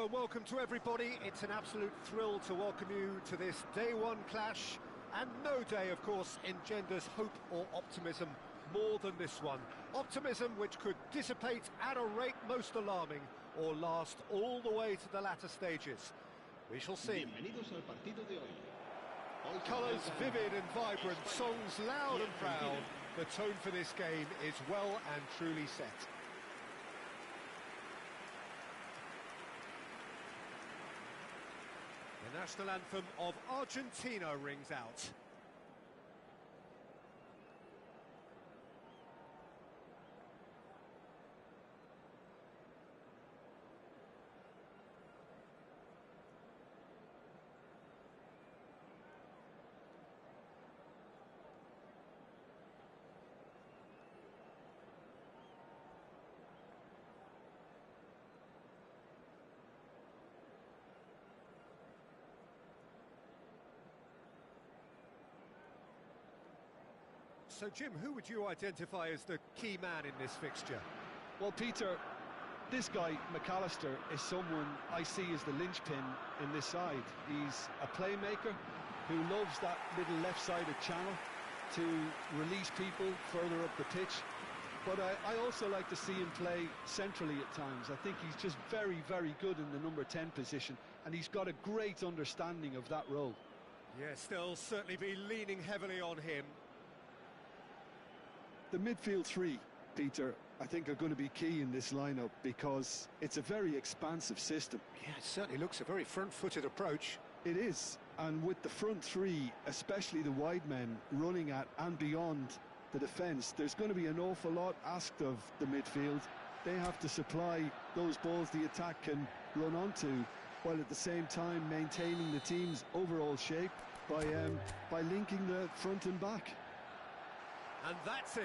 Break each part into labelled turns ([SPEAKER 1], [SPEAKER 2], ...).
[SPEAKER 1] Hello and welcome to everybody. It's an absolute thrill to welcome you to this day one clash, and no day, of course, engenders hope or optimism more than this one. Optimism which could dissipate at a rate most alarming or last all the way to the latter stages. We shall see.
[SPEAKER 2] Bienvenidos al partido de hoy.
[SPEAKER 1] Colours vivid and vibrant, songs loud and proud. The tone for this game is well and truly set. The national anthem of Argentina rings out. So, Jim, who would you identify as the key man in this fixture?
[SPEAKER 3] Well, Peter, this guy, McAllister, is someone I see as the linchpin in this side. He's a playmaker who loves that little left-sided channel to release people further up the pitch. But I also like to see him play centrally at times. I think he's just very, very good in the number 10 position, and he's got a great understanding of that role.
[SPEAKER 1] Yes, they'll certainly be leaning heavily on him.
[SPEAKER 4] The midfield three, Peter, I think are going to be key in this lineup because it's a very expansive system.
[SPEAKER 1] Yeah, it certainly looks a very front-footed approach.
[SPEAKER 4] It is, and with the front three, especially the wide men, running at and beyond the defence, there's going to be an awful lot asked of the midfield. They have to supply those balls the attack can run onto, while at the same time maintaining the team's overall shape by linking the front and back.
[SPEAKER 1] And that's it.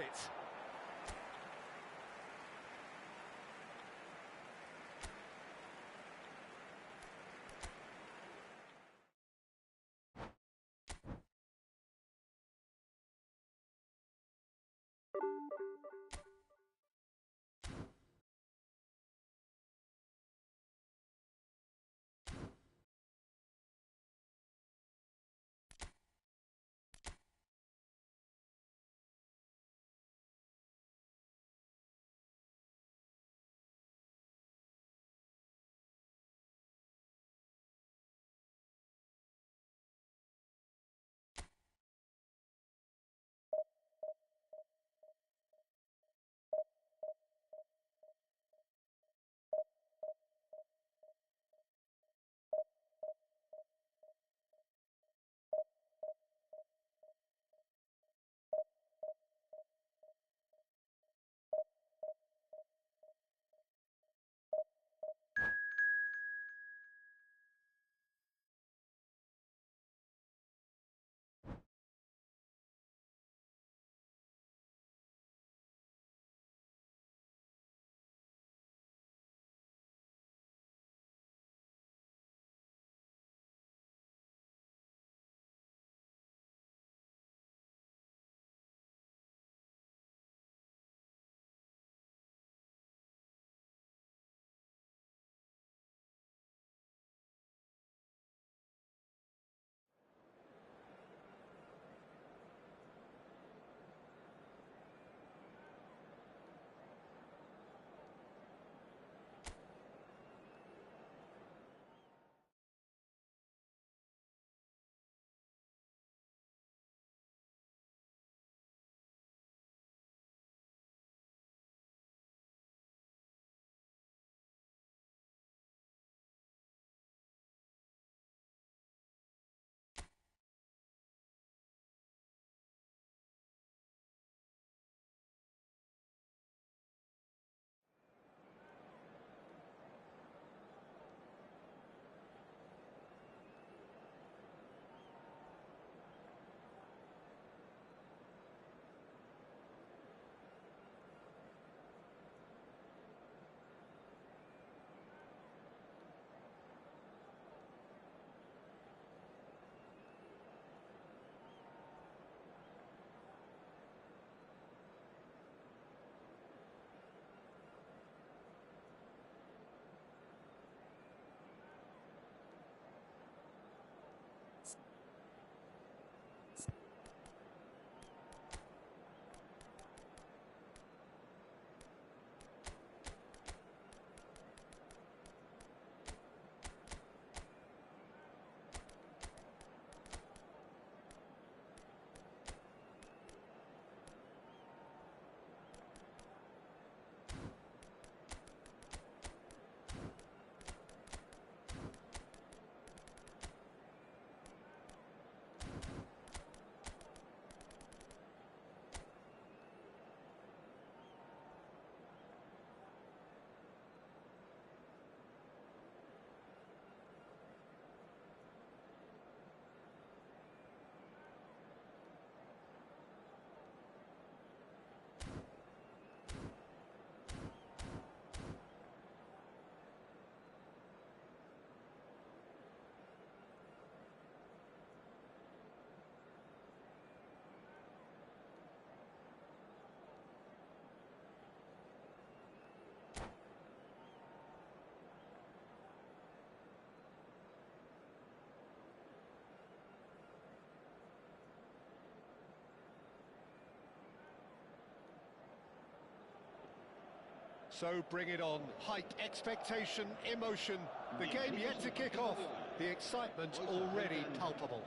[SPEAKER 1] So bring it on. Hype, expectation, emotion. The game yet to kick off. The excitement already palpable.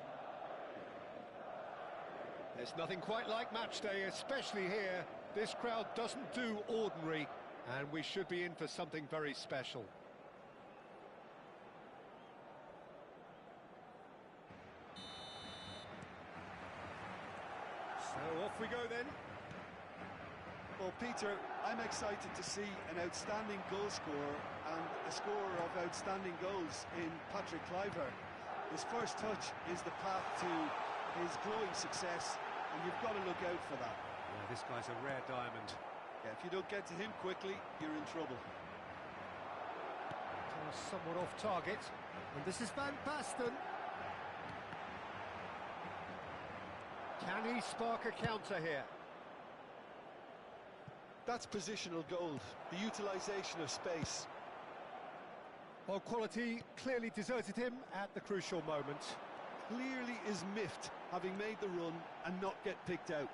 [SPEAKER 1] There's nothing quite like match day, especially here. This crowd doesn't do ordinary, and we should be in for something very special. So off we go then.
[SPEAKER 4] Well, Peter, I'm excited to see an outstanding goal scorer and a scorer of outstanding goals in Patrick Kluivert. His first touch is the path to his growing success, and you've got to look out for that.
[SPEAKER 1] Yeah, this guy's a rare diamond.
[SPEAKER 4] Yeah, if you don't get to him quickly, you're in trouble.
[SPEAKER 1] Somewhat off target, and this is Van Basten. Can he spark a counter here?
[SPEAKER 4] That's positional gold, the utilisation of space.
[SPEAKER 1] Well, quality clearly deserted him at the crucial moment.
[SPEAKER 4] Clearly is miffed, having made the run and not get picked out.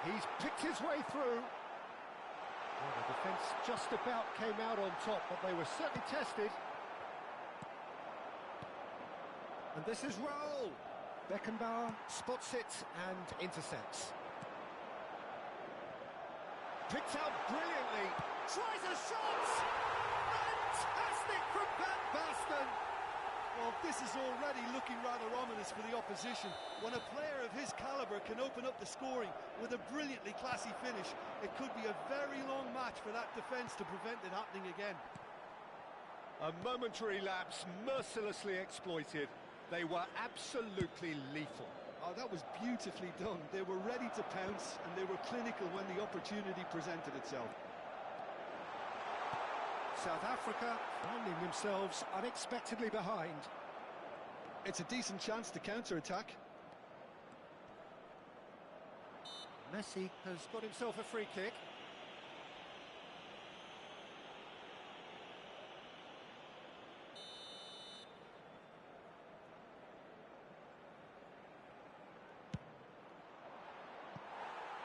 [SPEAKER 1] He's picked his way through. Well, the defence just about came out on top, but they were certainly tested. And this is Raul. Beckenbauer spots it and intercepts. Picked out brilliantly. Tries a shot! Fantastic from Van Basten!
[SPEAKER 4] Well, this is already looking rather ominous for the opposition. When a player of his calibre can open up the scoring with a brilliantly classy finish, it could be a very long match for that defence to prevent it happening again.
[SPEAKER 1] A momentary lapse mercilessly exploited. They were absolutely lethal.
[SPEAKER 4] Oh, that was beautifully done. They were ready to pounce, and they were clinical when the opportunity presented itself.
[SPEAKER 1] South Africa finding themselves unexpectedly behind.
[SPEAKER 4] It's a decent chance to counter-attack.
[SPEAKER 1] Messi has got himself a free kick.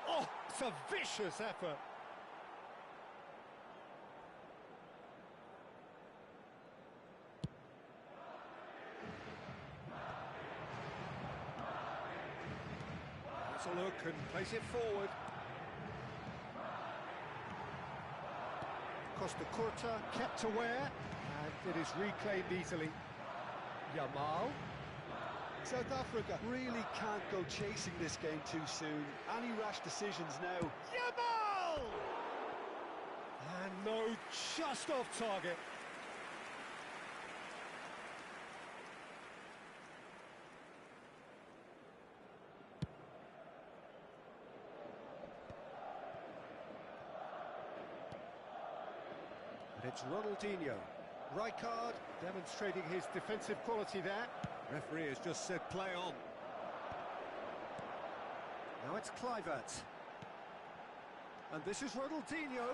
[SPEAKER 1] Oh, it's a vicious effort. That's a look and place it forward. Costa Curta kept aware, and it is reclaimed easily. Yamal.
[SPEAKER 4] South Africa really can't go chasing this game too soon. Any rash decisions now.
[SPEAKER 1] Yamal! And no, just off target. And it's Ronaldinho. Rijkaard demonstrating his defensive quality there. Referee has just said play on. Now it's Kluivert. And this is Ronaldinho.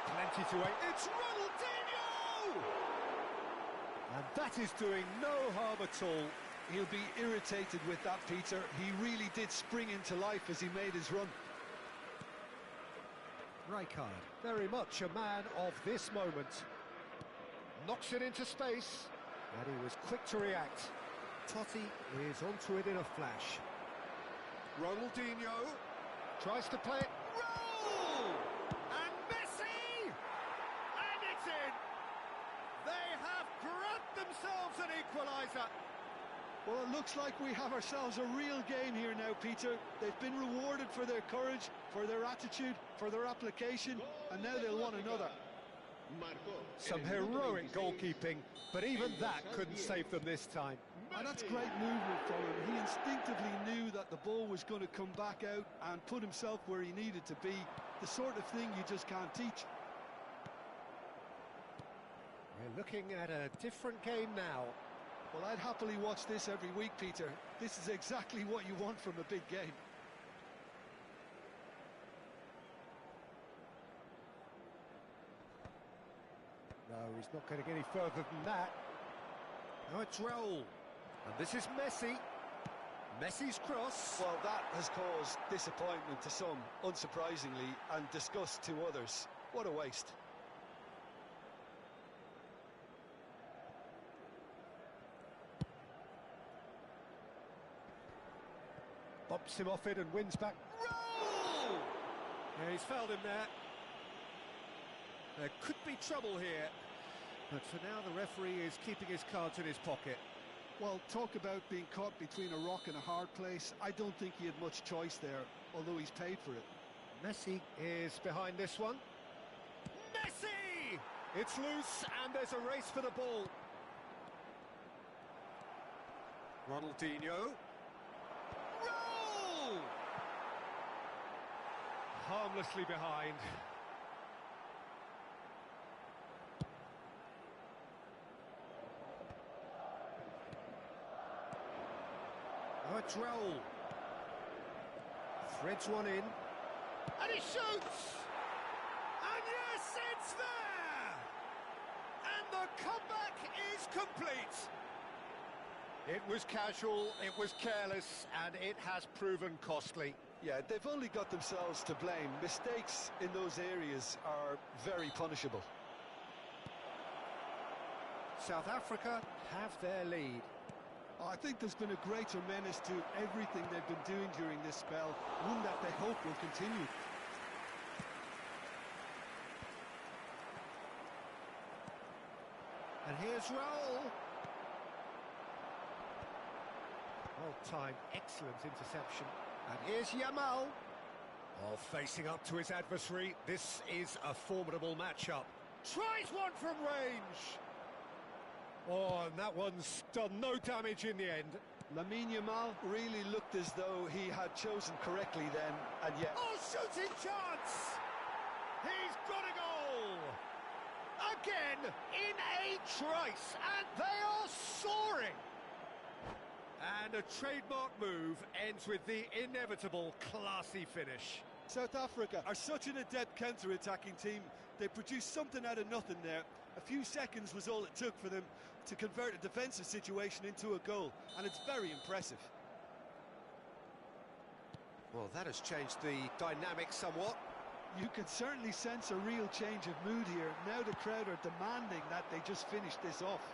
[SPEAKER 1] Plenty to wait. It's Ronaldinho! And that is doing no harm at all.
[SPEAKER 4] He'll be irritated with that, Peter. He really did spring into life as he made his run.
[SPEAKER 1] Rijkaard, very much a man of this moment. Knocks it into space, and he was quick to react. Totti is onto it in a flash. Ronaldinho tries to play it. Roll! And Messi! And it's in! They have grabbed themselves an equaliser.
[SPEAKER 4] Well, it looks like we have ourselves a real game here now, Peter. They've been rewarded for their courage, for their attitude, for their application, and now they'll want another.
[SPEAKER 1] Some heroic goalkeeping, but even that couldn't save them this time.
[SPEAKER 4] And that's great movement from him. He instinctively knew that the ball was going to come back out and put himself where he needed to be. The sort of thing you just can't teach.
[SPEAKER 1] We're looking at a different game now.
[SPEAKER 4] Well, I'd happily watch this every week, Peter. This is exactly what you want from a big game.
[SPEAKER 1] No, he's not getting any further than that. Now it's Raul. And this is Messi. Messi's cross.
[SPEAKER 3] Well, that has caused disappointment to some, unsurprisingly, and disgust to others. What a waste.
[SPEAKER 1] Bumps him off it and wins back. Roll! Yeah, he's fouled him there. There could be trouble here. But for now, the referee is keeping his cards in his pocket.
[SPEAKER 4] Well, talk about being caught between a rock and a hard place. I don't think he had much choice there, although he's paid for it.
[SPEAKER 1] Messi is behind this one. Messi! It's loose and there's a race for the ball. Ronaldinho. Roll! Harmlessly behind. Oh, it's Raul. Threads one in. And he shoots! And yes, it's there! And the comeback is complete. It was casual, it was careless, and it has proven costly.
[SPEAKER 3] Yeah, they've only got themselves to blame. Mistakes in those areas are very punishable.
[SPEAKER 1] South Africa have their lead.
[SPEAKER 4] I think there's been a greater menace to everything they've been doing during this spell, one that they hope will continue.
[SPEAKER 1] And here's Raul. Well-timed, excellent interception. And here's Yamal. Oh, facing up to his adversary. This is a formidable matchup. Tries one from range. Oh, and that one's done no damage in the end.
[SPEAKER 3] Lamine Yamal really looked as though he had chosen correctly then, and yet...
[SPEAKER 1] Oh, shooting chance! He's got a goal! Again, in a trice, and they are soaring! And a trademark move ends with the inevitable classy finish.
[SPEAKER 3] South Africa are such an adept counter-attacking team. They produced something out of nothing there. A few seconds was all it took for them to convert a defensive situation into a goal, and it's very impressive.
[SPEAKER 1] Well, that has changed the dynamic somewhat.
[SPEAKER 4] You can certainly sense a real change of mood here. Now the crowd are demanding that they just finish this off.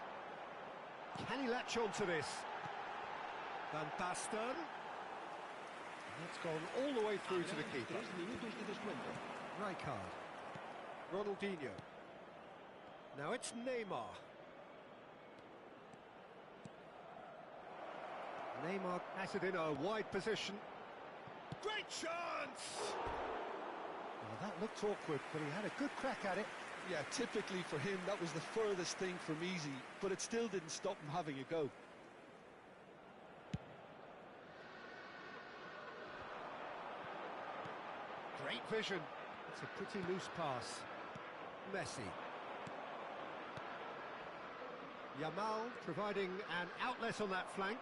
[SPEAKER 1] Can he latch on to this? Van Basten. That's gone all the way through to the keeper. Rijkaard. Ronaldinho. Now it's Neymar. Neymar has it in a wide position. Great chance! Well, that looked awkward, but he had a good crack at it.
[SPEAKER 3] Yeah, typically for him, that was the furthest thing from easy, but it still didn't stop him having a go.
[SPEAKER 1] Great vision. It's a pretty loose pass. Messi. Yamal providing an outlet on that flank.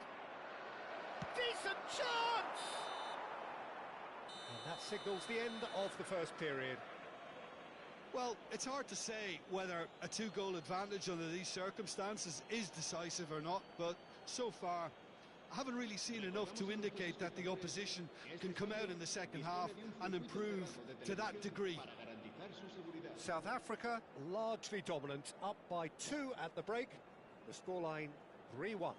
[SPEAKER 1] Decent chance! And that signals the end of the first period.
[SPEAKER 4] Well, it's hard to say whether a two-goal advantage under these circumstances is decisive or not, but so far I haven't really seen enough to indicate that the opposition can come out in the second half and improve to that degree.
[SPEAKER 1] South Africa largely dominant, up by 2 at the break. The scoreline 3-1.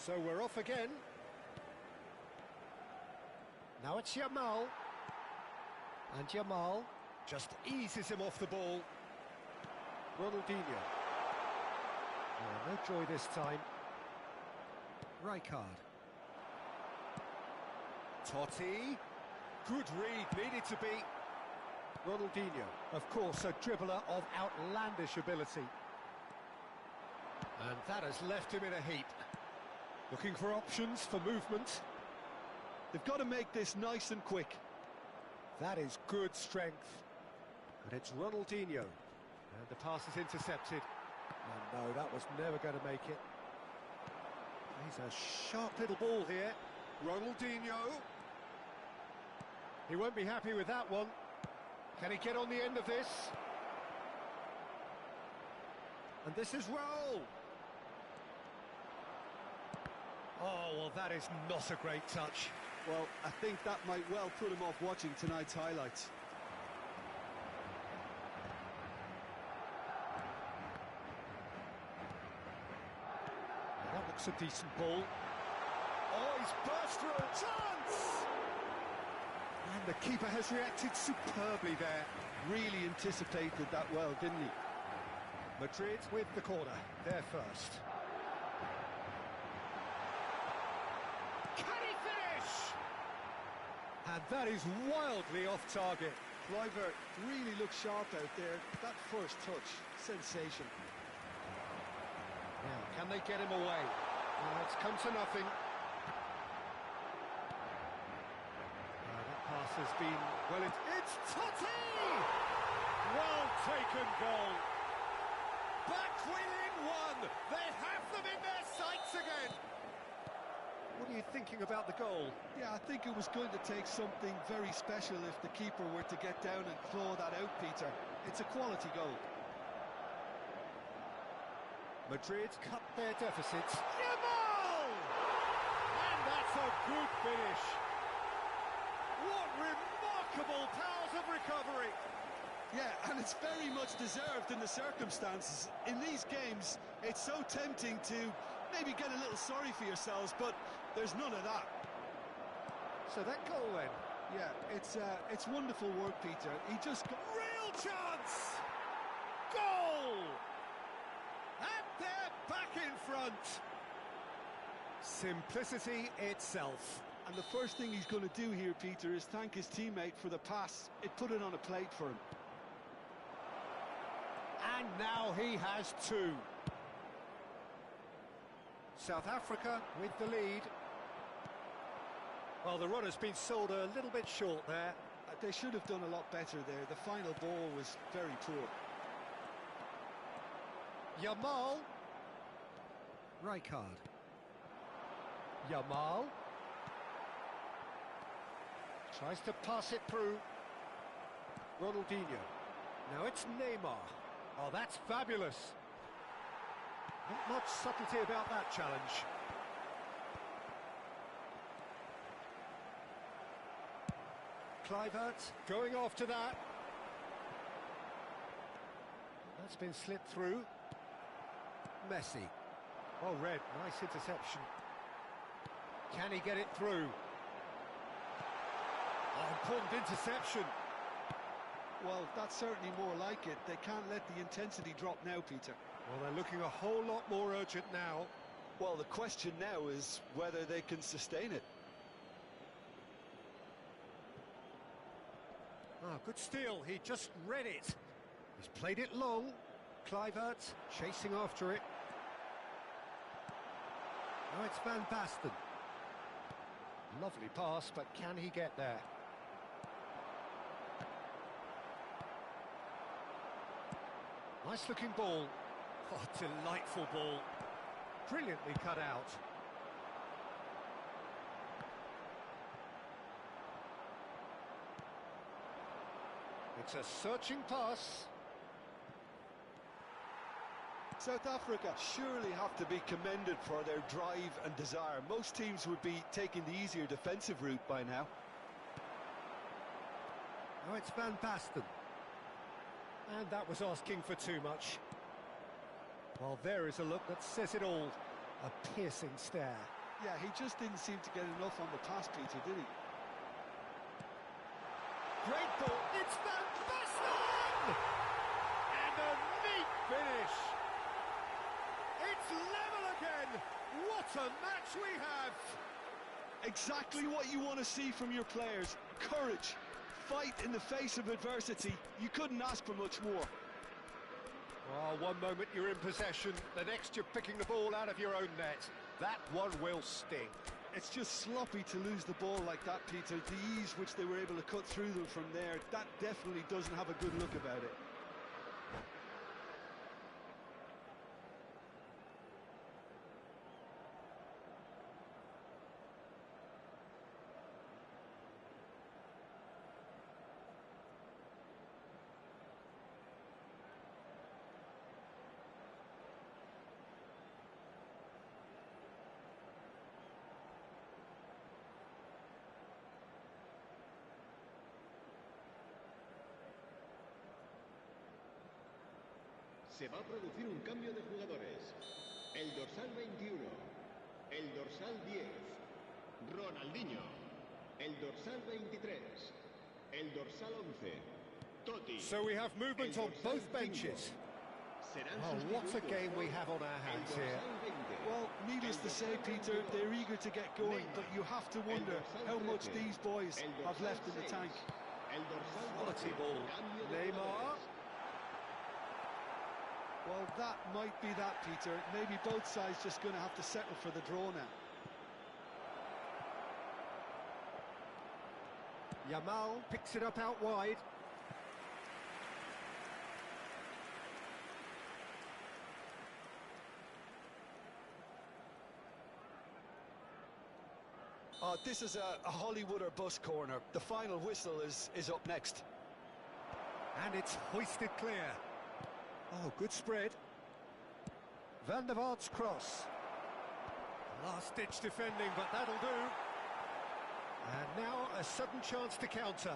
[SPEAKER 1] So we're off again. Now it's Yamal. And Yamal just eases him off the ball. Ronaldinho. Oh, no joy this time. Rijkaard. Totti. Good read, needed to be. Ronaldinho, of course, a dribbler of outlandish ability. And that has left him in a heap. Looking for options for movement.
[SPEAKER 4] They've got to make this nice and quick.
[SPEAKER 1] That is good strength. And it's Ronaldinho. And the pass is intercepted. And no, that was never going to make it. He's a sharp little ball here. Ronaldinho. He won't be happy with that one. Can he get on the end of this? And this is Raul. Oh, well, that is not a great touch.
[SPEAKER 4] Well, I think that might well put him off watching tonight's highlights.
[SPEAKER 1] That looks a decent ball. Oh, he's burst through. Chance! And the keeper has reacted superbly there.
[SPEAKER 4] Really anticipated that well, didn't he?
[SPEAKER 1] Madrid with the corner, there first. Can he finish? And that is wildly off target.
[SPEAKER 4] Kluivert really looked sharp out there. That first touch, sensation.
[SPEAKER 1] Now, can they get him away? Well, it's come to nothing. That pass has been... Well, it's Totti! Well taken goal. Back within one. They have them in their sights again. What are you thinking about the goal?
[SPEAKER 4] Yeah, I think it was going to take something very special if the keeper were to get down and claw that out, Peter. It's a quality goal.
[SPEAKER 1] Madrid cut their deficits. Yamal! And that's a good finish. What remarkable powers of recovery.
[SPEAKER 4] Yeah, and it's very much deserved in the circumstances. In these games, it's so tempting to maybe get a little sorry for yourselves, but there's none of that.
[SPEAKER 1] So that goal then?
[SPEAKER 4] Yeah, it's wonderful work, Peter. He just got...
[SPEAKER 1] Real chance! Goal! And they're back in front. Simplicity itself.
[SPEAKER 4] And the first thing he's going to do here, Peter, is thank his teammate for the pass. It put it on a plate for him.
[SPEAKER 1] And now he has two. South Africa with the lead. Well, the run has been sold a little bit short there.
[SPEAKER 4] They should have done a lot better there. The final ball was very poor.
[SPEAKER 1] Yamal. Rijkaard. Yamal. Tries to pass it through. Ronaldinho. Now it's Neymar. Oh, that's fabulous. Not much subtlety about that challenge. Kluivert going after that. That's been slipped through. Messi. Well read, nice interception. Can he get it through? Oh, important interception.
[SPEAKER 4] Well, that's certainly more like it. They can't let the intensity drop now, Peter.
[SPEAKER 1] Well, they're looking a whole lot more urgent now.
[SPEAKER 4] Well, the question now is whether they can sustain it.
[SPEAKER 1] Ah, good steal. He just read it. He's played it long. Kluivert chasing after it. Now it's Van Basten. Lovely pass, but can he get there? Nice looking ball. Oh, delightful ball. Brilliantly cut out. It's a searching pass.
[SPEAKER 4] South Africa surely have to be commended for their drive and desire. Most teams would be taking the easier defensive route by now.
[SPEAKER 1] Now it's Van Basten. And that was asking for too much. Well, there is a look that says it all. A piercing stare.
[SPEAKER 4] Yeah, he just didn't seem to get enough on the pass, Peter, did he?
[SPEAKER 1] Great ball, it's Van Basten! And a neat finish! It's level again! What a match we have!
[SPEAKER 4] Exactly what you want to see from your players. Courage, fight in the face of adversity. You couldn't ask for much more.
[SPEAKER 1] Well, one moment you're in possession, the next you're picking the ball out of your own net. That one will sting.
[SPEAKER 4] It's just sloppy to lose the ball like that, Peter. The ease which they were able to cut through them from there, that definitely doesn't have a good look about it.
[SPEAKER 2] Se va a producir un cambio de jugadores. El dorsal 21, el dorsal 10, Ronaldinho. El dorsal 23, el dorsal 11, Totti.
[SPEAKER 1] So we have movement on both benches. Oh, what a game we have on our hands here.
[SPEAKER 4] Well, needless to say, Peter, they're eager to get going, but you have to wonder how much these boys have left in the tank.
[SPEAKER 1] Quality ball. Neymar.
[SPEAKER 4] Well, that might be that, Peter. Maybe both sides just going to have to settle for the draw now.
[SPEAKER 1] Yamal picks it up out wide.
[SPEAKER 4] This is a Hollywood or bust corner. The final whistle is up next.
[SPEAKER 1] And it's hoisted clear. Oh, good spread. Van der Vaart's cross. Last-ditch defending, but that'll do. And now a sudden chance to counter.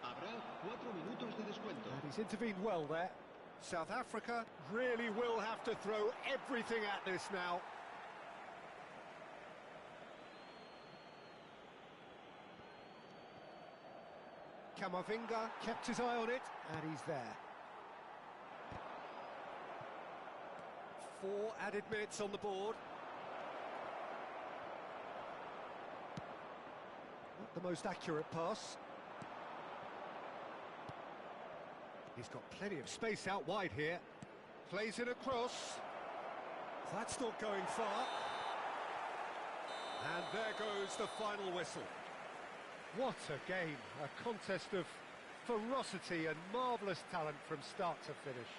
[SPEAKER 2] Habrá 4 minutos de descuento.
[SPEAKER 1] And he's intervened well there. South Africa really will have to throw everything at this now. Camavinga kept his eye on it, and he's there. 4 added minutes on the board. Not the most accurate pass. He's got plenty of space out wide here. Plays it across. That's not going far. And there goes the final whistle. What a game, a contest of ferocity and marvellous talent from start to finish.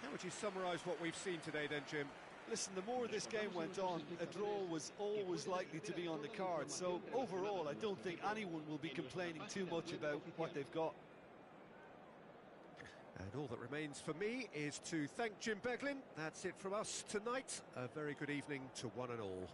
[SPEAKER 1] How would you summarise what we've seen today then, Jim?
[SPEAKER 4] Listen, the more this game went on, a draw was always likely to be on the card. So overall, I don't think anyone will be complaining too much about what they've got.
[SPEAKER 1] And all that remains for me is to thank Jim Beglin. That's it from us tonight. A very good evening to one and all.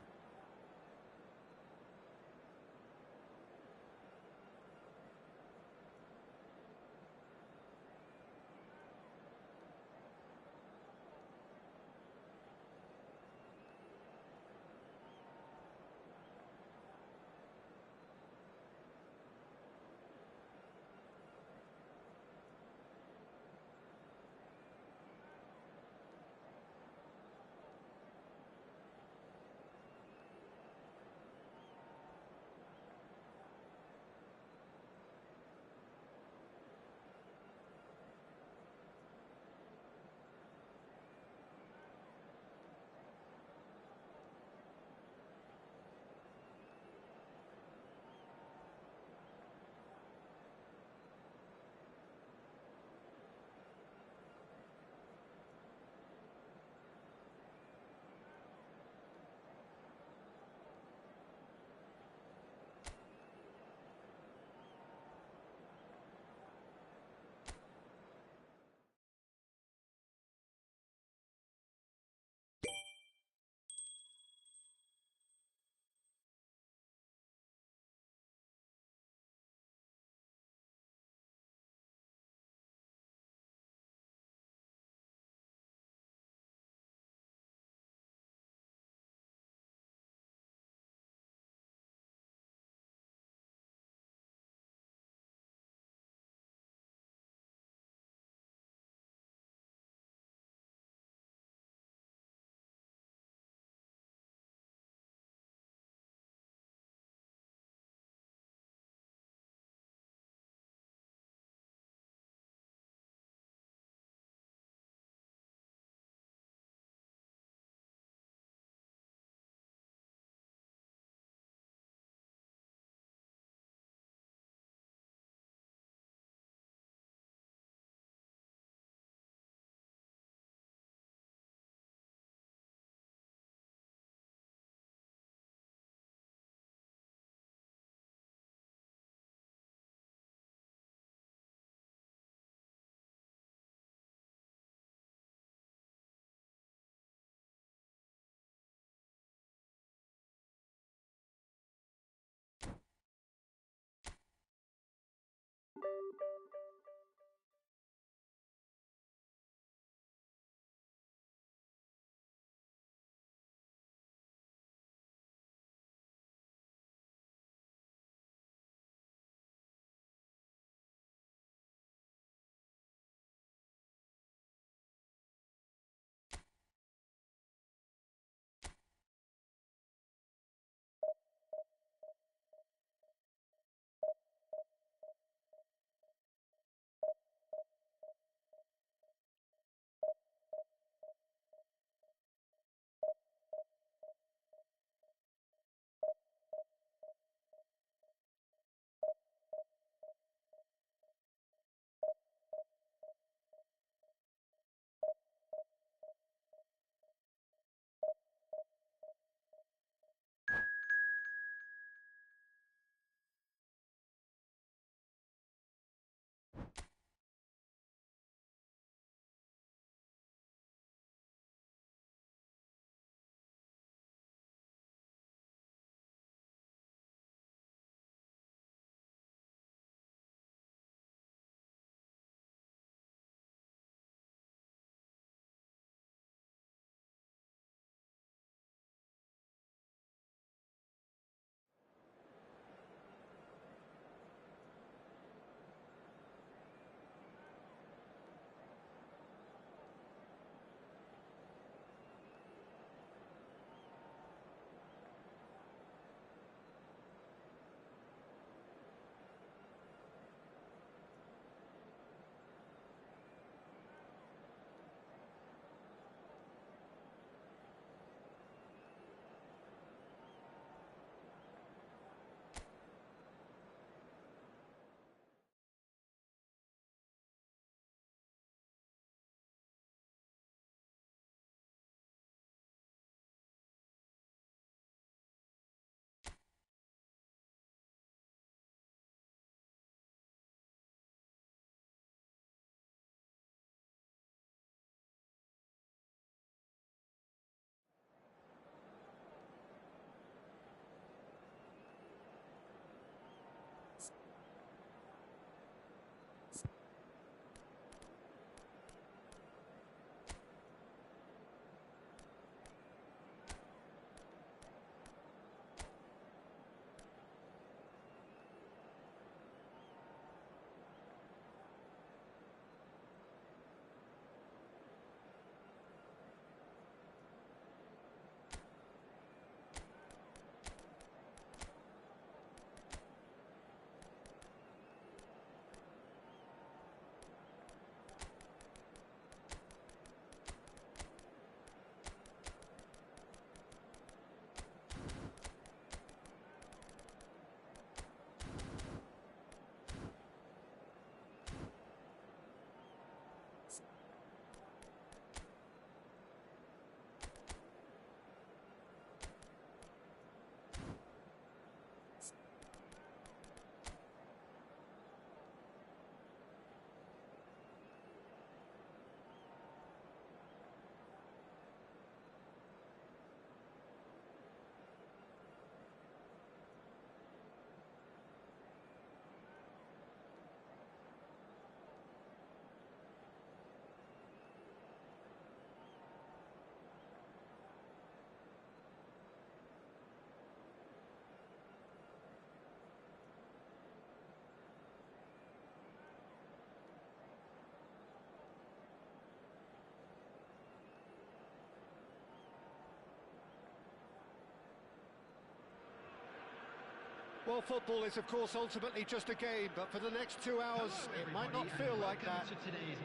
[SPEAKER 1] Well, football is, of course, ultimately just a game, but for the next 2 hours, it might not feel like that.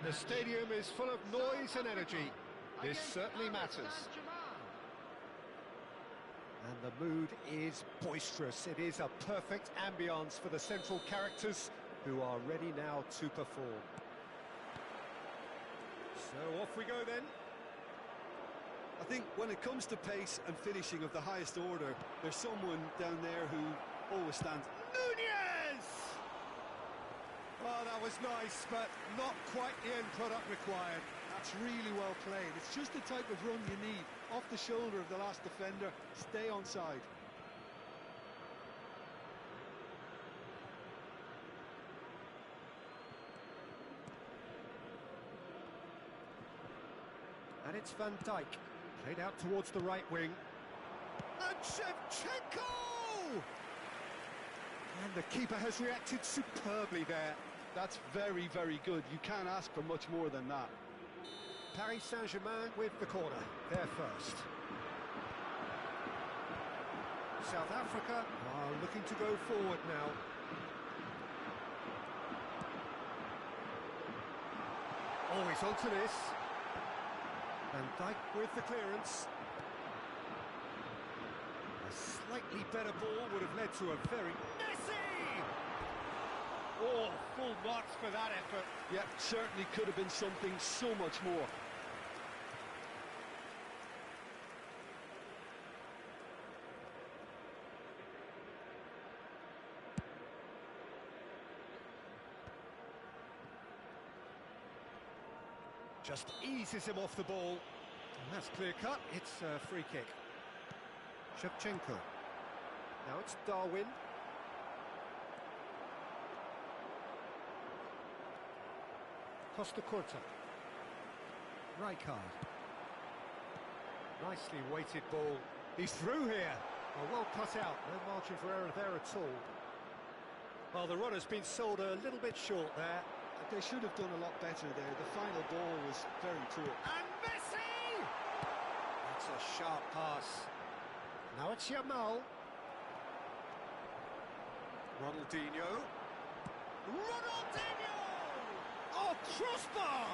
[SPEAKER 1] The stadium is full of noise and energy. This certainly matters. And the mood is boisterous. It is a perfect ambience for the central characters who are ready now to perform. So off we go then.
[SPEAKER 4] I think when it comes to pace and finishing of the highest order, there's someone down there who always stands.
[SPEAKER 1] Nunez! Oh, that was nice, but not quite the end product required.
[SPEAKER 4] That's really well played. It's just the type of run you need. Off the shoulder of the last defender, stay onside.
[SPEAKER 1] And it's Van Dijk, played out towards the right wing. And Shevchenko! And the keeper has reacted superbly there.
[SPEAKER 4] That's very, very good. You can't ask for much more than that.
[SPEAKER 1] Paris Saint-Germain with the corner, there first. South Africa are looking to go forward now. Oh, he's onto this. Van Dijk with the clearance. A slightly better ball would have led to a very... Messi! Oh, full marks for that effort.
[SPEAKER 4] Yeah, certainly could have been something so much more.
[SPEAKER 1] Just eases him off the ball. And that's clear cut. It's a free kick. Shevchenko. Now it's Darwin. Costa Curta. Rijkaard. Nicely weighted ball. He's through here. Oh, well cut out. No margin for error there at all. Well, the run has been sold a little bit short there.
[SPEAKER 4] They should have done a lot better there. The final ball was very poor.
[SPEAKER 1] And Messi! That's a sharp pass. Now it's Yamal. Ronaldinho. Ronaldinho! Oh, crossbar!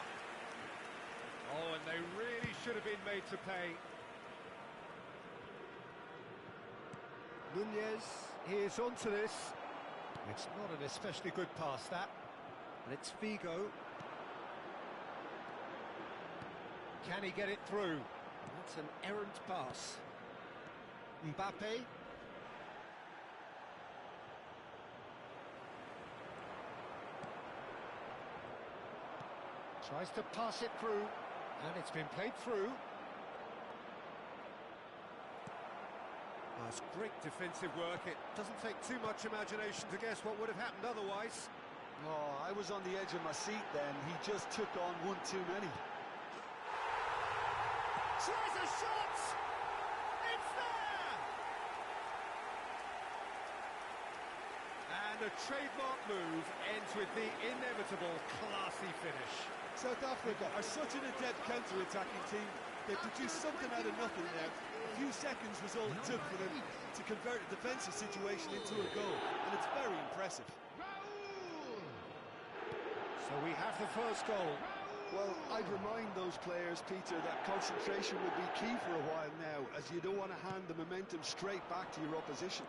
[SPEAKER 1] Oh, and they really should have been made to pay. Nunez is onto this. It's not an especially good pass, that. And it's Figo. Can he get it through? That's an errant pass. Mbappe. Tries to pass it through, and it's been played through. That's great defensive work. It doesn't take too much imagination to guess what would have happened otherwise.
[SPEAKER 4] Oh, I was on the edge of my seat then. He just took on one too many.
[SPEAKER 1] Tries a shot! It's there! And a trademark move ends with the inevitable classy finish.
[SPEAKER 4] South Africa are such an adept counter-attacking team. They produced something out of nothing there. A few seconds was all it took for them to convert a defensive situation into a goal, and it's very impressive.
[SPEAKER 1] So we have the first goal.
[SPEAKER 4] Well, I'd remind those players, Peter, that concentration will be key for a while now, as you don't want to hand the momentum straight back to your opposition.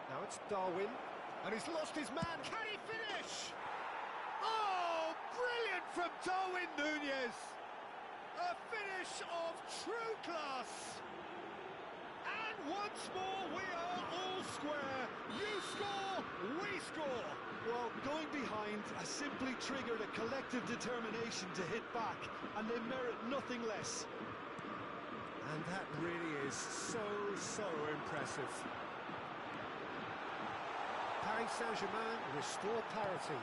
[SPEAKER 1] Now it's Darwin, and he's lost his man. Can he finish? Oh, brilliant from Darwin Nunez. A finish of true class. And once more, we are all square. You score, we score.
[SPEAKER 4] Well, going behind has simply triggered a collective determination to hit back, and they merit nothing less.
[SPEAKER 1] And that really is so impressive. Paris Saint-Germain restore parity.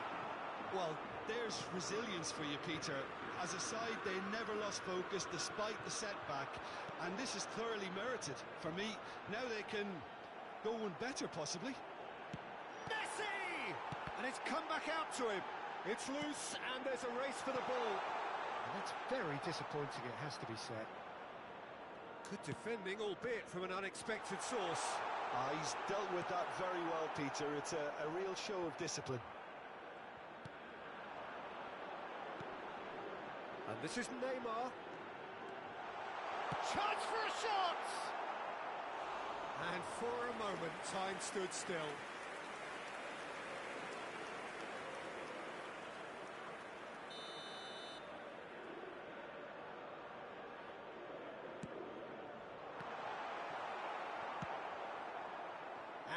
[SPEAKER 4] Well, there's resilience for you, Peter. As a side, they never lost focus despite the setback, and this is thoroughly merited. For me, now they can go one better, possibly.
[SPEAKER 1] Messi! And it's come back out to him. It's loose, and there's a race for the ball. And that's very disappointing, it has to be said. Good defending, albeit from an unexpected source.
[SPEAKER 4] He's dealt with that very well, Peter. It's a real show of discipline.
[SPEAKER 1] And this is Neymar. Chance for a shot! And for a moment, time stood still.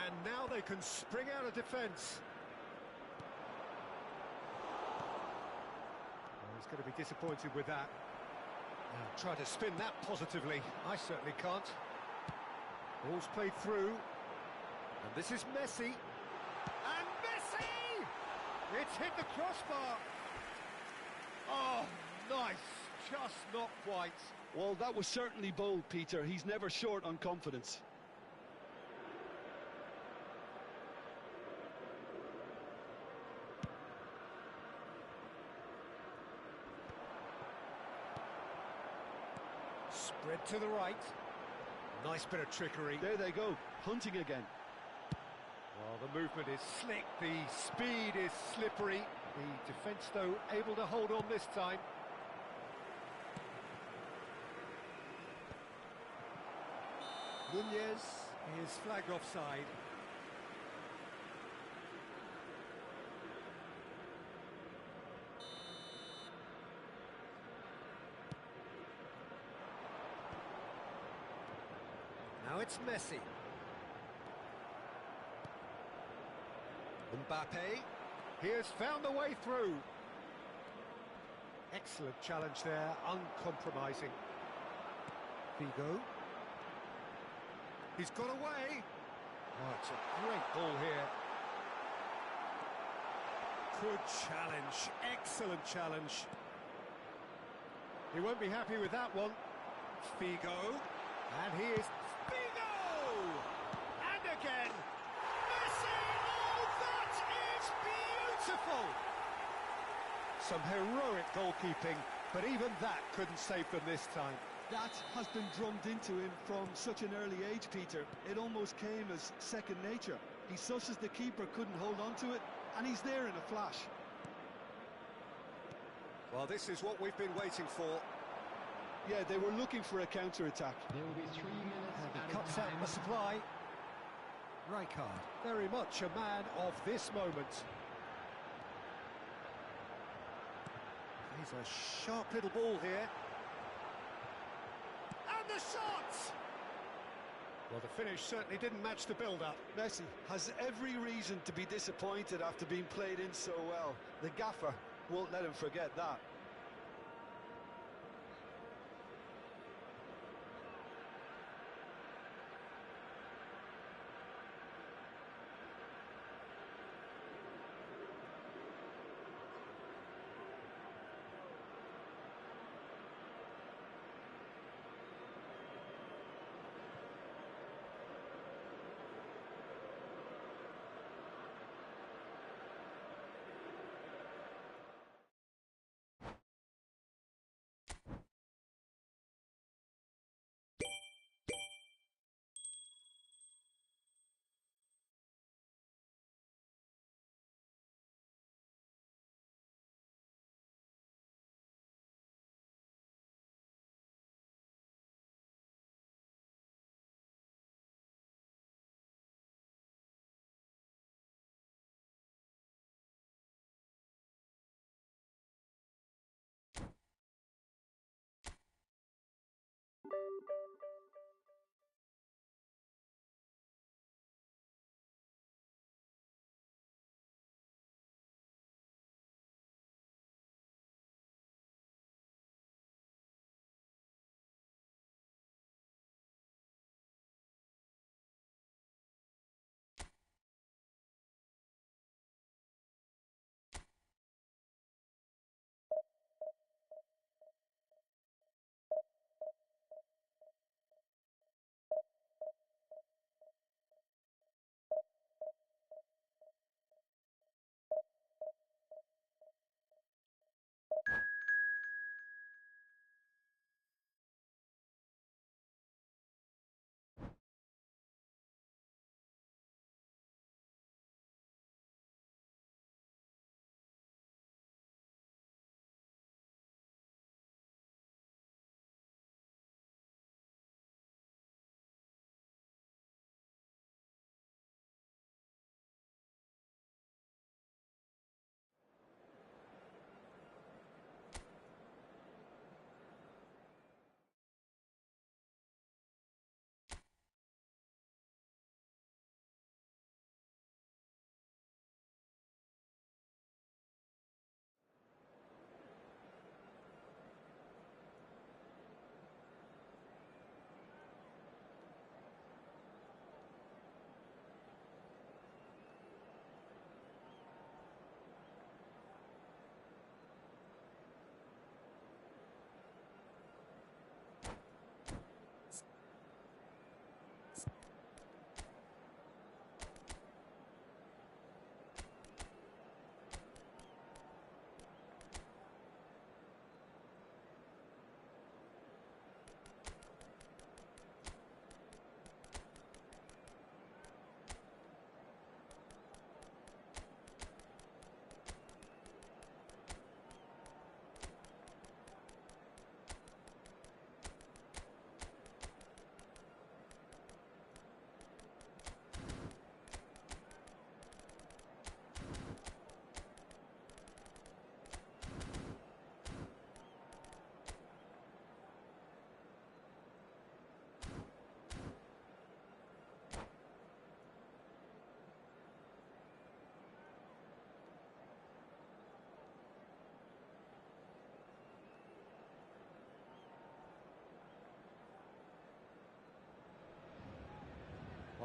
[SPEAKER 1] And now they can spring out of defence. He's going to be disappointed with that. Now, try to spin that positively. I certainly can't. Ball's played through. And this is Messi. And Messi! It's hit the crossbar. Oh, nice. Just not quite.
[SPEAKER 4] Well, that was certainly bold, Peter. He's never short on confidence.
[SPEAKER 1] Spread to the right. Nice bit of trickery.
[SPEAKER 4] There they go, hunting again.
[SPEAKER 1] Well, the movement is slick, the speed is slippery. The defence, though, able to hold on this time. Nunez is flagged offside. Now it's Messi. Mbappe. He has found the way through. Excellent challenge there, uncompromising. Figo. He's got away. Oh, it's a great ball here. Good challenge, excellent challenge. He won't be happy with that one. Figo. And he is... Figo! And again! Messi! Oh, that is beautiful! Some heroic goalkeeping, but even that couldn't save them this time.
[SPEAKER 4] That has been drummed into him from such an early age, Peter. It almost came as second nature. He susses the keeper couldn't hold on to it, and he's there in a flash.
[SPEAKER 1] Well, this is what we've been waiting for.
[SPEAKER 4] Yeah, they were looking for a counter-attack.
[SPEAKER 2] There will be 3 minutes
[SPEAKER 1] And he
[SPEAKER 2] added
[SPEAKER 1] cuts out
[SPEAKER 2] time.
[SPEAKER 1] the supply. Rijkaard, very much a man of this moment. He's a sharp little ball here. And the shot! Well, the finish certainly didn't match the build-up.
[SPEAKER 4] Messi has every reason to be disappointed after being played in so well. The gaffer won't let him forget that.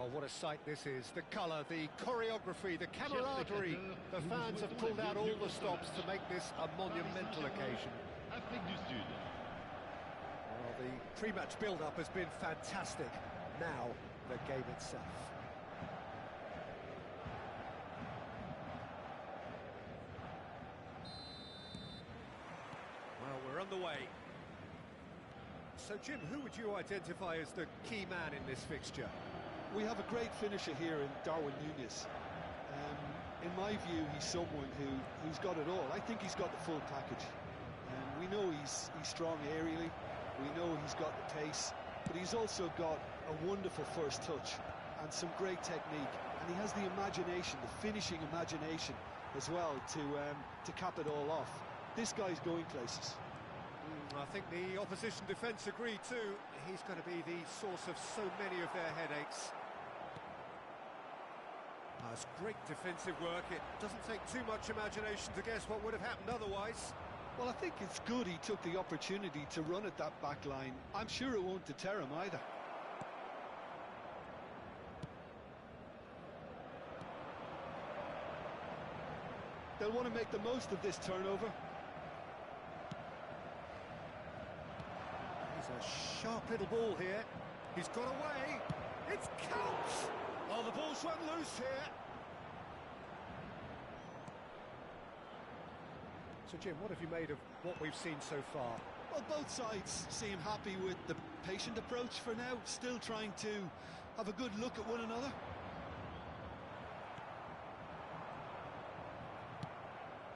[SPEAKER 1] Oh, what a sight this is. The colour, the choreography, the camaraderie. The fans have pulled out all the stops to make this a monumental occasion. Well, the pre-match build-up has been fantastic. Now, the game itself. Well, we're on the way. So, Jim, who would you identify as the key man in this fixture?
[SPEAKER 4] We have a great finisher here in Darwin Núñez. In my view, he's someone who's got it all. I think he's got the full package. We know he's strong aerially, we know he's got the pace, but he's also got a wonderful first touch and some great technique, and he has the imagination, the finishing imagination as well to cap it all off. This guy's going places.
[SPEAKER 1] I think the opposition defence agree too. He's going to be the source of so many of their headaches. It's great defensive work. It doesn't take too much imagination to guess what would have happened otherwise.
[SPEAKER 4] Well, I think it's good he took the opportunity to run at that back line. I'm sure it won't deter him either. They'll want to make the most of this turnover.
[SPEAKER 1] He's a sharp little ball here. He's got away. It's counts. Oh, the ball's run loose here. So, Jim, what have you made of what we've seen so far?
[SPEAKER 4] Well, both sides seem happy with the patient approach for now, still trying to have a good look at one another.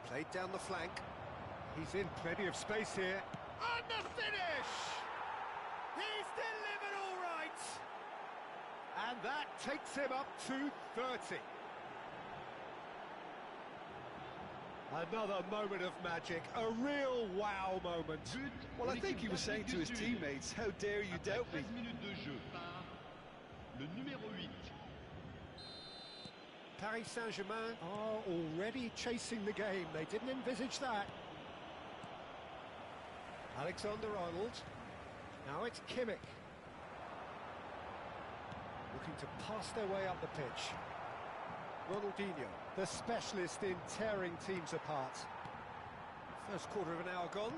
[SPEAKER 1] Played down the flank. He's in plenty of space here. And the finish! He's delivered all right! And that takes him up to 30. Another moment of magic, a real wow moment.
[SPEAKER 4] Well, I think he was saying to his teammates, how dare you doubt me?
[SPEAKER 1] Paris Saint-Germain are already chasing the game. They didn't envisage that. Alexander-Arnold. Now it's Kimmich. Looking to pass their way up the pitch. Ronaldinho, the specialist in tearing teams apart. First quarter of an hour gone.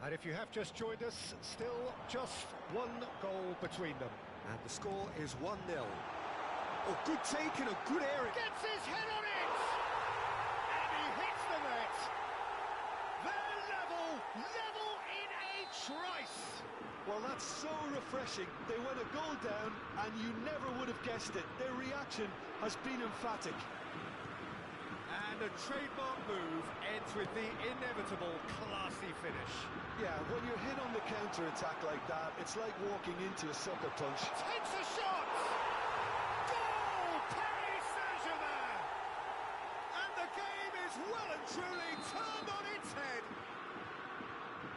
[SPEAKER 1] And if you have just joined us, still just one goal between them. And the score is 1-0. Oh, good take and a good area. Gets his head on it! And he hits the net. They're level in a trice.
[SPEAKER 4] Well, that's so refreshing. They went a goal down and you never would have guessed it. Their reaction has been emphatic.
[SPEAKER 1] And a trademark move ends with the inevitable classy finish.
[SPEAKER 4] Yeah, when you're hit on the counter-attack like that, it's like walking into a sucker punch.
[SPEAKER 1] Takes a shot! Goal! Paris Saint-Germain! And the game is well and truly turned on its head.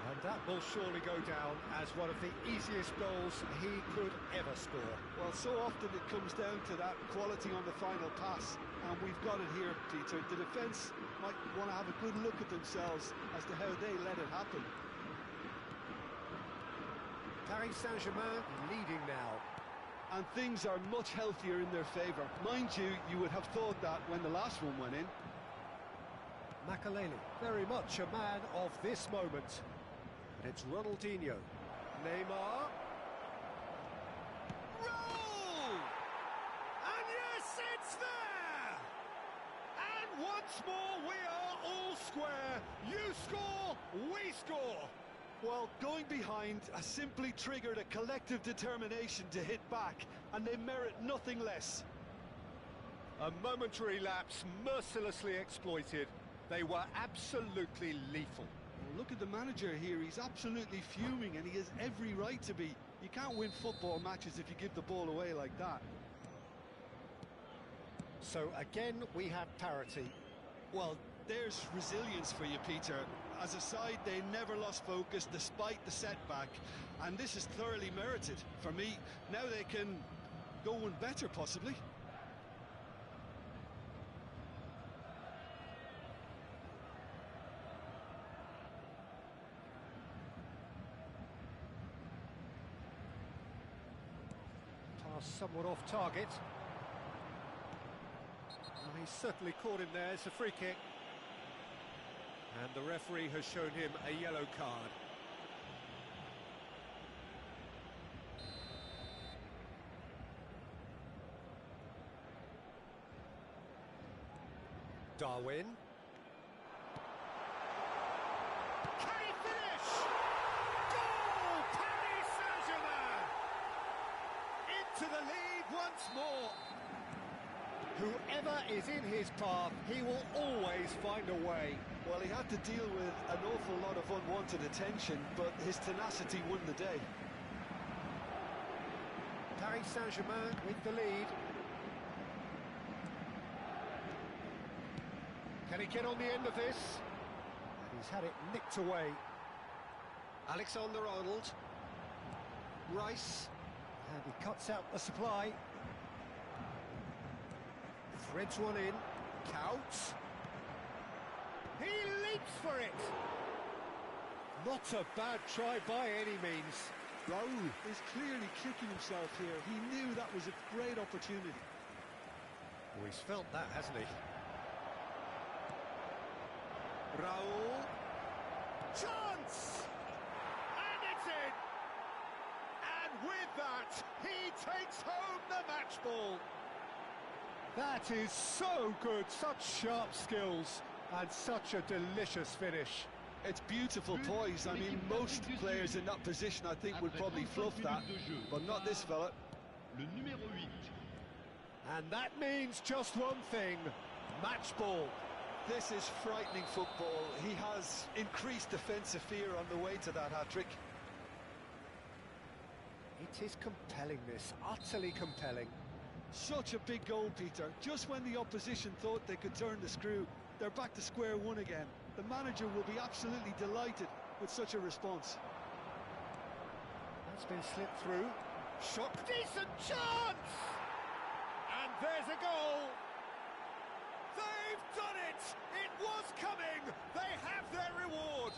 [SPEAKER 1] And that will surely go down as one of the easiest goals he could ever score.
[SPEAKER 4] Well, so often it comes down to that quality on the final pass, and we've got it here, Peter. The defence might want to have a good look at themselves as to how they let it happen.
[SPEAKER 1] Paris Saint-Germain leading now.
[SPEAKER 4] And things are much healthier in their favour. Mind you, you would have thought that when the last one went in.
[SPEAKER 1] Makaleli, very much a man of this moment. And it's Ronaldinho. Neymar. Roll! And yes, it's there! And once more, we are all square. You score, we score.
[SPEAKER 4] Well, going behind has simply triggered a collective determination to hit back, and they merit nothing less.
[SPEAKER 1] A momentary lapse mercilessly exploited. They were absolutely lethal.
[SPEAKER 4] Well, look at the manager here. He's absolutely fuming, and he has every right to be. You can't win football matches if you give the ball away like that.
[SPEAKER 1] So again, we have parity.
[SPEAKER 4] Well, there's resilience for you, Peter. As a side, they never lost focus despite the setback, and this is thoroughly merited. For me, now they can go one better, possibly.
[SPEAKER 1] Pass somewhat off target. Well, he's certainly caught him there. It's a free kick. And the referee has shown him a yellow card. Darwin. Can he finish? Goal! Paris Saint-Germain! Into the lead once more. Whoever is in his path, he will always find a way.
[SPEAKER 4] Well, he had to deal with an awful lot of unwanted attention, but his tenacity won the day.
[SPEAKER 1] Paris Saint-Germain with the lead. Can he get on the end of this? And he's had it nicked away. Alexander-Arnold. Rice. And he cuts out the supply. Threads one in. Counts. He leaps for it. Not a bad try by any means.
[SPEAKER 4] Raul is clearly kicking himself here. He knew that was a great opportunity.
[SPEAKER 1] Oh, he's felt that, hasn't he? Raul. Chance! And it's in! And with that, he takes home the match ball. That is so good, such sharp skills, and such a delicious finish.
[SPEAKER 4] It's beautiful poise. I mean, most players in that position, I think, would probably fluff that, but not this fella.
[SPEAKER 1] And that means just one thing, match ball.
[SPEAKER 4] This is frightening football. He has increased defensive fear on the way to that hat-trick.
[SPEAKER 1] It is compelling, this, utterly compelling.
[SPEAKER 4] Such a big goal, Peter. Just when the opposition thought they could turn the screw, they're back to square one again. The manager will be absolutely delighted with such a response.
[SPEAKER 1] That's been slipped through. Shot, decent chance! And there's a goal! They've done it! It was coming! They have their reward!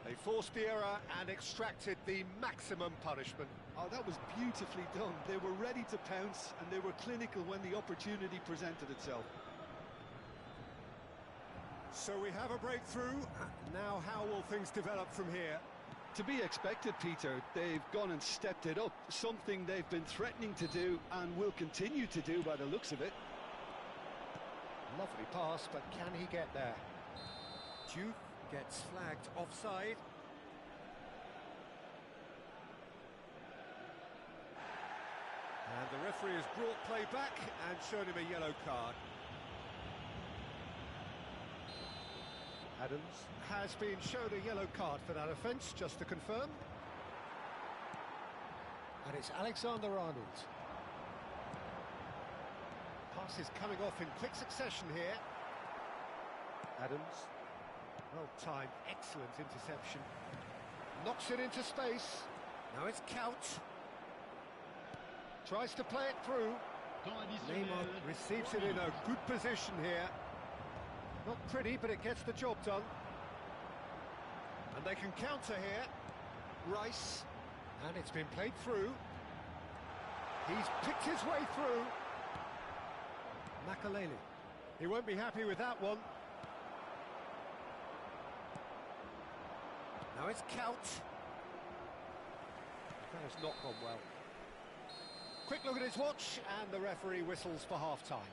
[SPEAKER 1] They forced the error and extracted the maximum punishment.
[SPEAKER 4] Oh, that was beautifully done. They were ready to pounce and they were clinical when the opportunity presented itself.
[SPEAKER 1] So we have a breakthrough. Now how will things develop from here?
[SPEAKER 4] To be expected, Peter. They've gone and stepped it up. Something they've been threatening to do and will continue to do by the looks of it.
[SPEAKER 1] Lovely pass, but can he get there? Duke gets flagged offside. And the referee has brought play back and shown him a yellow card. Adams has been shown a yellow card for that offence, just to confirm. And it's Alexander-Arnold. Pass is coming off in quick succession here. Adams. Well timed, excellent interception. Knocks it into space. Now it's Couch. Tries to play it through. Neymar receives it in a good position here. Not pretty, but it gets the job done. And they can counter here. Rice. And it's been played through. He's picked his way through. Makaleli. He won't be happy with that one. Now it's Couch. That has not gone well. Quick look at his watch, and the referee whistles for half-time.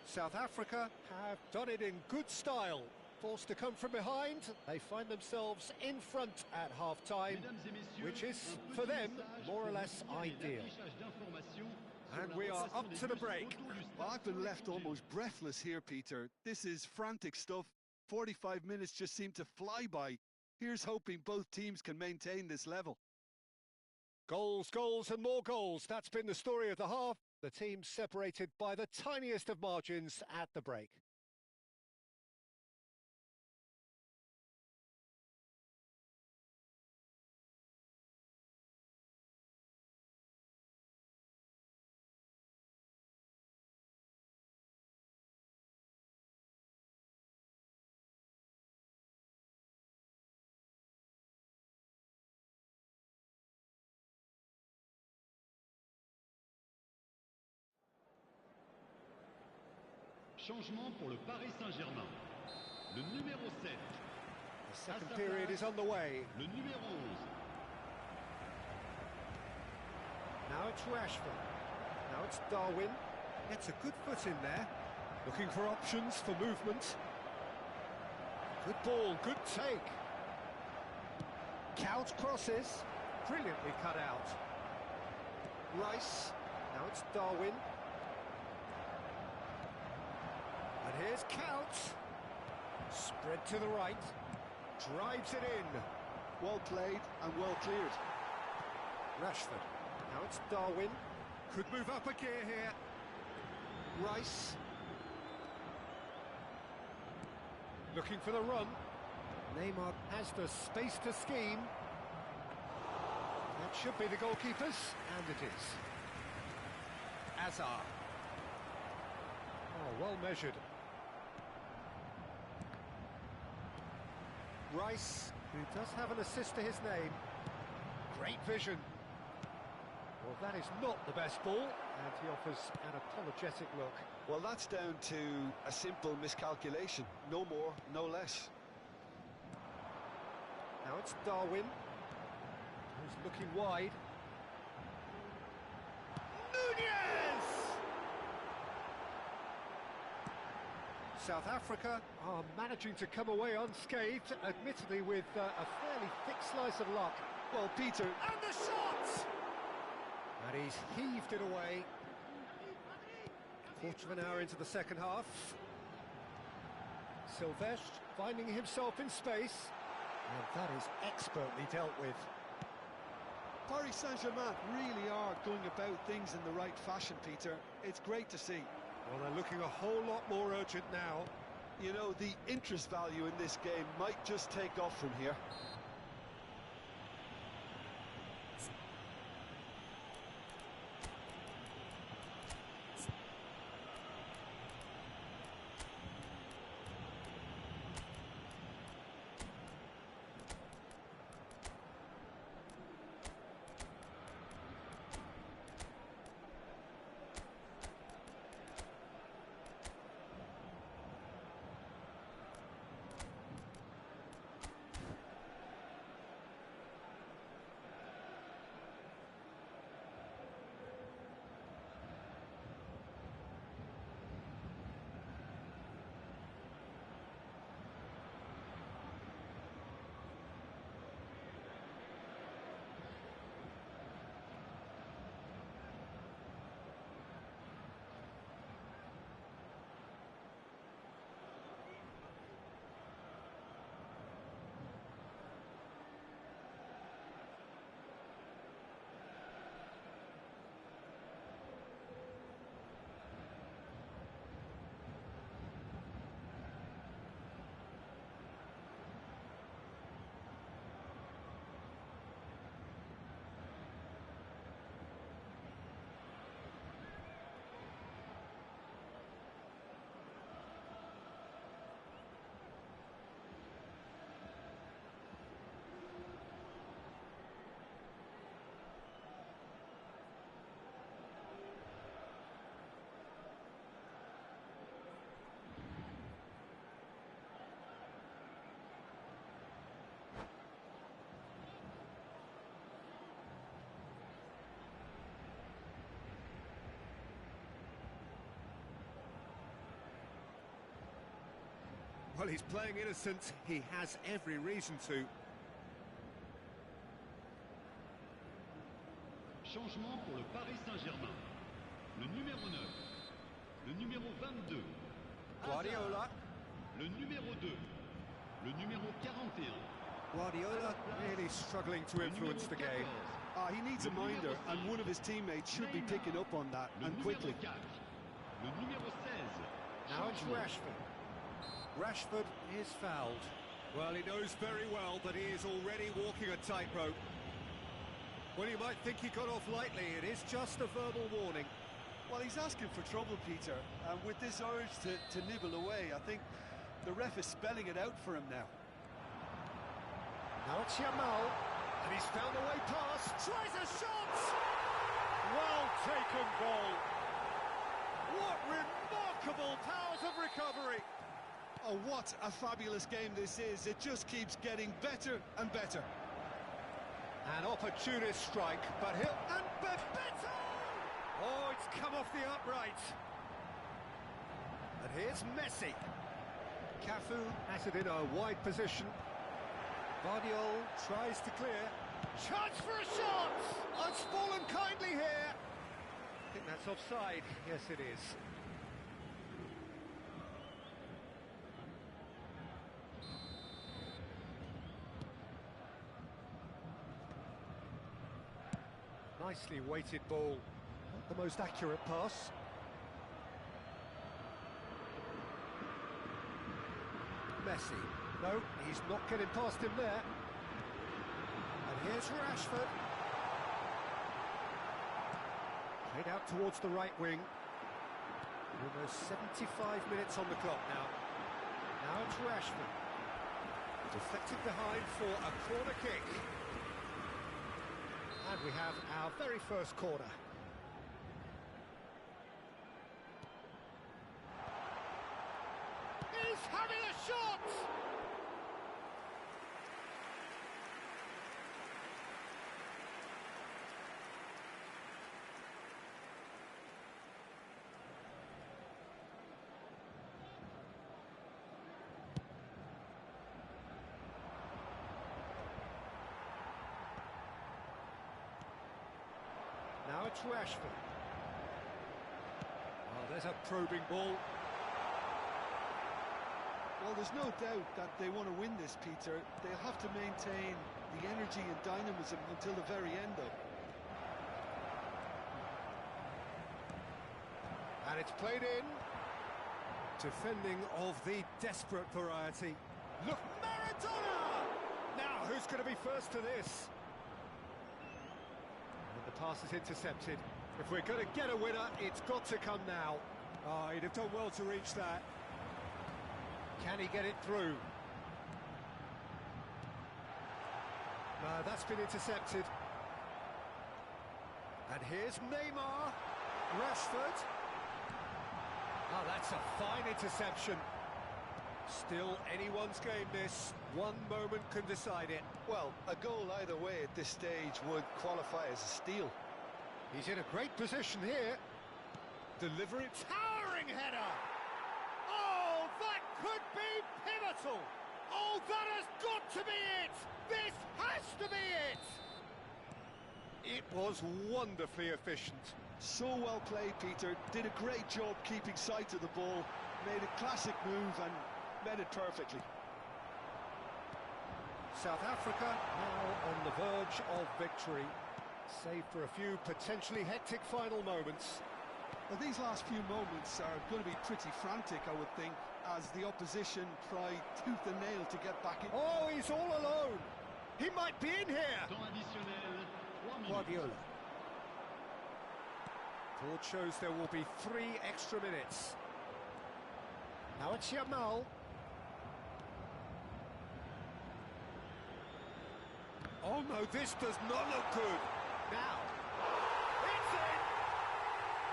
[SPEAKER 1] South Africa have done it in good style. Forced to come from behind, they find themselves in front at half-time, which is, for them, more or less ideal. And we are up to the break.
[SPEAKER 4] Well, I've been left almost breathless here, Peter. This is frantic stuff. 45 minutes just seem to fly by. Here's hoping both teams can maintain this level.
[SPEAKER 1] Goals, goals and more goals. That's been the story of the half. The teams separated by the tiniest of margins at the break.
[SPEAKER 5] Changement pour le Paris Saint-Germain. Le numéro 7.
[SPEAKER 1] The second period is on the way.
[SPEAKER 5] Le numéro 11.
[SPEAKER 1] Now it's Rashford. Now it's Darwin. Gets a good foot in there. Looking for options for movement. Good ball, good take. Couch crosses. Brilliantly cut out. Rice. Now it's Darwin. And here's Couch. Spread to the right. Drives it in.
[SPEAKER 4] Well played and well cleared.
[SPEAKER 1] Rashford. Now it's Darwin. Could move up a gear here. Rice. Looking for the run. Neymar has the space to scheme. That should be the goalkeeper's, and it is. Hazard. Oh, well measured. Rice, who does have an assist to his name. Great vision. Well, that is not the best ball, and he offers an apologetic look.
[SPEAKER 3] Well, that's down to a simple miscalculation. No more, no less.
[SPEAKER 1] Now it's Darwin, who's looking wide. Nunez! South Africa are managing to come away unscathed, admittedly with a fairly thick slice of luck.
[SPEAKER 3] Well, Peter...
[SPEAKER 1] And the shot! And he's heaved it away. Quarter of an hour into the second half. Silvestre finding himself in space. And that is expertly dealt with.
[SPEAKER 4] Paris Saint-Germain really are going about things in the right fashion, Peter. It's great to see.
[SPEAKER 1] Well, they're looking a whole lot more urgent now.
[SPEAKER 3] You know, the interest value in this game might just take off from here.
[SPEAKER 1] Well, he's playing innocent. He has every reason to.
[SPEAKER 5] Changement pour le Paris Saint-Germain. Le numéro 9. Le numéro 22.
[SPEAKER 1] Guardiola.
[SPEAKER 5] Le numéro 2. Le numéro 41.
[SPEAKER 1] Guardiola really struggling to influence the game.
[SPEAKER 4] He needs a minder, and one of his teammates should be picking up on that, and quickly.
[SPEAKER 5] Le numéro 16.
[SPEAKER 1] Now it's Rashford. Rashford is fouled. Well, he knows very well that he is already walking a tightrope. Well, you might think he got off lightly. It is just a verbal warning.
[SPEAKER 4] Well, he's asking for trouble, Peter, and with this urge to nibble away, I think the ref is spelling it out for him now.
[SPEAKER 1] Now it's Yamal, and he's found a way past. Tries a shot! Well taken goal. What remarkable powers of recovery!
[SPEAKER 4] Oh, what a fabulous game this is. It just keeps getting better and better.
[SPEAKER 1] An opportunist strike, but he'll... And Bebeto! Oh, it's come off the upright. And here's Messi. Cafu has it in a wide position. Guardiola tries to clear. Chance for a shot! Oh, it's fallen kindly here. I think that's offside. Yes, it is. Nicely weighted ball. Not the most accurate pass. Messi. No, he's not getting past him there. And here's Rashford. Played out towards the right wing. Almost 75 minutes on the clock now. Now it's Rashford. Deflected behind for a corner kick. And we have our very first corner. He's having a shot! Now it's Rashford. Oh, there's a probing ball.
[SPEAKER 4] Well, there's no doubt that they want to win this, Peter. They'll have to maintain the energy and dynamism until the very end, though.
[SPEAKER 1] And it's played in. Defending of the desperate variety. Look, Maradona! Now, who's going to be first to this? And the pass is intercepted. If we're going to get a winner, it's got to come now. Oh, he'd have done well to reach that. Can he get it through? No, that's been intercepted. And here's Neymar. Rashford. Oh, that's a fine interception. Still anyone's game, this. One moment can decide it.
[SPEAKER 4] Well, a goal either way at this stage would qualify as a steal.
[SPEAKER 1] He's in a great position here. Delivery. Towering header! Oh, that could be pivotal! Oh, that has got to be it! This has to be it! It was wonderfully efficient.
[SPEAKER 4] So well played, Peter. Did a great job keeping sight of the ball. Made a classic move and met it perfectly.
[SPEAKER 1] South Africa now on the verge of victory. Save for a few potentially hectic final moments.
[SPEAKER 4] Well, these last few moments are going to be pretty frantic, I would think, as the opposition try tooth and nail to get back in.
[SPEAKER 1] Oh, he's all alone. He might be in here.
[SPEAKER 5] Temps additionnel, 3 minutes.
[SPEAKER 1] Guardiola. Board shows there will be 3 extra minutes. Now it's Yamal. Oh no, this does not look good. Now, it's in!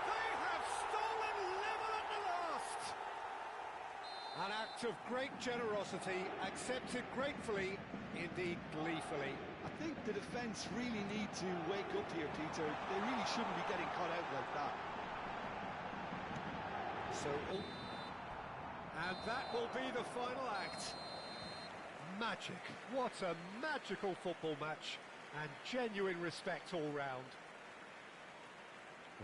[SPEAKER 1] They have stolen level at the last! An act of great generosity, accepted gratefully, indeed gleefully.
[SPEAKER 4] I think the defence really need to wake up here, Peter. They really shouldn't be getting caught out like that.
[SPEAKER 1] So, and that will be the final act. Magic. What a magical football match. And genuine respect all round.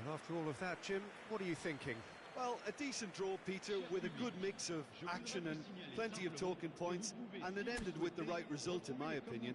[SPEAKER 1] Well, after all of that, Jim, what are you thinking?
[SPEAKER 4] Well, a decent draw, Peter, with a good mix of action and plenty of talking points, and it ended with the right result, in my opinion.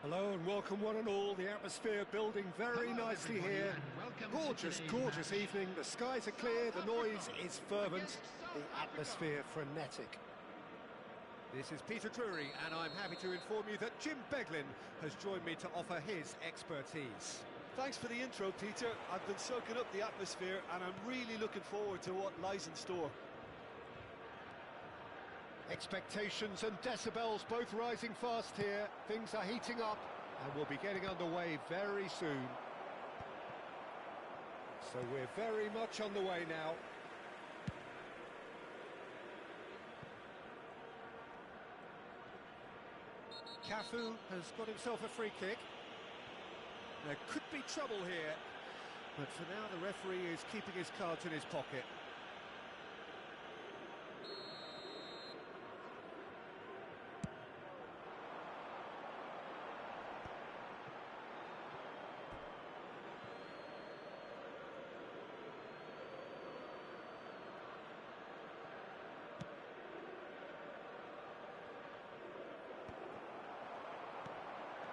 [SPEAKER 1] Hello and welcome one and all. The atmosphere building very nicely here. Gorgeous, gorgeous evening. The skies are clear, the noise is fervent, the atmosphere frenetic. This is Peter Drury and I'm happy to inform you that Jim Beglin has joined me to offer his expertise.
[SPEAKER 3] Thanks for the intro, Peter. I've been soaking up the atmosphere and I'm really looking forward to what lies in store.
[SPEAKER 1] Expectations and decibels both rising fast here. Things are heating up and we'll be getting underway very soon. So we're very much on the way now. Cafu has got himself a free kick. There could be trouble here, but for now the referee is keeping his cards in his pocket.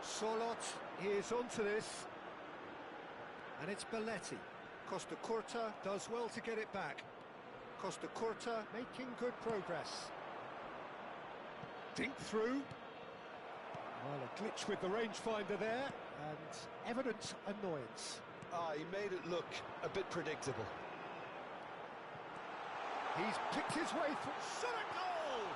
[SPEAKER 1] Solot is onto this, and it's Belletti. Costa Curta does well to get it back. Costa Curta making good progress. Dink through. Well, a glitch with the rangefinder there, and evident annoyance.
[SPEAKER 3] He made it look a bit predictable.
[SPEAKER 1] He's picked his way through. Shot a goal!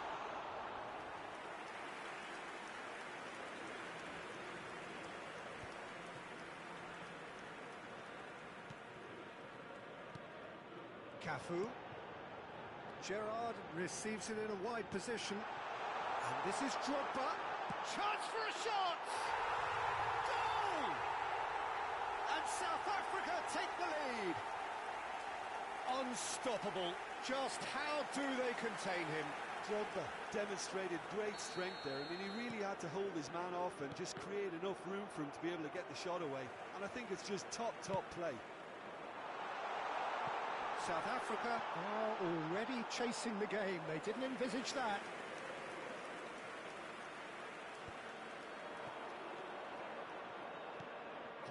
[SPEAKER 1] Cafu. Gerrard receives it in a wide position. And this is Drogba. Chance for a shot! Goal! And South Africa take the lead. Unstoppable. Just how do they contain him?
[SPEAKER 4] Drogba demonstrated great strength there. I mean, he really had to hold his man off and just create enough room for him to be able to get the shot away. And I think it's just top play.
[SPEAKER 1] South Africa are already chasing the game. They didn't envisage that.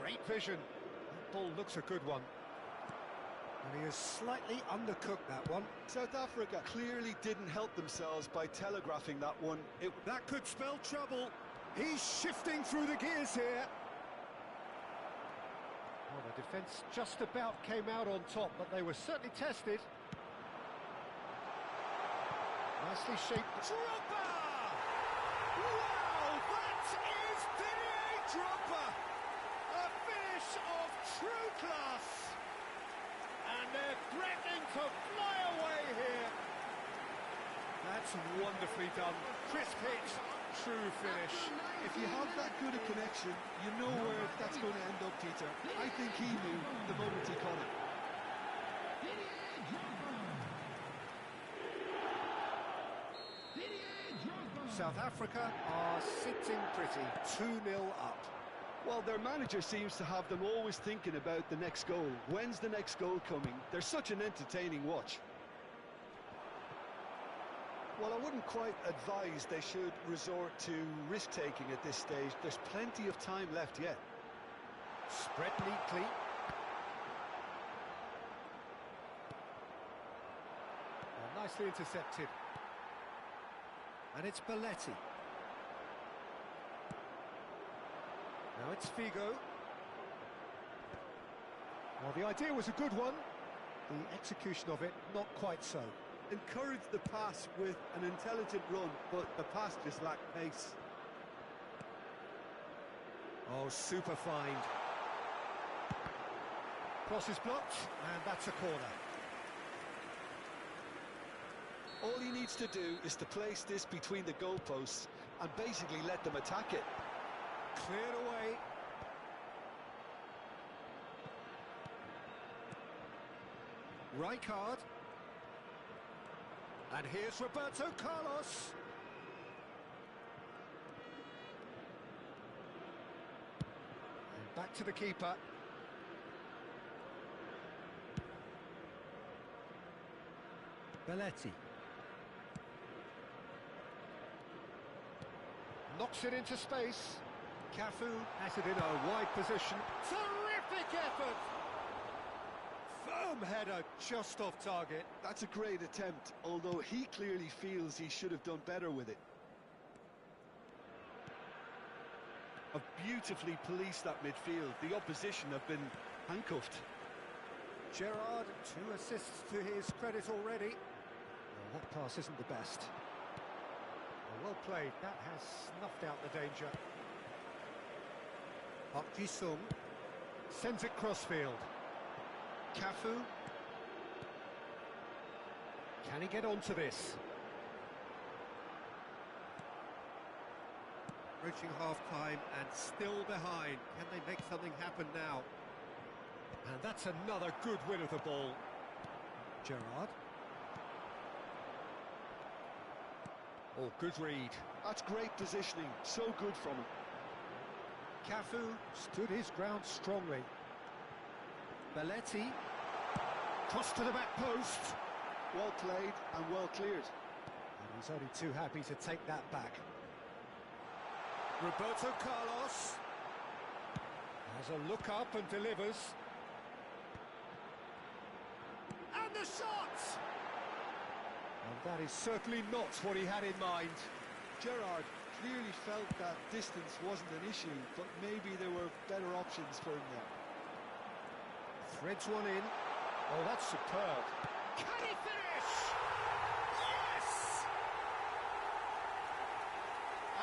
[SPEAKER 1] Great vision. That ball looks a good one. And he has slightly undercooked that one.
[SPEAKER 4] South Africa clearly didn't help themselves by telegraphing that one.
[SPEAKER 1] That could spell trouble. He's shifting through the gears here. Well, the defence just about came out on top, but they were certainly tested. Nicely shaped. Drogba! Wow, that is Didier Drogba! A finish of true class! And they're threatening to fly away here. That's wonderfully done. Crisp hit, true finish.
[SPEAKER 4] If you have that good a connection, you know where that's going to end up, Peter. I think he knew the moment he caught it.
[SPEAKER 1] South Africa are sitting pretty, 2-0 up.
[SPEAKER 4] Well, their manager seems to have them always thinking about the next goal. When's the next goal coming? They're such an entertaining watch. Well, I wouldn't quite advise they should resort to risk-taking at this stage. There's plenty of time left yet.
[SPEAKER 1] Spread neatly. Oh, nicely intercepted. And it's Belletti. Now it's Figo. Well, the idea was a good one. The execution of it, not quite so.
[SPEAKER 4] Encouraged the pass with an intelligent run, but the pass just lacked pace.
[SPEAKER 1] Oh, super find. Cross is blocked, and that's a corner.
[SPEAKER 4] All he needs to do is to place this between the goalposts and basically let them attack it.
[SPEAKER 1] Cleared away. Rijkaard. And here's Roberto Carlos. And back to the keeper. Belletti. Knocks it into space. Cafu has it in a wide position. Terrific effort! Firm header just off target.
[SPEAKER 4] That's a great attempt, although he clearly feels he should have done better with it. Have beautifully policed that midfield. The opposition have been handcuffed.
[SPEAKER 1] Gerrard, 2 assists to his credit already. Well, that pass isn't the best. Well played, that has snuffed out the danger. Park Ji-sung sends it crossfield. Cafu. Can he get onto this? Reaching half-time and still behind. Can they make something happen now? And that's another good win of the ball. Gerrard. Oh, good read.
[SPEAKER 4] That's great positioning. So good from him.
[SPEAKER 1] Cafu stood his ground strongly. Belletti. Cross to the back post.
[SPEAKER 4] Well played and well cleared.
[SPEAKER 1] And he's only too happy to take that back. Roberto Carlos has a look up and delivers. And the shot! And that is certainly not what he had in mind.
[SPEAKER 4] Gerrard clearly felt that distance wasn't an issue, but maybe there were better options for him there.
[SPEAKER 1] Threads one in. Oh, that's superb. Can he finish? Yes!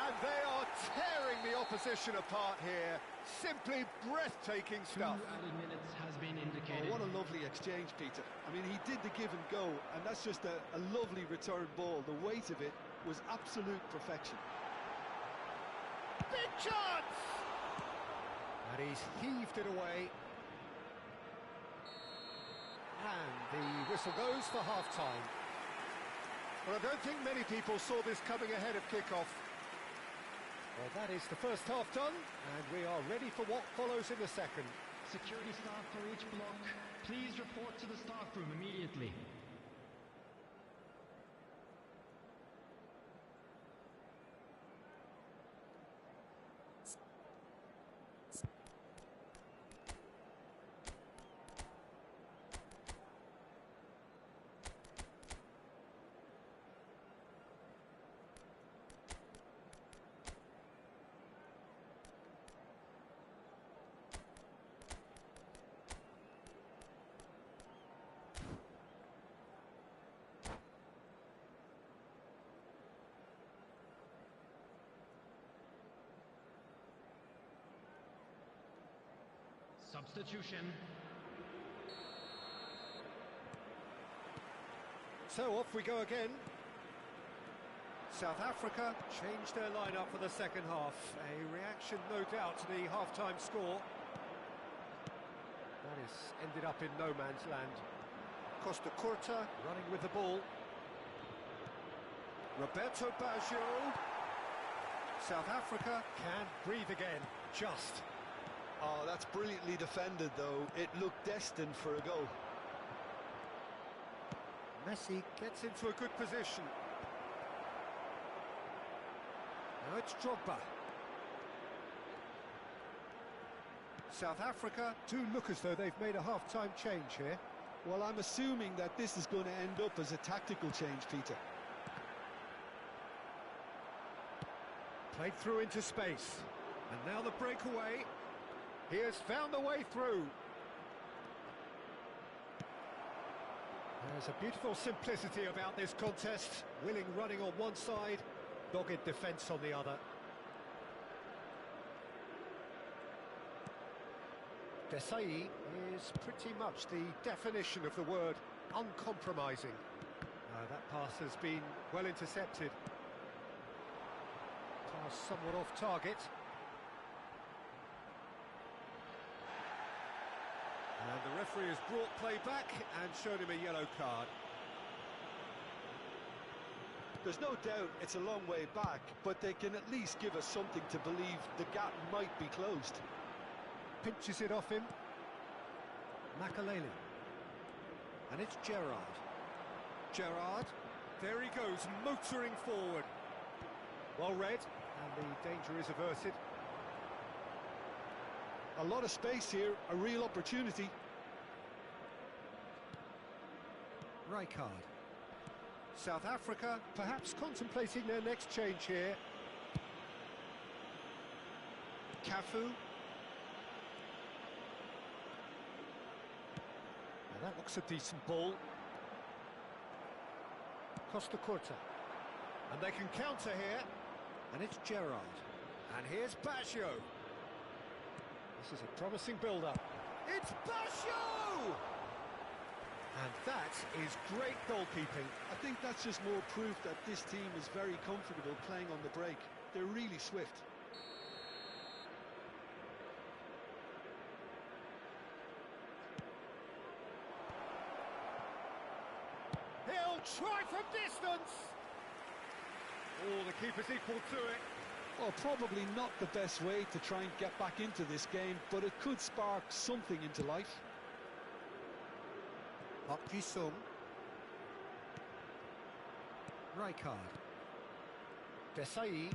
[SPEAKER 1] And they are tearing the opposition apart here. Simply breathtaking
[SPEAKER 5] 2
[SPEAKER 1] stuff.
[SPEAKER 5] added minutes has been
[SPEAKER 4] Oh,
[SPEAKER 5] indicated.
[SPEAKER 4] what a lovely exchange, Peter. I mean, he did the give and go, and that's just a lovely return ball. The weight of it was absolute perfection.
[SPEAKER 1] Big chance! And he's heaved it away. And the whistle goes for half-time. Well, I don't think many people saw this coming ahead of kick-off. Well, that is the first half done, and we are ready for what follows in the second.
[SPEAKER 5] Security staff for each block, please report to the staff room immediately. Substitution.
[SPEAKER 1] So off we go again. South Africa changed their lineup for the second half. A reaction, no doubt, to the half-time score. That has ended up in no man's land. Costa Curta running with the ball. Roberto Baggio. South Africa can breathe again, just.
[SPEAKER 4] Oh, that's brilliantly defended, though. It looked destined for a goal.
[SPEAKER 1] Messi gets into a good position. Now it's Drogba. South Africa do look as though they've made a half-time change here.
[SPEAKER 4] Well, I'm assuming that this is going to end up as a tactical change, Peter.
[SPEAKER 1] Played through into space. And now the breakaway. He has found the way through. There's a beautiful simplicity about this contest. Willing running on one side, dogged defence on the other. Desai is pretty much the definition of the word uncompromising. That pass has been well intercepted. Pass somewhat off target. And the referee has brought play back and shown him a yellow card.
[SPEAKER 4] There's no doubt it's a long way back, but they can at least give us something to believe the gap might be closed.
[SPEAKER 1] Pinches it off him. Makaleli. And it's Gerrard. Gerrard. There he goes, motoring forward. Well read, and the danger is averted.
[SPEAKER 4] A lot of space here, a real opportunity.
[SPEAKER 1] Rijkaard. South Africa perhaps contemplating their next change here. Cafu. Now that looks a decent ball. Costa Curta. And they can counter here. And it's Gerrard. And here's Baggio. This is a promising build-up. It's Baggio! And that is great goalkeeping.
[SPEAKER 4] I think that's just more proof that this team is very comfortable playing on the break. They're really swift.
[SPEAKER 1] He'll try from distance! Oh, the keeper's equal to it.
[SPEAKER 4] Well, probably not the best way to try and get back into this game, but it could spark something into life.
[SPEAKER 1] Park Ji-sung. Rijkaard. Desai.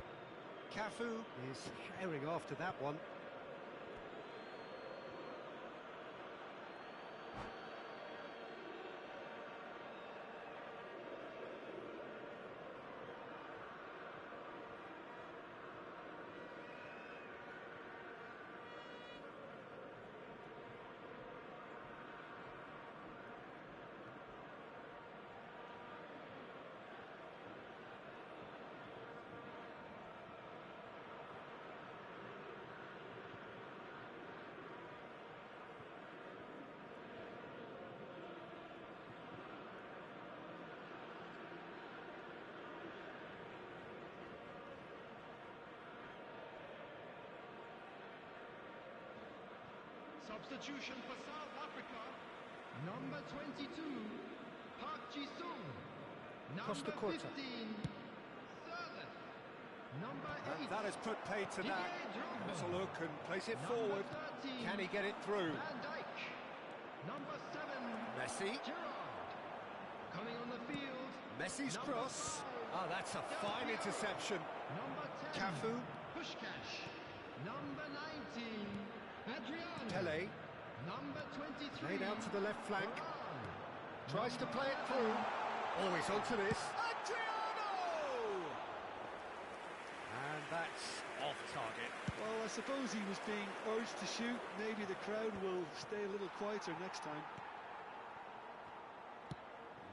[SPEAKER 1] Cafu is herring after that one.
[SPEAKER 5] Substitution for South Africa. Number 22, Park Ji-sung.
[SPEAKER 1] Costa
[SPEAKER 5] Number
[SPEAKER 1] Curta.
[SPEAKER 5] 15, Sirleaf. Number 8,
[SPEAKER 1] And that has put paid to that.
[SPEAKER 5] Didier Drogba.
[SPEAKER 1] Let's a look and place it
[SPEAKER 5] Number
[SPEAKER 1] forward.
[SPEAKER 5] 13,
[SPEAKER 1] Can he get it through?
[SPEAKER 5] Van Dijk. Number 7,
[SPEAKER 1] Messi.
[SPEAKER 5] Gerrard. Coming on the field.
[SPEAKER 1] Messi's
[SPEAKER 5] Number
[SPEAKER 1] cross.
[SPEAKER 5] 5,
[SPEAKER 1] Oh, that's a fine interception.
[SPEAKER 5] Number 10,
[SPEAKER 1] Cafu.
[SPEAKER 5] Pushkash. Number 19, Adrian.
[SPEAKER 1] Pele.
[SPEAKER 5] Number 23,
[SPEAKER 1] Laid out to the left flank.
[SPEAKER 5] Varane.
[SPEAKER 1] Tries to play it through. Oh, he's onto this. Adriano! And that's off target.
[SPEAKER 4] Well, I suppose he was being urged to shoot. Maybe the crowd will stay a little quieter next time.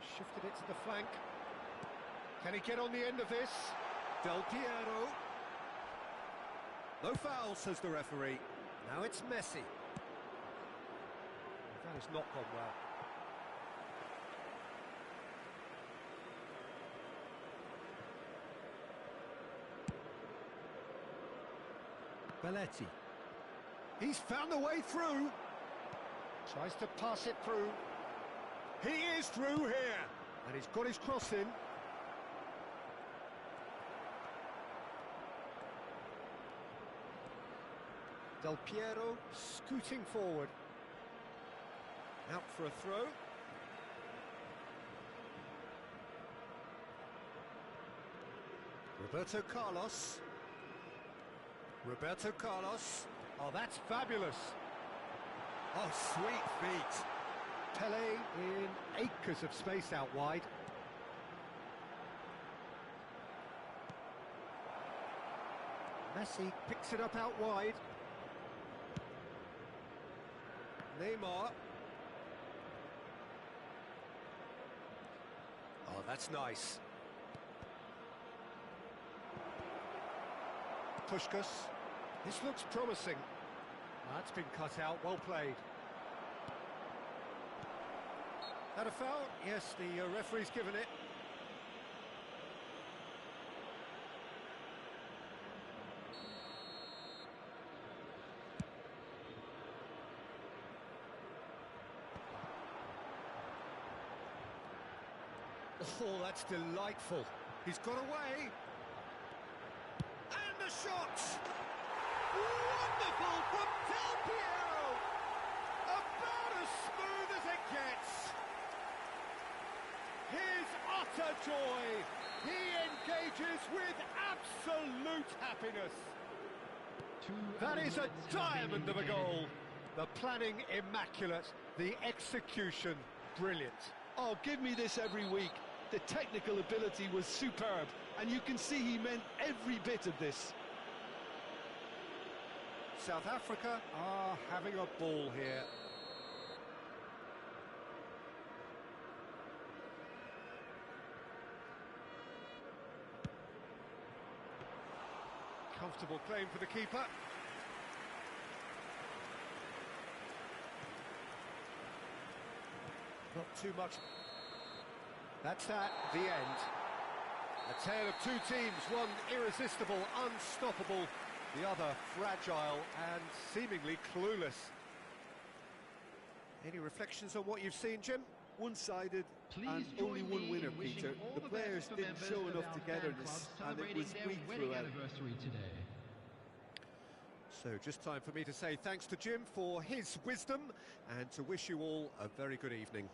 [SPEAKER 1] He shifted it to the flank. Can he get on the end of this? Del Piero. No foul, says the referee. Now it's Messi. That has not gone well. Belletti. He's found the way through. Tries to pass it through. He is through here. And he's got his cross in. Del Piero scooting forward. Out for a throw. Roberto Carlos. Roberto Carlos. Oh, that's fabulous. Oh, sweet feet. Pele in acres of space out wide. Messi picks it up out wide. Neymar. Oh, that's nice. Puskás. This looks promising. That's been cut out, well played. That a foul? Yes, the referee's given it. Oh, that's delightful. He's got away. And the shot! Wonderful from Del Piero! About as smooth as it gets. His utter joy. He engages with absolute happiness. That is a diamond of a goal. The planning immaculate, the execution brilliant.
[SPEAKER 4] Oh, give me this every week. The technical ability was superb, and you can see he meant every bit of this.
[SPEAKER 1] South Africa are having a ball here. Comfortable claim for the keeper. Not too much. That's at the end. A tale of two teams, one irresistible, unstoppable, the other fragile and seemingly clueless. Any reflections on what you've seen, Jim?
[SPEAKER 4] One-sided
[SPEAKER 5] Please
[SPEAKER 4] and
[SPEAKER 5] join
[SPEAKER 4] only one
[SPEAKER 5] me
[SPEAKER 4] winner,
[SPEAKER 5] in wishing
[SPEAKER 4] Peter.
[SPEAKER 5] all
[SPEAKER 4] The
[SPEAKER 5] the
[SPEAKER 4] players
[SPEAKER 5] best to
[SPEAKER 4] didn't
[SPEAKER 5] members
[SPEAKER 4] show
[SPEAKER 5] of
[SPEAKER 4] enough
[SPEAKER 5] our fan
[SPEAKER 4] togetherness,
[SPEAKER 5] club
[SPEAKER 4] and it
[SPEAKER 5] celebrating
[SPEAKER 4] was
[SPEAKER 5] their
[SPEAKER 4] weak
[SPEAKER 5] wedding
[SPEAKER 4] throughout.
[SPEAKER 5] anniversary today.
[SPEAKER 1] So just time for me to say thanks to Jim for his wisdom and to wish you all a very good evening.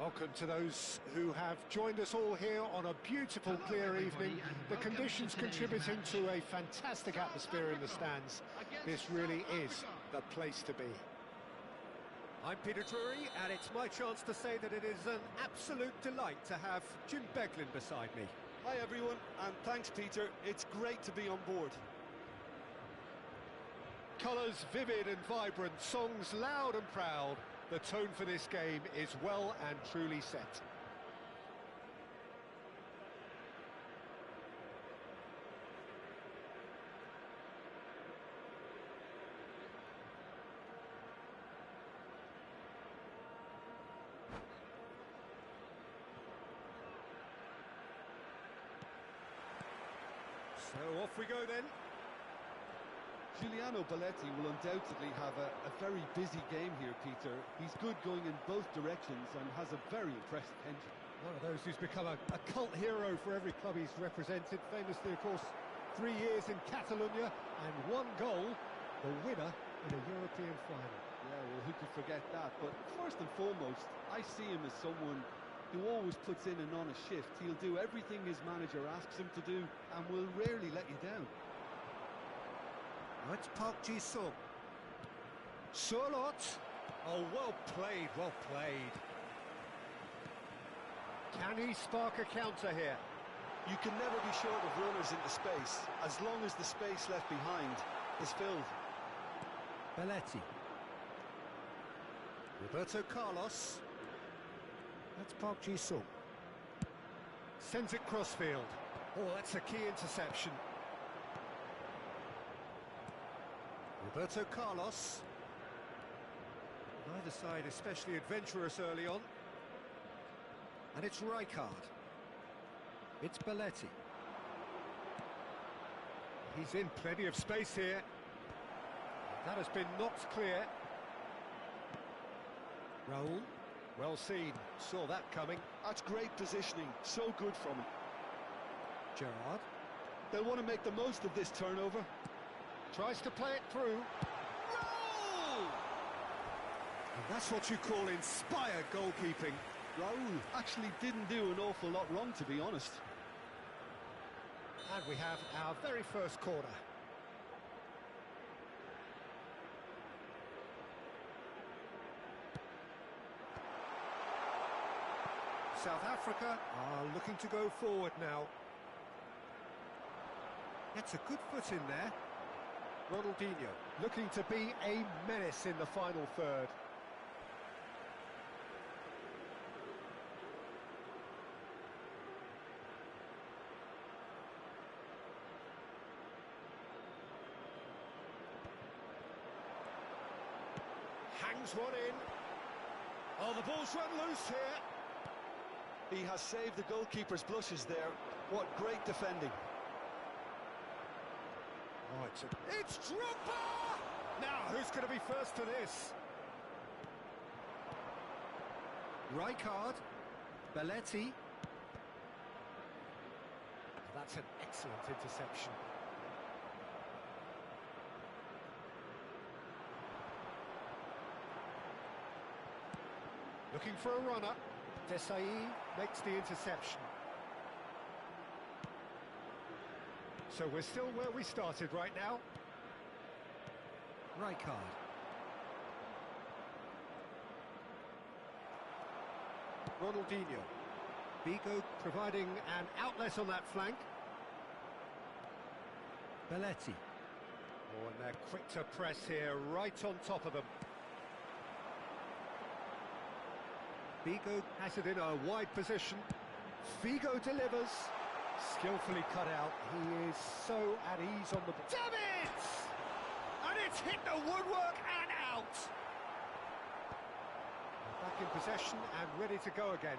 [SPEAKER 1] Welcome to those who have joined us all here on a beautiful, clear evening. The conditions contributing to a fantastic atmosphere in the stands. This really is the place to be. I'm Peter Drury, and it's my chance to say that it is an absolute delight to have Jim Beglin beside me.
[SPEAKER 4] Hi everyone, and thanks Peter. It's great to be on board.
[SPEAKER 1] Colours vivid and vibrant, songs loud and proud. The tone for this game is well and truly set. So off we go then.
[SPEAKER 4] Giuliano Belletti will undoubtedly have a very busy game here, Peter. He's good going in both directions and has a very impressive engine.
[SPEAKER 1] One of those who's become a cult hero for every club he's represented. Famously, of course, 3 years in Catalonia and 1 goal, the winner in a European final.
[SPEAKER 4] Yeah, well, who could forget that? But first and foremost, I see him as someone who always puts in an honest shift. He'll do everything his manager asks him to do and will rarely let you down.
[SPEAKER 1] It's Park Ji-sung. Surlot. Oh, well played, well played. Can he spark a counter here?
[SPEAKER 4] You can never be short of runners into space, as long as the space left behind is filled.
[SPEAKER 1] Belletti. Roberto Carlos. That's Park Ji-sung. Sends it crossfield. Oh, that's a key interception. Roberto Carlos. Neither side especially adventurous early on. And it's Rijkaard. It's Belletti. He's in plenty of space here. That has been knocked clear. Raul. Well seen. Saw that coming.
[SPEAKER 4] That's great positioning. So good from him.
[SPEAKER 1] Gerrard.
[SPEAKER 4] They'll want to make the most of this turnover.
[SPEAKER 1] Tries to play it through. Raul! And that's what you call inspired goalkeeping.
[SPEAKER 4] Raul actually didn't do an awful lot wrong, to be honest.
[SPEAKER 1] And we have our very first corner. South Africa are looking to go forward now. Gets a good foot in there. Ronaldinho looking to be a menace in the final third. Hangs one in. Oh, the ball's run loose here.
[SPEAKER 4] He has saved the goalkeeper's blushes there. What great defending.
[SPEAKER 1] Oh, it's Drogba! Now, who's going to be first to this? Rijkaard, Belletti. That's an excellent interception. Looking for a runner. Desai makes the interception. So we're still where we started right now. Rijkaard. Ronaldinho. Vigo providing an outlet on that flank. Belletti. Oh, and they're quick to press here, right on top of them. Vigo has it in a wide position. Vigo delivers. Skillfully cut out. He is so at ease on the... Damn it! And it's hit the woodwork and out. Back in possession and ready to go again.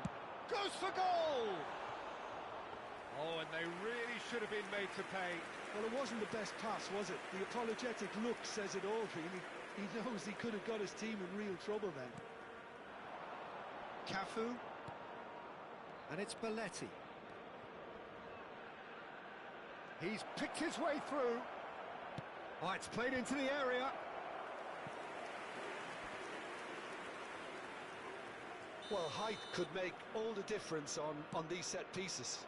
[SPEAKER 1] Goes for goal! Oh, and they really should have been made to pay.
[SPEAKER 4] Well, it wasn't the best pass, was it? The apologetic look says it all, really. He knows he could have got his team in real trouble then.
[SPEAKER 1] Cafu. And it's Belletti. He's picked his way through. Oh, it's played into the area.
[SPEAKER 3] Well, height could make all the difference on these set pieces.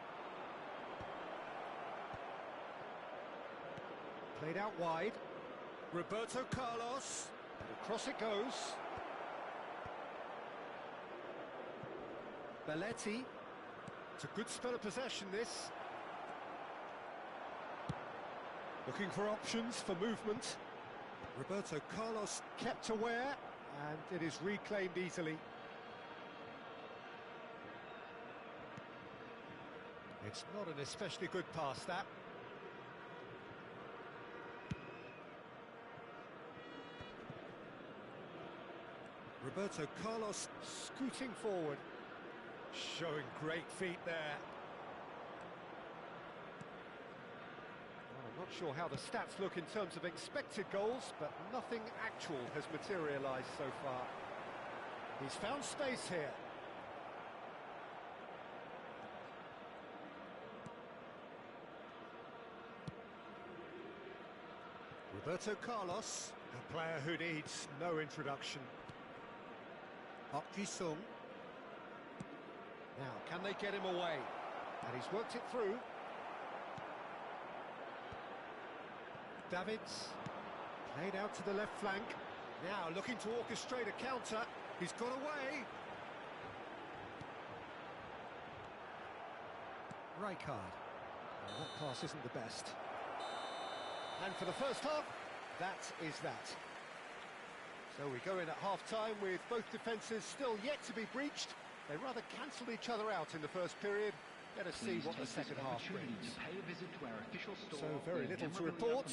[SPEAKER 1] Played out wide. Roberto Carlos. And across it goes. Belletti. It's a good spell of possession, this. Looking for options for movement. Roberto Carlos kept aware, and it is reclaimed easily. It's not an especially good pass, that. Roberto Carlos scooting forward. Showing great feet there. Well, I'm not sure how the stats look in terms of expected goals, but nothing actual has materialised so far. He's found space here. Roberto Carlos, a player who needs no introduction. Park Ji-sung. Now, can they get him away? And he's worked it through. Davids, played out to the left flank. Now, looking to orchestrate a counter. He's got away. Rijkaard. Well, that pass isn't the best. And for the first half, that is that. So we go in at half-time with both defences still yet to be breached. They rather cancelled each other out in the first period. Let us see what the second half brings. So very little to report.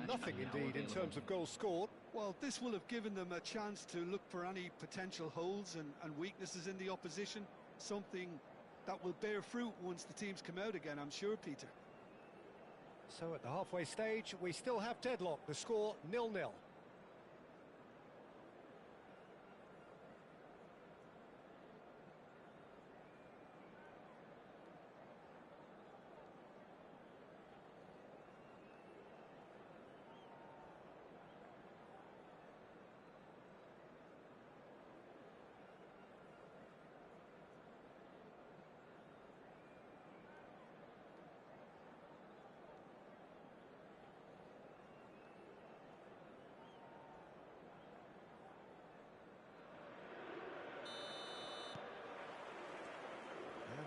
[SPEAKER 1] Nothing indeed in terms of goals scored.
[SPEAKER 4] Well, this will have given them a chance to look for any potential holes and weaknesses in the opposition. Something that will bear fruit once the teams come out again, I'm sure, Peter.
[SPEAKER 1] So at the halfway stage, we still have deadlock. The score 0-0.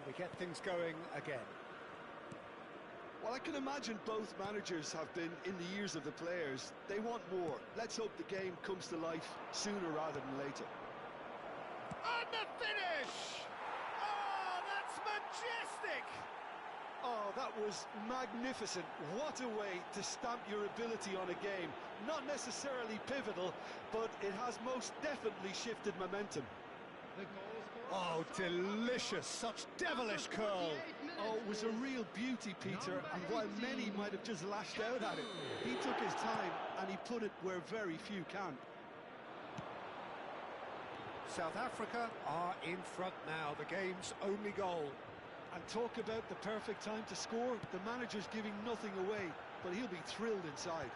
[SPEAKER 1] We get things going again.
[SPEAKER 4] Well, I can imagine both managers have been in the ears of the players. They want more. Let's hope the game comes to life sooner rather than later.
[SPEAKER 1] And the finish! Oh, that's majestic!
[SPEAKER 4] Oh, that was magnificent. What a way to stamp your ability on a game. Not necessarily pivotal, but it has most definitely shifted momentum.
[SPEAKER 1] Oh, delicious, such devilish curl.
[SPEAKER 4] Oh, it was a real beauty, Peter, and while many might have just lashed out at it, he took his time and he put it where very few can.
[SPEAKER 1] South Africa are in front now, the game's only goal.
[SPEAKER 4] And talk about the perfect time to score. The manager's giving nothing away, but he'll be thrilled inside.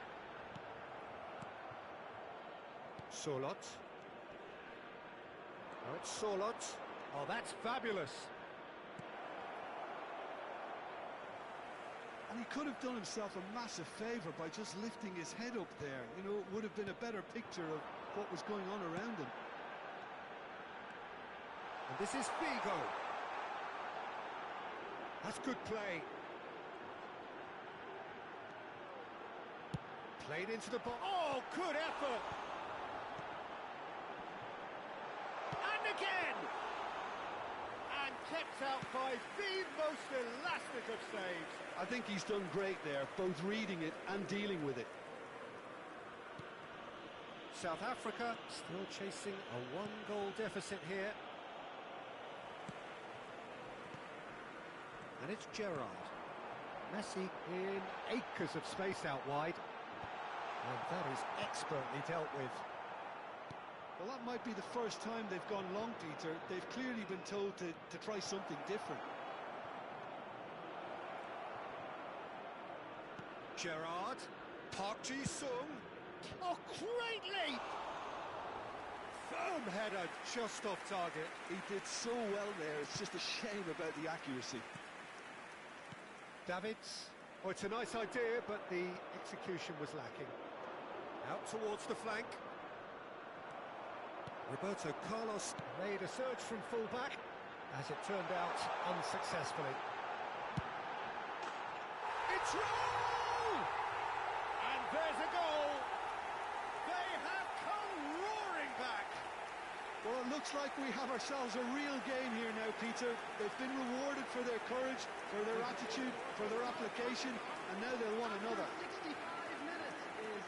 [SPEAKER 1] Solot. Oh, it's Solot. Oh, that's fabulous.
[SPEAKER 4] And he could have done himself a massive favour by just lifting his head up there. You know, it would have been a better picture of what was going on around him.
[SPEAKER 1] And this is Figo. That's good play. Played into the ball. Oh, good effort. And again. And kept out by the most elastic of saves.
[SPEAKER 4] I think he's done great there, both reading it and dealing with it.
[SPEAKER 1] South Africa still chasing a one-goal deficit here. And it's Gerrard. Messi in acres of space out wide. And that is expertly dealt with.
[SPEAKER 4] Well, that might be the first time they've gone long, Peter. They've clearly been told to try something different.
[SPEAKER 1] Gerrard. Park Ji-sung. Oh, great leap! Firm header, just off target.
[SPEAKER 4] He did so well there, it's just a shame about the accuracy.
[SPEAKER 1] Davids. Oh, it's a nice idea, but the execution was lacking. Out towards the flank. Roberto Carlos made a surge from full-back, as it turned out unsuccessfully. It's roll! And there's a goal! They have come roaring back!
[SPEAKER 4] Well, it looks like we have ourselves a real game here now, Peter. They've been rewarded for their courage, for their attitude, for their application, and now they'll want another.
[SPEAKER 2] 65 minutes is...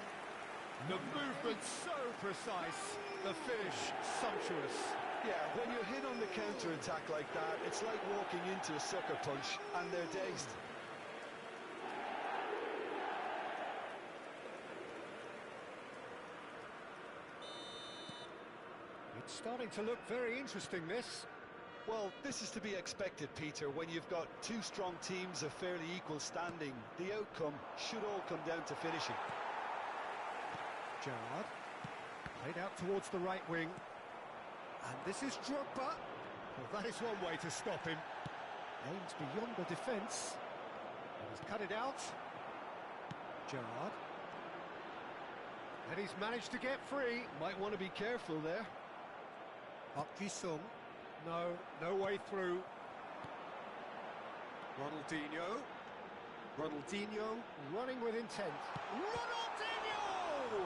[SPEAKER 1] The movement so precise, the finish sumptuous.
[SPEAKER 3] Yeah, when you hit on the counter-attack like that, it's like walking into a sucker punch, and they're dazed.
[SPEAKER 1] It's starting to look very interesting, this.
[SPEAKER 3] Well, this is to be expected, Peter, when you've got two strong teams of fairly equal standing. The outcome should all come down to finishing.
[SPEAKER 1] Gerrard, played out towards the right wing. And this is Drogba. Well, that is one way to stop him. Aims beyond the defence. And he's cut it out. Gerrard. And he's managed to get free.
[SPEAKER 3] Might want to be careful there.
[SPEAKER 1] Park Ji-sung. No way through. Ronaldinho running with intent. Ronaldinho!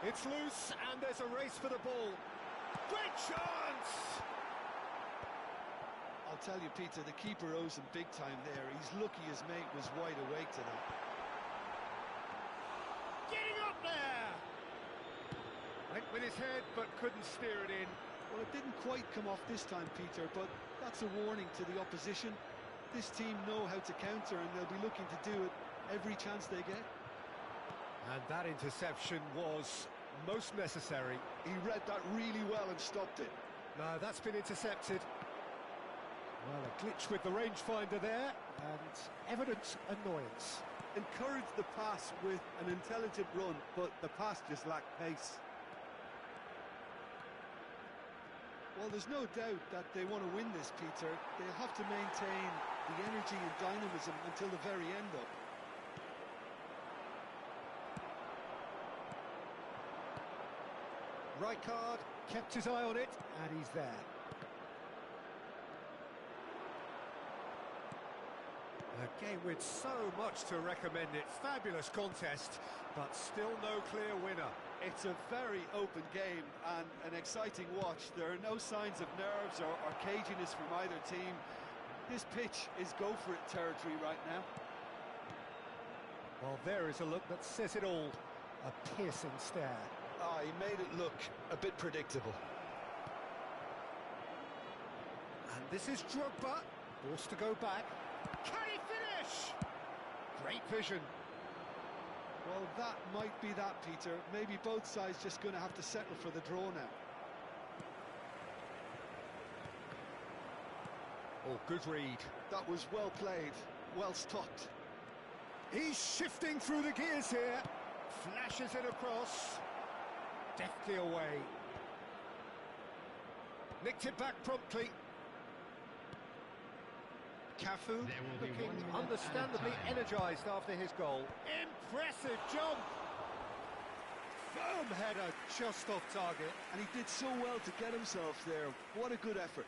[SPEAKER 1] It's loose and there's a race for the ball. Great chance!
[SPEAKER 4] I'll tell you, Peter, the keeper owes him big time there. He's lucky his mate was wide awake to that.
[SPEAKER 1] Getting up there! Went with his head but couldn't steer it in.
[SPEAKER 4] Well, it didn't quite come off this time, Peter, but that's a warning to the opposition. This team know how to counter and they'll be looking to do it every chance they get.
[SPEAKER 1] And that interception was most necessary.
[SPEAKER 4] He read that really well and stopped it.
[SPEAKER 1] No, that's been intercepted. Well, a glitch with the rangefinder there, and evident annoyance.
[SPEAKER 6] Encouraged the pass with an intelligent run, but the pass just lacked pace.
[SPEAKER 4] Well, there's no doubt that they want to win this, Peter. They'll have to maintain the energy and dynamism until the very end, though.
[SPEAKER 1] Rijkaard kept his eye on it, and he's there. A game with so much to recommend it. Fabulous contest, but still no clear winner.
[SPEAKER 4] It's a very open game and an exciting watch. There are no signs of nerves or caginess from either team. This pitch is go-for-it territory right now.
[SPEAKER 1] Well, there is a look that says it all. A piercing stare.
[SPEAKER 3] Ah, he made it look a bit predictable.
[SPEAKER 1] And this is Drogba, forced to go back. Can he finish? Great vision.
[SPEAKER 4] Well, that might be that, Peter. Maybe both sides just going to have to settle for the draw now.
[SPEAKER 1] Oh, good read.
[SPEAKER 4] That was well played, well stopped.
[SPEAKER 1] He's shifting through the gears here. Flashes it across. Deftly away. Nicked it back promptly. Cafu looking understandably energised after his goal. Impressive jump! Firm header just off target.
[SPEAKER 4] And he did so well to get himself there. What a good effort.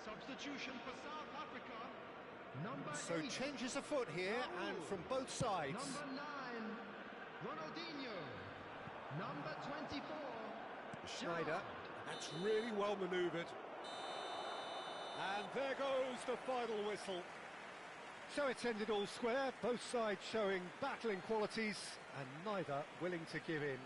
[SPEAKER 5] Substitution for South Africa. Number
[SPEAKER 1] So
[SPEAKER 5] 8.
[SPEAKER 1] changes afoot here, and from both sides.
[SPEAKER 5] Number 9, Ronaldinho. Number 24,
[SPEAKER 1] Schneider, that's really well manoeuvred. And there goes the final whistle. So it's ended all square, both sides showing battling qualities and neither willing to give in.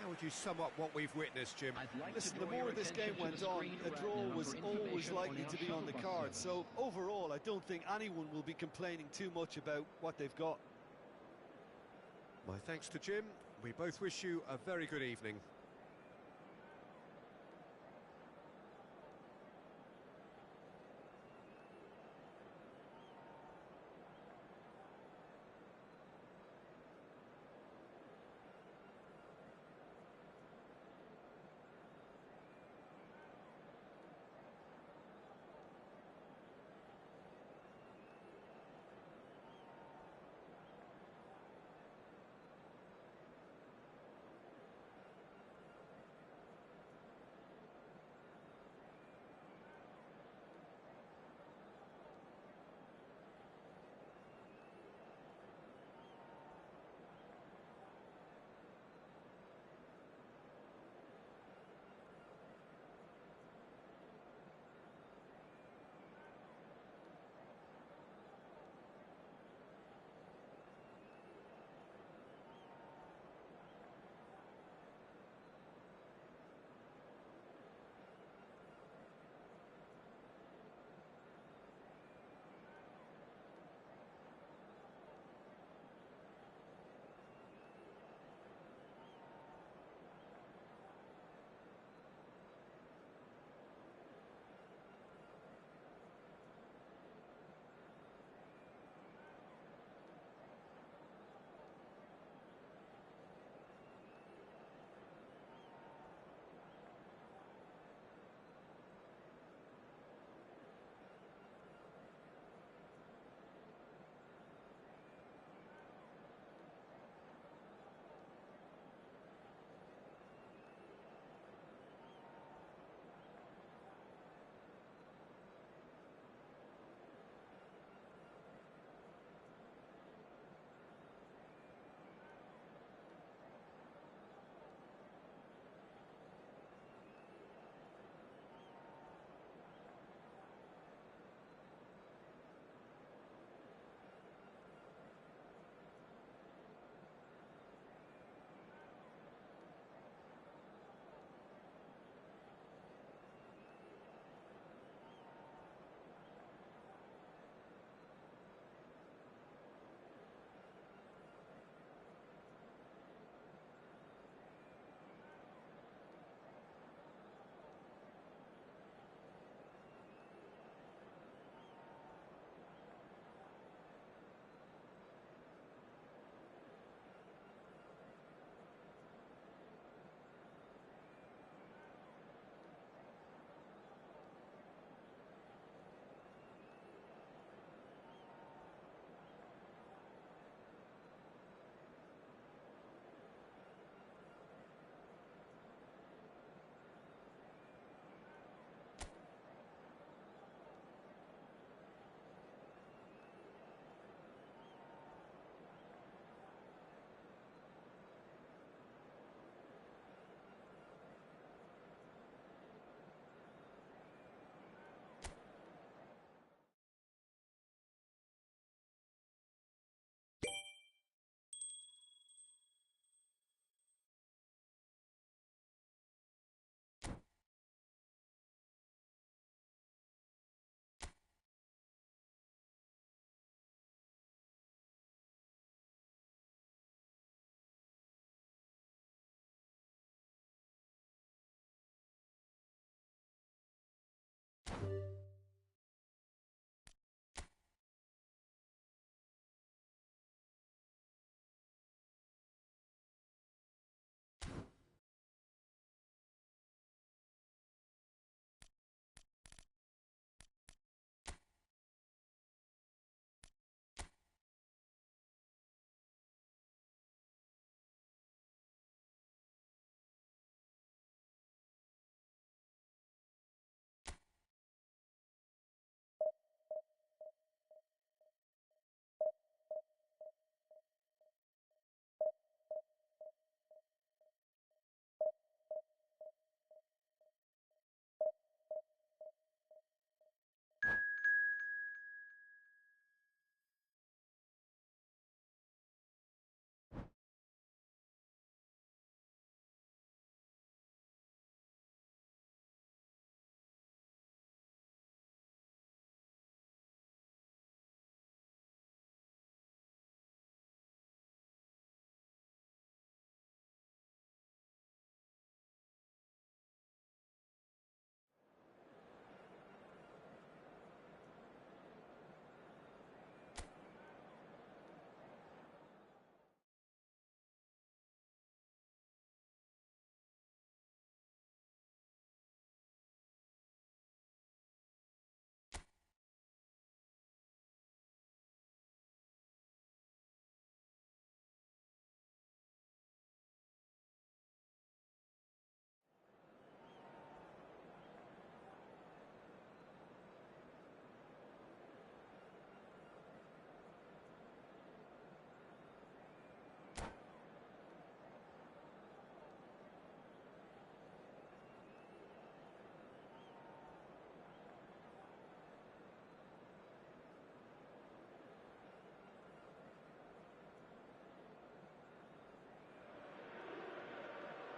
[SPEAKER 1] How would you sum up what we've witnessed, Jim?
[SPEAKER 4] Listen, the more this game went on, a draw was always likely to be on the card. So overall, I don't think anyone will be complaining too much about what they've got.
[SPEAKER 1] My thanks to Jim. We both wish you a very good evening.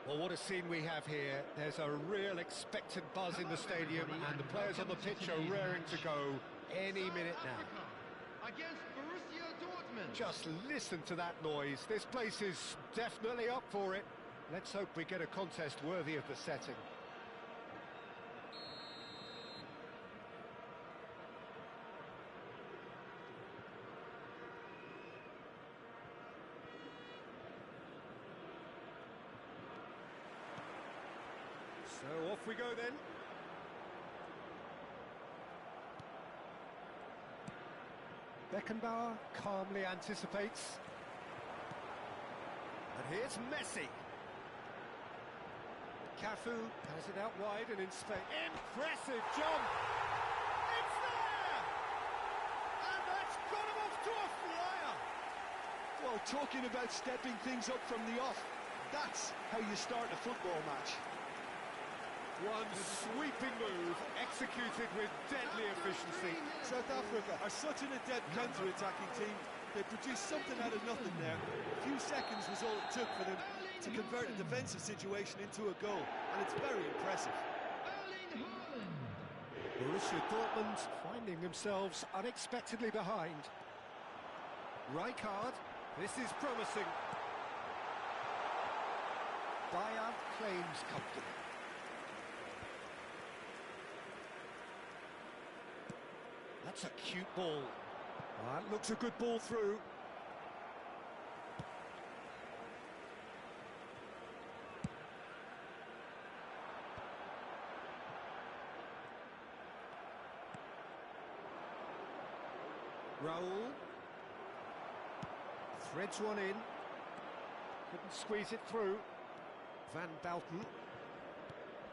[SPEAKER 1] Well, what a scene we have here. There's a real expectant buzz in the stadium, and the players on the pitch are raring to go any minute now.
[SPEAKER 5] Against Borussia Dortmund.
[SPEAKER 1] Just listen to that noise. This place is definitely up for it. Let's hope we get a contest worthy of the setting. So off we go then. Beckenbauer calmly anticipates. And here's Messi. Cafu has it out wide and in space. Impressive jump! It's there! And that's got him off to a flyer!
[SPEAKER 4] Well, talking about stepping things up from the off, that's how you start a football match.
[SPEAKER 1] One sweeping move, executed with deadly efficiency.
[SPEAKER 6] South Africa are such an adept counter-attacking team. They produced something out of nothing there. A few seconds was all it took for them to convert a defensive situation into a goal, and it's very impressive.
[SPEAKER 1] Borussia Dortmund finding themselves unexpectedly behind. Rijkaard, this is promising. Bayern claims comfortably. That's a cute ball. That looks a good ball through. Raul. Threads one in. Couldn't squeeze it through. Van Bouten.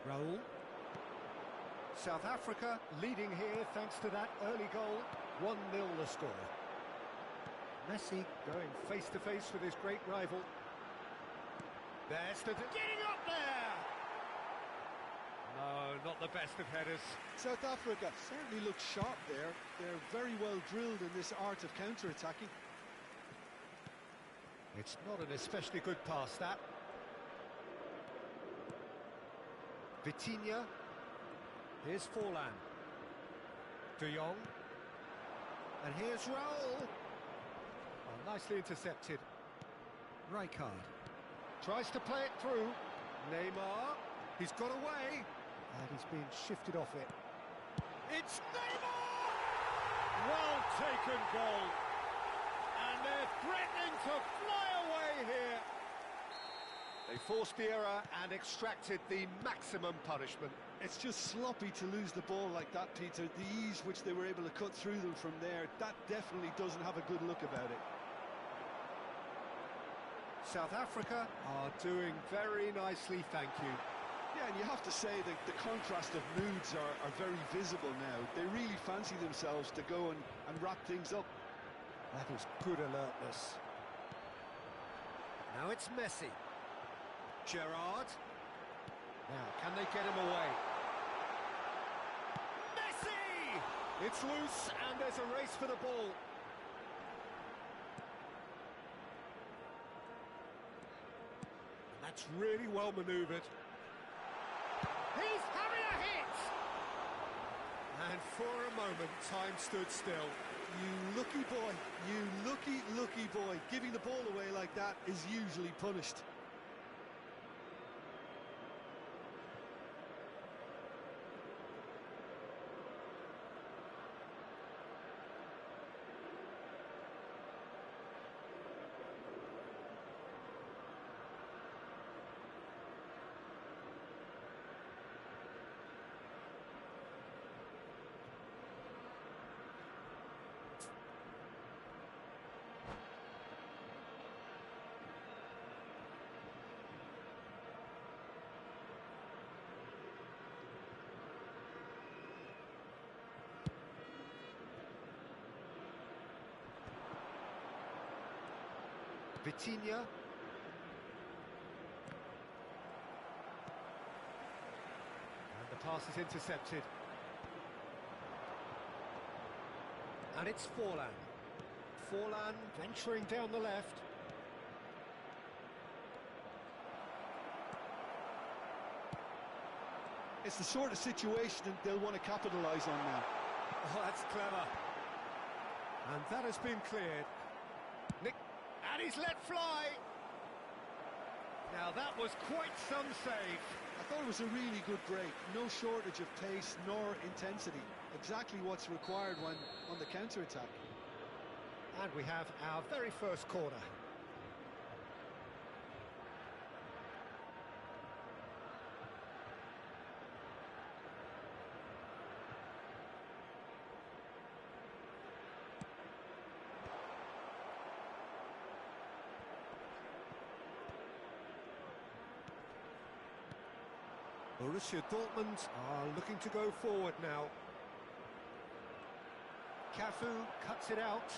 [SPEAKER 1] Raul. South Africa leading here thanks to that early goal. 1-0 the score. Messi going face to face with his great rival. There's the... Getting up there! No, not the best of headers.
[SPEAKER 4] South Africa certainly looks sharp there. They're very well drilled in this art of counter-attacking.
[SPEAKER 1] It's not an especially good pass, that. Vitinha. Here's Forlan. De Jong. And here's Raul. Oh, nicely intercepted. Rijkaard. Tries to play it through. Neymar. He's got away. And he's being shifted off it. It's Neymar! Well taken goal. And they're threatening to fly away here. They forced the error and extracted the maximum punishment.
[SPEAKER 4] It's just sloppy to lose the ball like that, Peter. The ease which they were able to cut through them from there, that definitely doesn't have a good look about it.
[SPEAKER 1] South Africa are doing very nicely, thank you.
[SPEAKER 4] Yeah, and you have to say that the contrast of moods are very visible now. They really fancy themselves to go and wrap things up.
[SPEAKER 1] That is good alertness. Now it's Messi. Gerrard. Now, can they get him away? Messi! It's loose, and there's a race for the ball. That's really well manoeuvred. He's having a hit! And for a moment, time stood still.
[SPEAKER 4] You lucky boy, you lucky boy. Giving the ball away like that is usually punished.
[SPEAKER 1] Vitinha. And the pass is intercepted. And it's Forlan. Forlan venturing down the left.
[SPEAKER 4] It's the sort of situation they'll want to capitalise on now.
[SPEAKER 1] Oh, that's clever. And that has been cleared. Nick, and he's let fly. Now that was quite some save.
[SPEAKER 4] I thought it was a really good break. No shortage of pace nor intensity. Exactly what's required when on the counter-attack.
[SPEAKER 1] And we have our very first corner. Borussia Dortmund are looking to go forward now. Cafu cuts it out.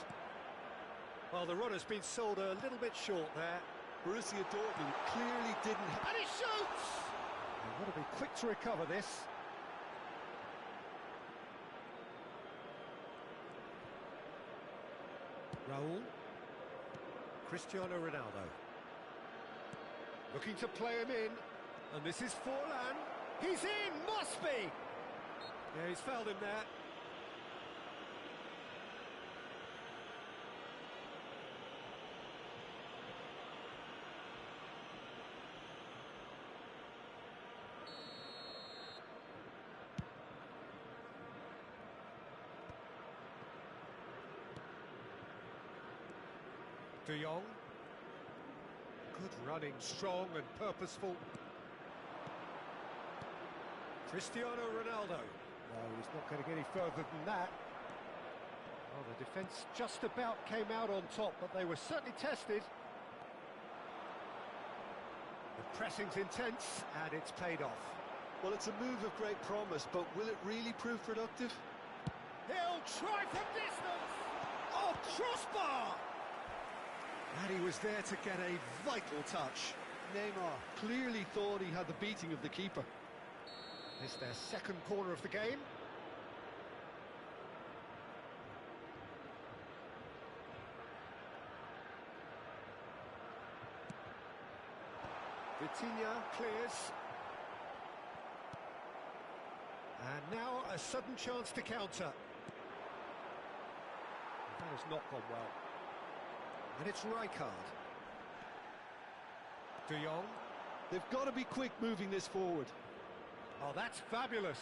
[SPEAKER 1] Well, the run has been sold a little bit short there.
[SPEAKER 4] Borussia Dortmund clearly didn't...
[SPEAKER 1] And he shoots! They want to be quick to recover this. Raul. Cristiano Ronaldo. Looking to play him in. And this is Forlan. He's in! Must be! Yeah, he's fouled him there. De Jong. Good running, strong and purposeful. Cristiano Ronaldo. No, he's not going to get any further than that. Well, the defence just about came out on top, but they were certainly tested. The pressing's intense, and it's paid off.
[SPEAKER 4] Well, it's a move of great promise, but will it really prove productive?
[SPEAKER 1] He'll try from distance! Oh, crossbar! And he was there to get a vital touch.
[SPEAKER 4] Neymar clearly thought he had the beating of the keeper.
[SPEAKER 1] It's their second corner of the game. Vitinha clears. And now a sudden chance to counter. That has not gone well. And it's Rijkaard. De Jong.
[SPEAKER 4] They've got to be quick moving this forward.
[SPEAKER 1] Oh, that's fabulous.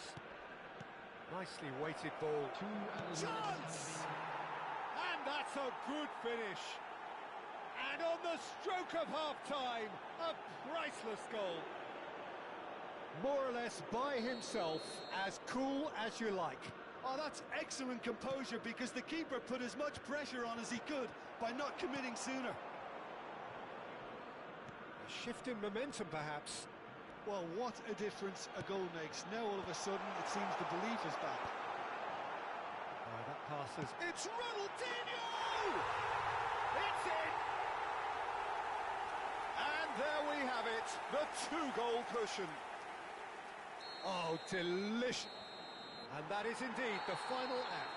[SPEAKER 1] Nicely weighted ball. Chance! And that's a good finish. And on the stroke of half-time, a priceless goal. More or less by himself, as cool as you like.
[SPEAKER 4] Oh, that's excellent composure because the keeper put as much pressure on as he could by not committing sooner.
[SPEAKER 1] A shift in momentum, perhaps.
[SPEAKER 4] Well, what a difference a goal makes. Now, all of a sudden, it seems the belief is back.
[SPEAKER 1] Oh, that passes. It's Ronaldinho! It's in! And there we have it, the two-goal cushion. Oh, delicious. And that is indeed the final act.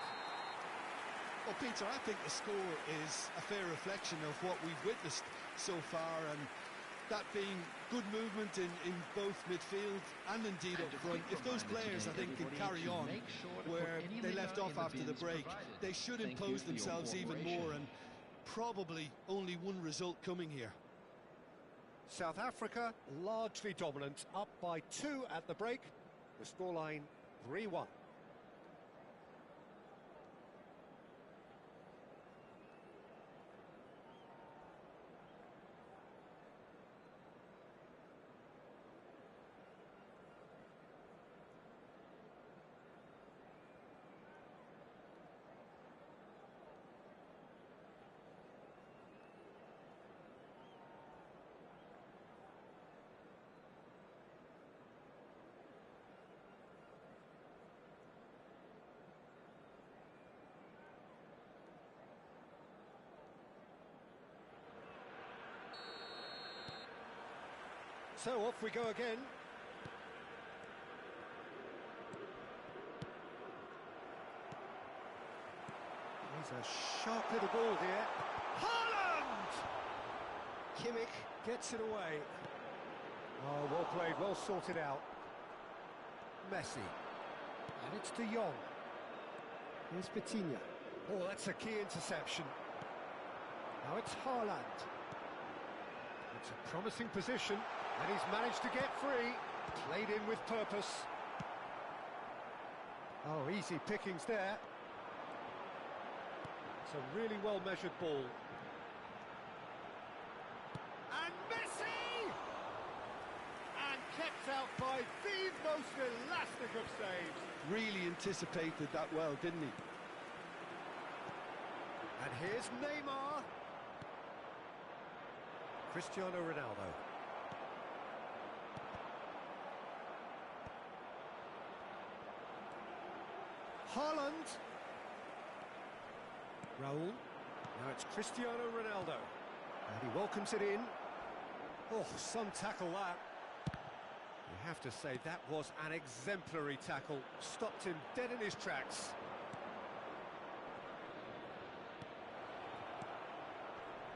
[SPEAKER 4] Well, Peter, I think the score is a fair reflection of what we've witnessed so far, and that being good movement in both midfield and indeed up front. If those players, I think, can carry on where they left off after the break, they should impose themselves even more, and probably only one result coming here.
[SPEAKER 1] South Africa largely dominant, up by 2 at the break. The scoreline 3-1. So off we go again. He's a sharp little ball here. Haaland! Kimmich gets it away. Oh, well played, well sorted out. Messi. And it's De Jong. Here's Vitinha. Oh, that's a key interception. Now it's Haaland. It's a promising position, and he's managed to get free. Played in with purpose. Oh, easy pickings there. It's a really well-measured ball. And Messi! And kept out by the most elastic of saves.
[SPEAKER 4] Really anticipated that well, didn't he?
[SPEAKER 1] And here's Neymar. Cristiano Ronaldo. Haaland. Raul. Now it's Cristiano Ronaldo. And he welcomes it in. Oh, some tackle that. You have to say that was an exemplary tackle. Stopped him dead in his tracks.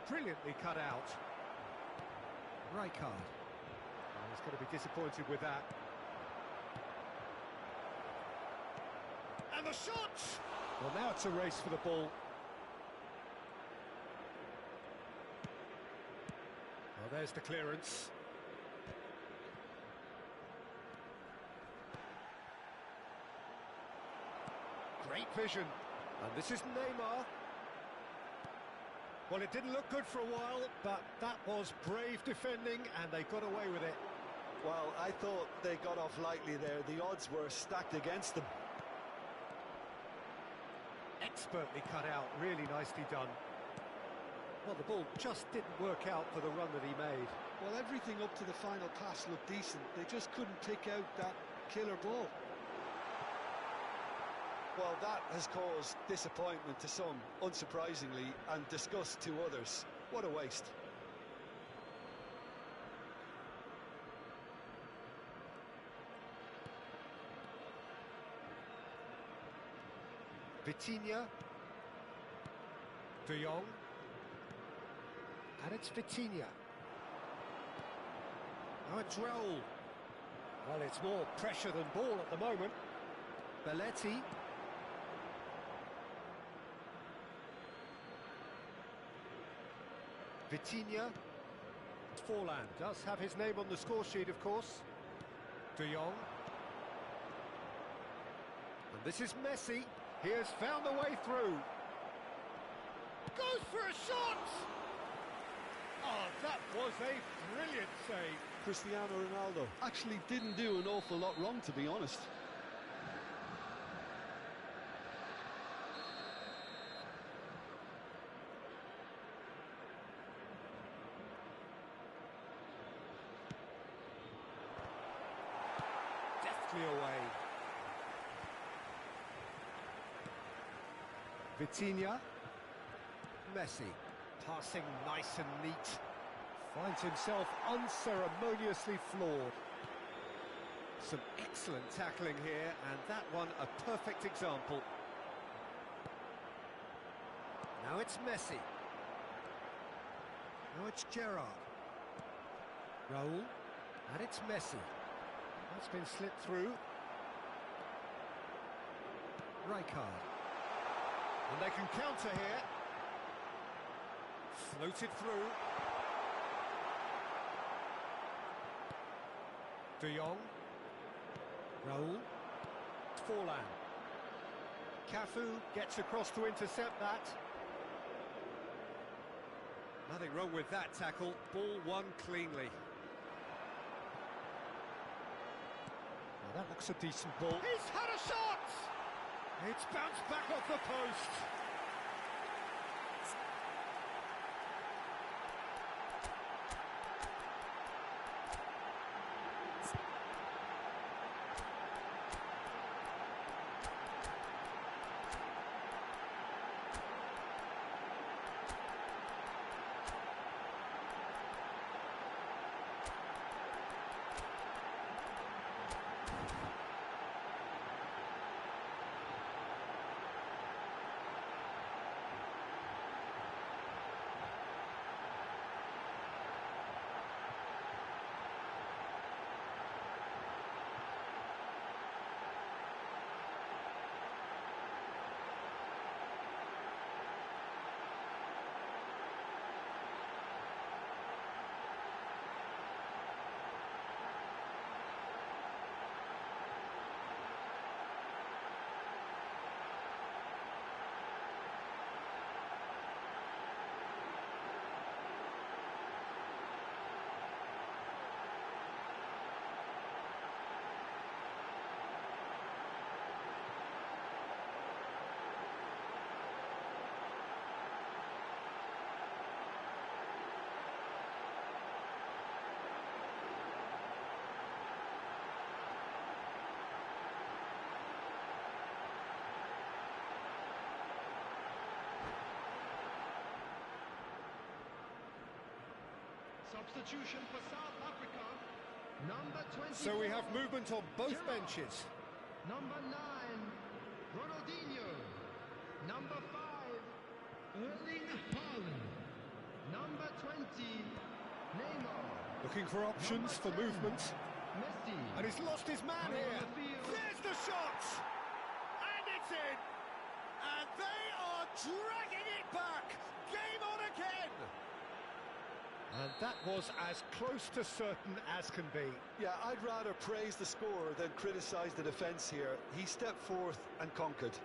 [SPEAKER 1] Brilliantly cut out. Rijkaard. Oh, he's going to be disappointed with that. And the shot! Well, now it's a race for the ball. Well, there's the clearance. Great vision. And this is Neymar. Well, it didn't look good for a while, but that was brave defending, and they got away with it.
[SPEAKER 3] Well, I thought they got off lightly there. The odds were stacked against them.
[SPEAKER 1] Expertly cut out, really nicely done. Well, the ball just didn't work out for the run that he made.
[SPEAKER 4] Well, everything up to the final pass looked decent. They just couldn't pick out that killer ball.
[SPEAKER 3] Well, that has caused disappointment to some, unsurprisingly, and disgust to others. What a waste.
[SPEAKER 1] Vitinha. De Jong. And it's Vitinha. Now it's Raul. Well, it's more pressure than ball at the moment. Belletti. Vitinha. Forlan does have his name on the score sheet, of course. De Jong. And this is Messi. He has found the way through. Goes for a shot! Oh, that was a brilliant save.
[SPEAKER 4] Cristiano Ronaldo actually didn't do an awful lot wrong, to be honest.
[SPEAKER 1] Deftly away. Vitinha. Messi. Passing nice and neat. Finds himself unceremoniously floored. Some excellent tackling here, and that one a perfect example. Now it's Messi. Now it's Gerrard. Raul. And it's Messi. That's been slipped through. Rijkaard. And they can counter here. Floated through. De Jong. Raul. Forlan. Cafu gets across to intercept that. Nothing wrong with that tackle. Ball won cleanly. Well, that looks a decent ball. He's had a shot! It's bounced back off the post.
[SPEAKER 2] Substitution for South Africa. Number 20.
[SPEAKER 1] So we have movement on both benches.
[SPEAKER 2] Number 9, Ronaldinho. Number 5, Erling Haaland. Number 20, Neymar.
[SPEAKER 1] Looking for options for movement.
[SPEAKER 2] Messi.
[SPEAKER 1] And he's lost his man
[SPEAKER 2] Coming on
[SPEAKER 1] here.
[SPEAKER 2] the field.
[SPEAKER 1] There's the shot! And it's in! And they are dragging it back! Game on again! And that was as close to certain as can be.
[SPEAKER 4] Yeah, I'd rather praise the scorer than criticise the defence here. He stepped forth and conquered.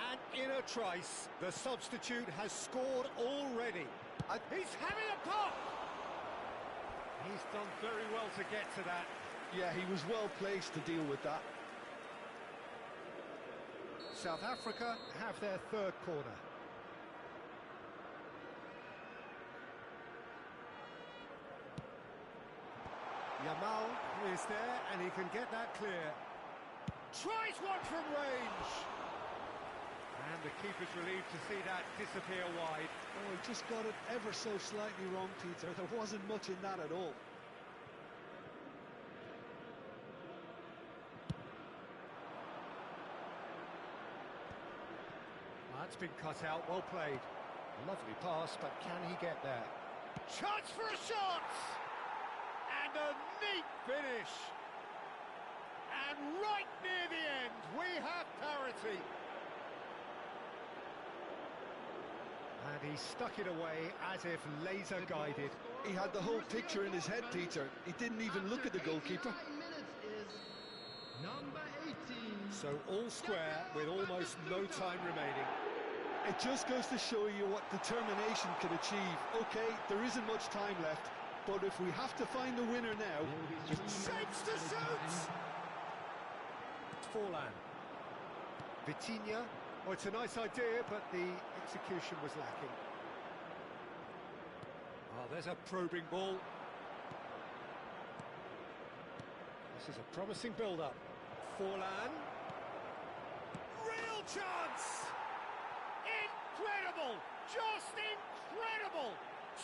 [SPEAKER 1] And in a trice, the substitute has scored already. And he's having a pop! He's done very well to get to that.
[SPEAKER 4] Yeah, he was well placed to deal with that.
[SPEAKER 1] South Africa have their third corner. Yamal is there and he can get that clear. Tries one from range! And the keeper's relieved to see that disappear wide.
[SPEAKER 4] Oh, he just got it ever so slightly wrong, Peter. There wasn't much in that at all.
[SPEAKER 1] That's been cut out, well played. Lovely pass, but can he get there? Chance for a shot! And a neat finish! And right near the end, we have parity. And he stuck it away as if laser guided.
[SPEAKER 4] He had the whole picture in his head, Peter. He didn't even look at the goalkeeper.
[SPEAKER 2] Number 18.
[SPEAKER 1] So all square with almost no time remaining.
[SPEAKER 4] It just goes to show you what determination can achieve. OK, there isn't much time left, but if we have to find a winner now...
[SPEAKER 1] Shapes to shoot! Forlan. Vitinha. Oh, it's a nice idea, but the execution was lacking. Oh, there's a probing ball. This is a promising build-up. Forlan. Real chance! Incredible! Just incredible!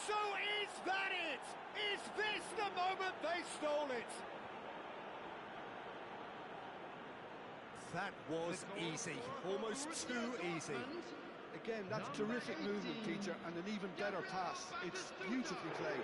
[SPEAKER 1] So is that it? Is this the moment they stole it? That was easy, almost too easy.
[SPEAKER 4] Again, that's terrific movement, Peter, and an even better pass. It's beautifully played.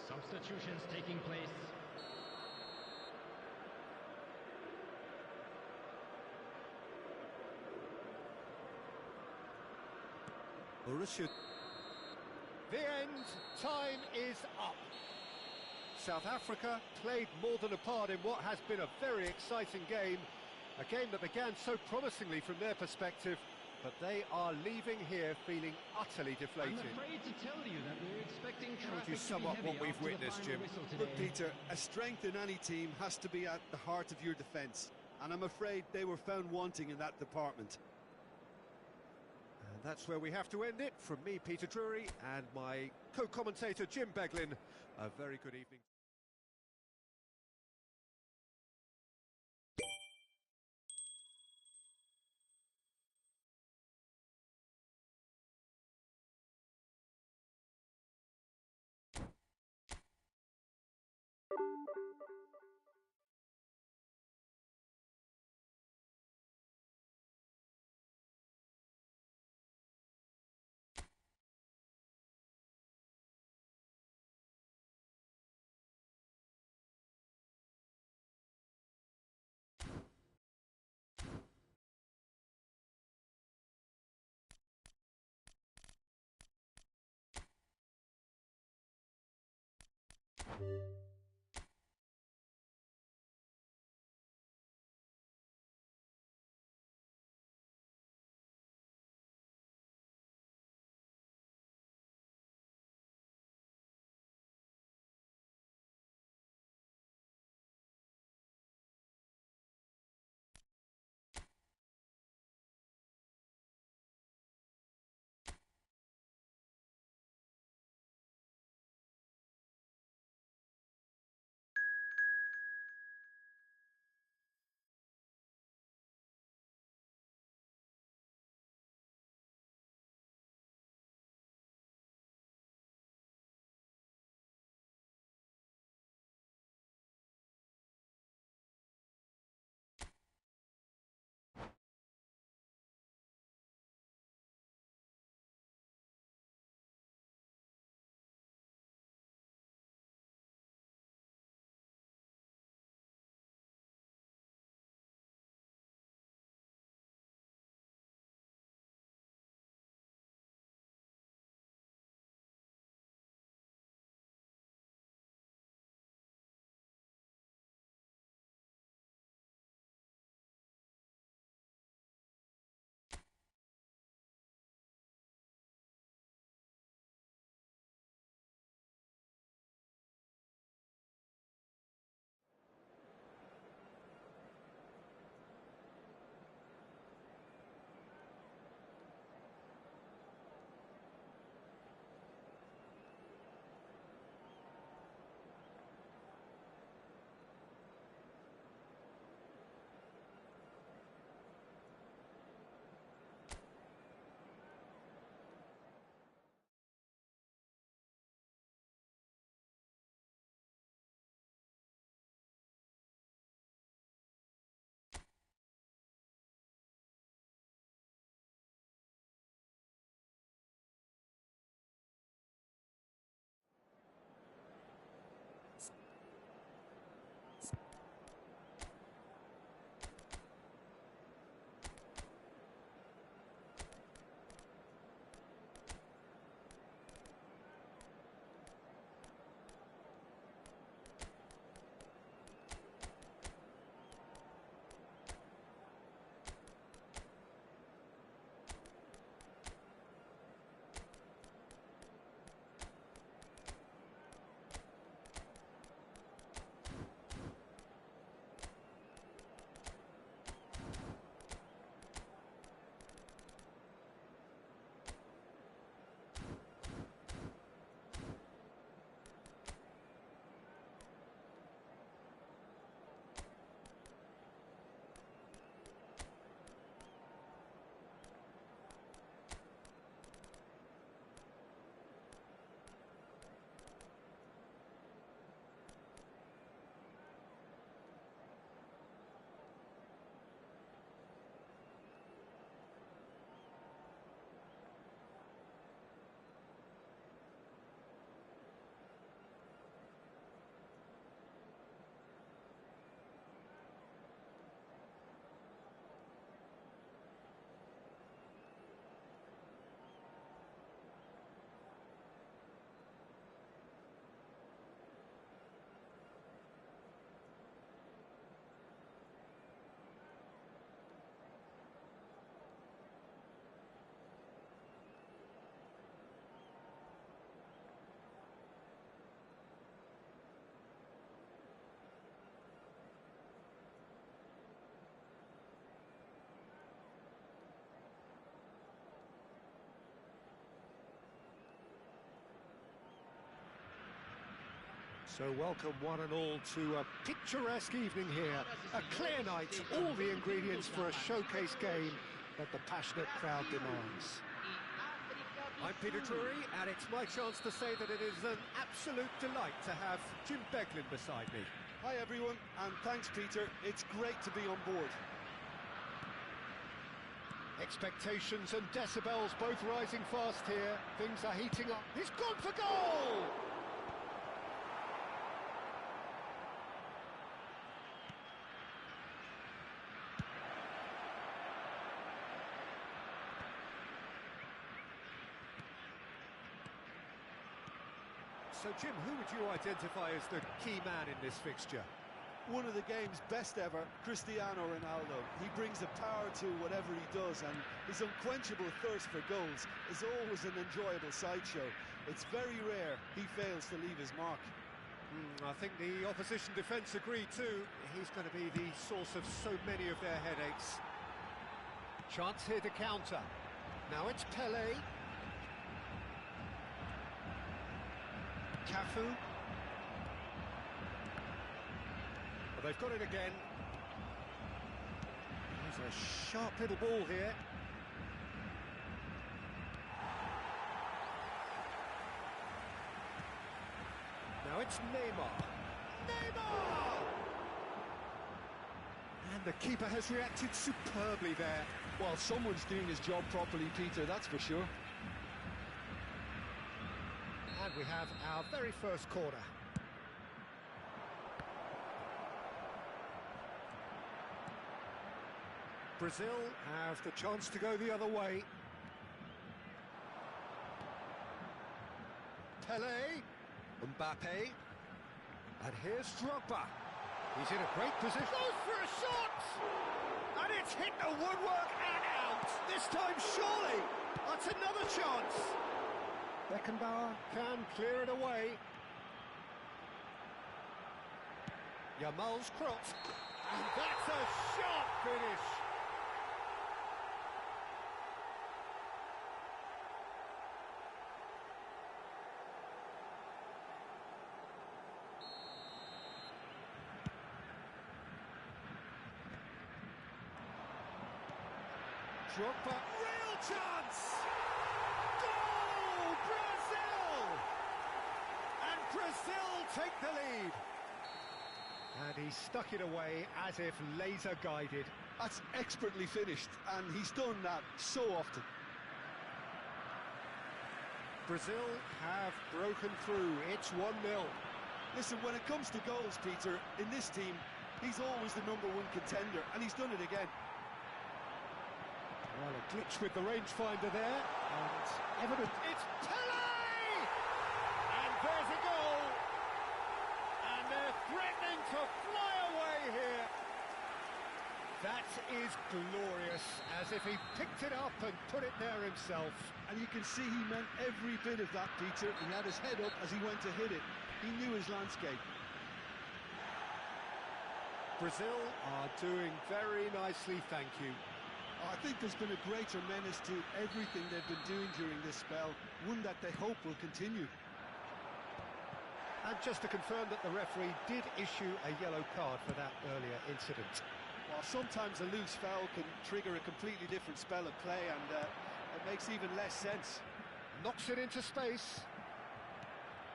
[SPEAKER 2] Substitutions taking place.
[SPEAKER 1] Borussia. The end. Time is up. South Africa played more than a part in what has been a very exciting game. A game that began so promisingly from their perspective, but they are leaving here feeling utterly deflated.
[SPEAKER 2] I'm afraid to tell you that we're expecting traffic
[SPEAKER 1] you sum up
[SPEAKER 2] to be
[SPEAKER 1] what
[SPEAKER 2] heavy
[SPEAKER 1] we've
[SPEAKER 2] after the
[SPEAKER 1] witnessed,
[SPEAKER 2] final
[SPEAKER 1] Jim?
[SPEAKER 2] whistle today.
[SPEAKER 4] Look, Peter, a strength in any team has to be at the heart of your defence, and I'm afraid they were found wanting in that department.
[SPEAKER 1] And that's where we have to end it. From me, Peter Drury, and my co-commentator, Jim Beglin, a very good evening. So welcome one and all to a picturesque evening here. A clear night, all the ingredients for a showcase game that the passionate crowd demands. I'm Peter Drury, and it's my chance to say that it is an absolute delight to have Jim Beglin beside me.
[SPEAKER 6] Hi everyone, and thanks Peter, it's great to be on board.
[SPEAKER 1] Expectations and decibels both rising fast here. Things are heating up. He's gone for goal! So, Jim, who would you identify as the key man in this fixture?
[SPEAKER 6] One of the game's best ever, Cristiano Ronaldo. He brings a power to whatever he does, and his unquenchable thirst for goals is always an enjoyable sideshow. It's very rare he fails to leave his mark.
[SPEAKER 1] I think the opposition defence agree too. He's going to be the source of so many of their headaches. Chance here to counter. Now it's Pelé. Cafu. Well, they've got it again. There's a sharp little ball here. Now it's Neymar. Neymar! And the keeper has reacted superbly there.
[SPEAKER 4] Well, someone's doing his job properly, Peter, that's for sure.
[SPEAKER 1] And we have our very first corner. Brazil have the chance to go the other way. Pelé, Mbappe, and here's Drogba. He's in a great position. Goes for a shot! And it's hit the woodwork and out. This time, surely. That's another chance. Beckenbauer can clear it away. Yamal's cross. And that's a sharp finish. Drogba, real chance! Goal! Brazil! And Brazil take the lead. And he stuck it away as if laser guided.
[SPEAKER 4] That's expertly finished, and he's done that so often.
[SPEAKER 1] Brazil have broken through. It's 1-0.
[SPEAKER 6] Listen, when it comes to goals, Peter, in this team, he's always the #1 contender, and he's done it again.
[SPEAKER 1] Well, a glitch with the rangefinder there, and it's evident. It's Pelé! And there's a goal! And they're threatening to fly away here. That is glorious, as if he picked it up and put it there himself.
[SPEAKER 4] And you can see he meant every bit of that, Peter. He had his head up as he went to hit it. He knew his landscape.
[SPEAKER 1] Brazil are doing very nicely, thank you.
[SPEAKER 4] I think there's been a greater menace to everything they've been doing during this spell, one that they hope will continue.
[SPEAKER 1] And just to confirm that the referee did issue a yellow card for that earlier incident.
[SPEAKER 6] Well, sometimes a loose foul can trigger a completely different spell of play, and it makes even less sense.
[SPEAKER 1] Knocks it into space.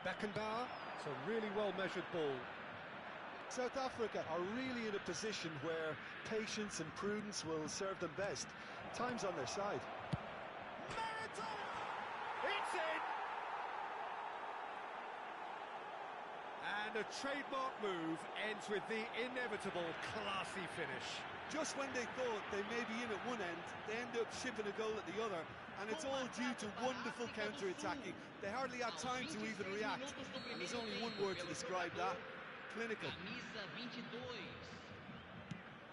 [SPEAKER 1] Beckenbauer, it's a really well-measured ball.
[SPEAKER 6] South Africa are really in a position where patience and prudence will serve them best. Time's on their side.
[SPEAKER 1] It's in! And a trademark move ends with the inevitable classy finish.
[SPEAKER 6] Just when they thought they may be in at one end, they end up shipping a goal at the other, and it's all due to wonderful counter-attacking. They hardly had time to even react, and there's only one word to describe that: clinical.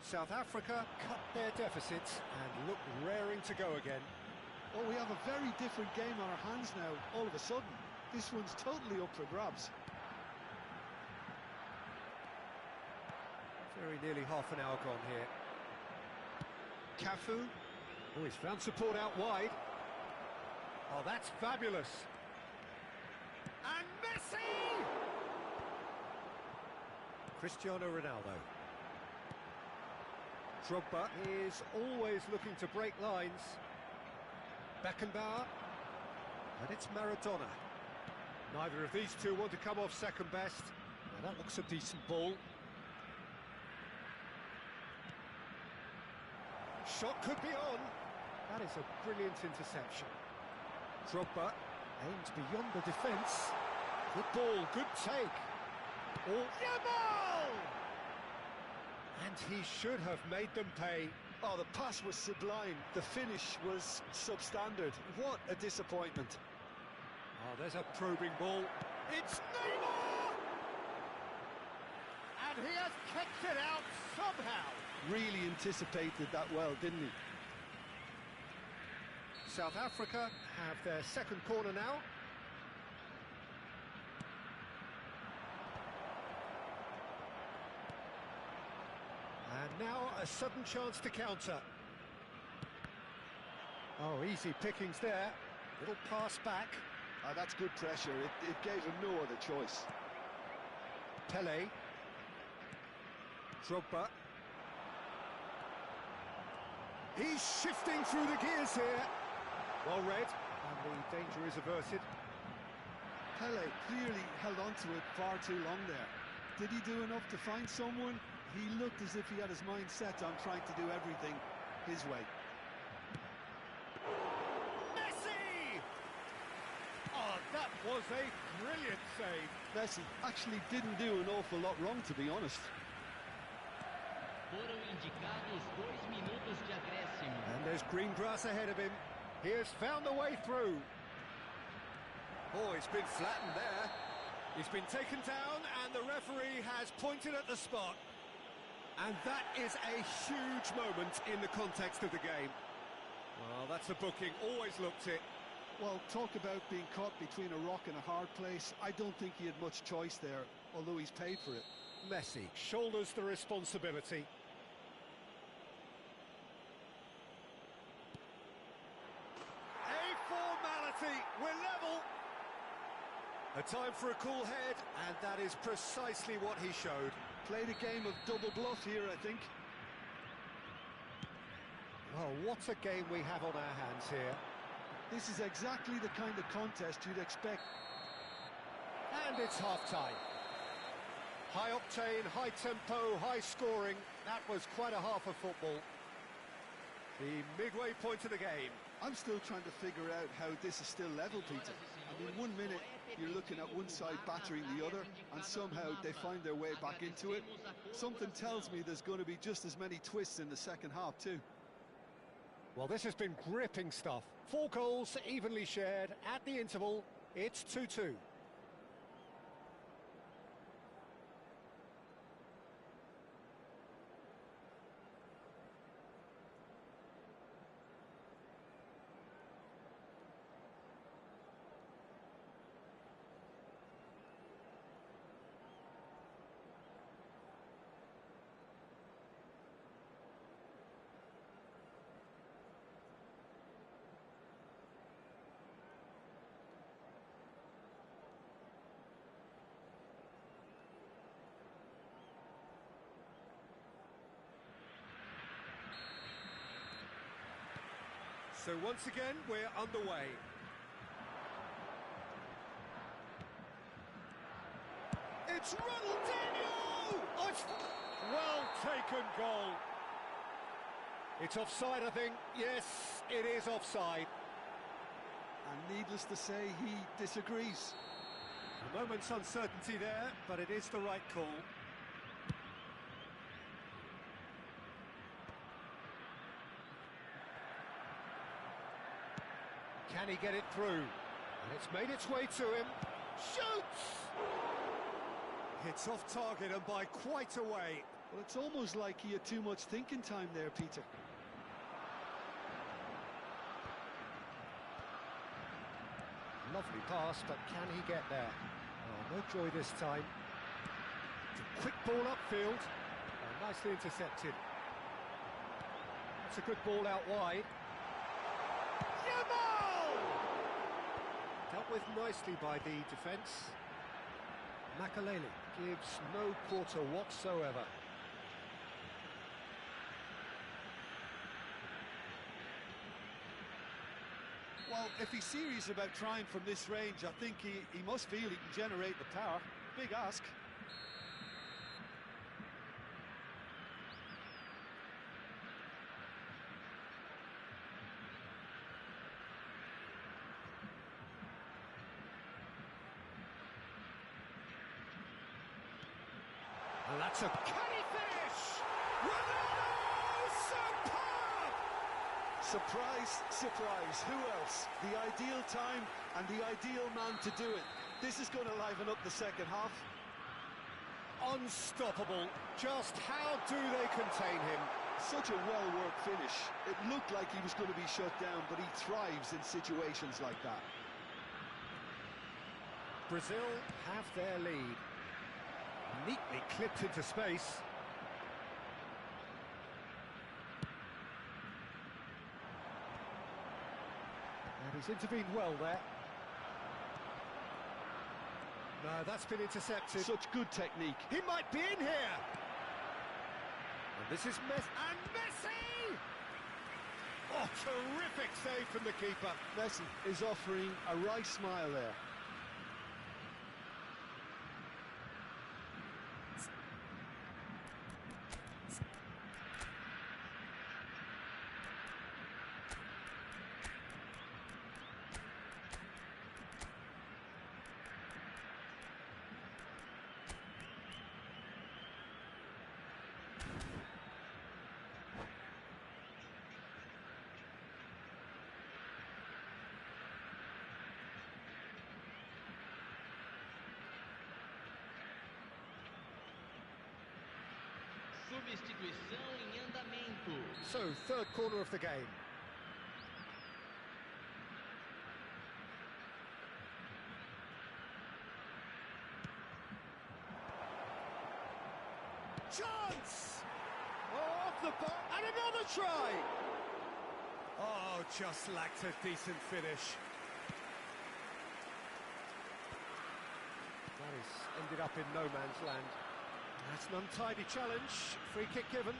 [SPEAKER 1] South Africa cut their deficits and look raring to go again.
[SPEAKER 4] Oh, we have a very different game on our hands now, all of a sudden. This one's totally up for grabs.
[SPEAKER 1] Very nearly half an hour gone here. Cafu. Oh, he's found support out wide. Oh, that's fabulous. And Messi! Cristiano Ronaldo. Drogba is always looking to break lines. Beckenbauer. And it's Maradona. Neither of these two want to come off second best. Now that looks a decent ball. Shot could be on. That is a brilliant interception. Drogba aims beyond the defence. Good ball, good take. Oh, Yamal! And he should have made them pay.
[SPEAKER 6] Oh, the pass was sublime. The finish was substandard. What a disappointment.
[SPEAKER 1] Oh, there's a probing ball. It's Neymar! And he has kicked it out somehow.
[SPEAKER 4] Really anticipated that well, didn't he?
[SPEAKER 1] South Africa have their second corner now. And now a sudden chance to counter. Oh, easy pickings there. Little pass back.
[SPEAKER 4] That's good pressure. It gave him no other choice.
[SPEAKER 1] Pele. Drogba. He's shifting through the gears here. Well read, and the danger is averted.
[SPEAKER 4] Pele clearly held on to it far too long there. Did he do enough to find someone? He looked as if he had his mind set on trying to do everything his way.
[SPEAKER 1] Messi! Oh, that was a brilliant save.
[SPEAKER 4] Messi actually didn't do an awful lot wrong, to be honest.
[SPEAKER 7] Foram indicados 2 minutos de acréscimo.
[SPEAKER 1] And there's green grass ahead of him. He has found the way through. Oh, he's been flattened there. He's been taken down, and the referee has pointed at the spot. And that is a huge moment in the context of the game. Well, that's a booking, always looked it.
[SPEAKER 4] Well, talk about being caught between a rock and a hard place. I don't think he had much choice there, although he's paid for it.
[SPEAKER 1] Messi shoulders the responsibility. A formality, we're level. A time for a cool head, and that is precisely what he showed.
[SPEAKER 4] Played a game of double bluff here, I think.
[SPEAKER 1] Well, what a game we have on our hands here.
[SPEAKER 4] This is exactly the kind of contest you'd expect.
[SPEAKER 1] And it's half-time. High octane, high tempo, high scoring. That was quite a half of football. The midway point of the game.
[SPEAKER 4] I'm still trying to figure out how this is still level, Peter. I mean, 1 minute you're looking at one side battering the other, and somehow they find their way back into it. Something tells me there's going to be just as many twists in the second half too.
[SPEAKER 1] Well, this has been gripping stuff. 4 goals evenly shared at the interval. It's 2-2. So once again, we're underway. It's Ronaldinho! Oh, it's well taken goal. It's offside, I think. Yes, it is offside.
[SPEAKER 4] And needless to say, he disagrees.
[SPEAKER 1] A moment's uncertainty there, but it is the right call. Can he get it through? And it's made its way to him. Shoots! It's off target and by quite a way.
[SPEAKER 4] Well, it's almost like he had too much thinking time there, Peter.
[SPEAKER 1] Lovely pass, but can he get there? Oh, no joy this time. It's a quick ball upfield. Oh, nicely intercepted. That's a good ball out wide. Dealt with nicely by the defence. Makaleli gives no quarter whatsoever.
[SPEAKER 6] Well, if he's serious about trying from this range, I think he must feel he can generate the power. Big ask.
[SPEAKER 1] And that's a canny finish! Ronaldo! Superb!
[SPEAKER 6] Surprise, surprise. Who else? The ideal time and the ideal man to do it. This is going to liven up the second half.
[SPEAKER 1] Unstoppable. Just how do they contain him?
[SPEAKER 4] Such a well-worked finish. It looked like he was going to be shut down, but he thrives in situations like that.
[SPEAKER 1] Brazil have their lead. Neatly clipped into space. And he's intervened well there. No, that's been intercepted.
[SPEAKER 4] Such good technique.
[SPEAKER 1] He might be in here! And this is Messi. And Messi! Oh, terrific save from the keeper.
[SPEAKER 4] Messi is offering a right smile there.
[SPEAKER 7] Substituição em andamento.
[SPEAKER 1] So, third corner of the game. Chance! Oh, off the ball, and another try! Oh, just lacked a decent finish. That has ended up in no man's land. That's an untidy challenge. Free kick given.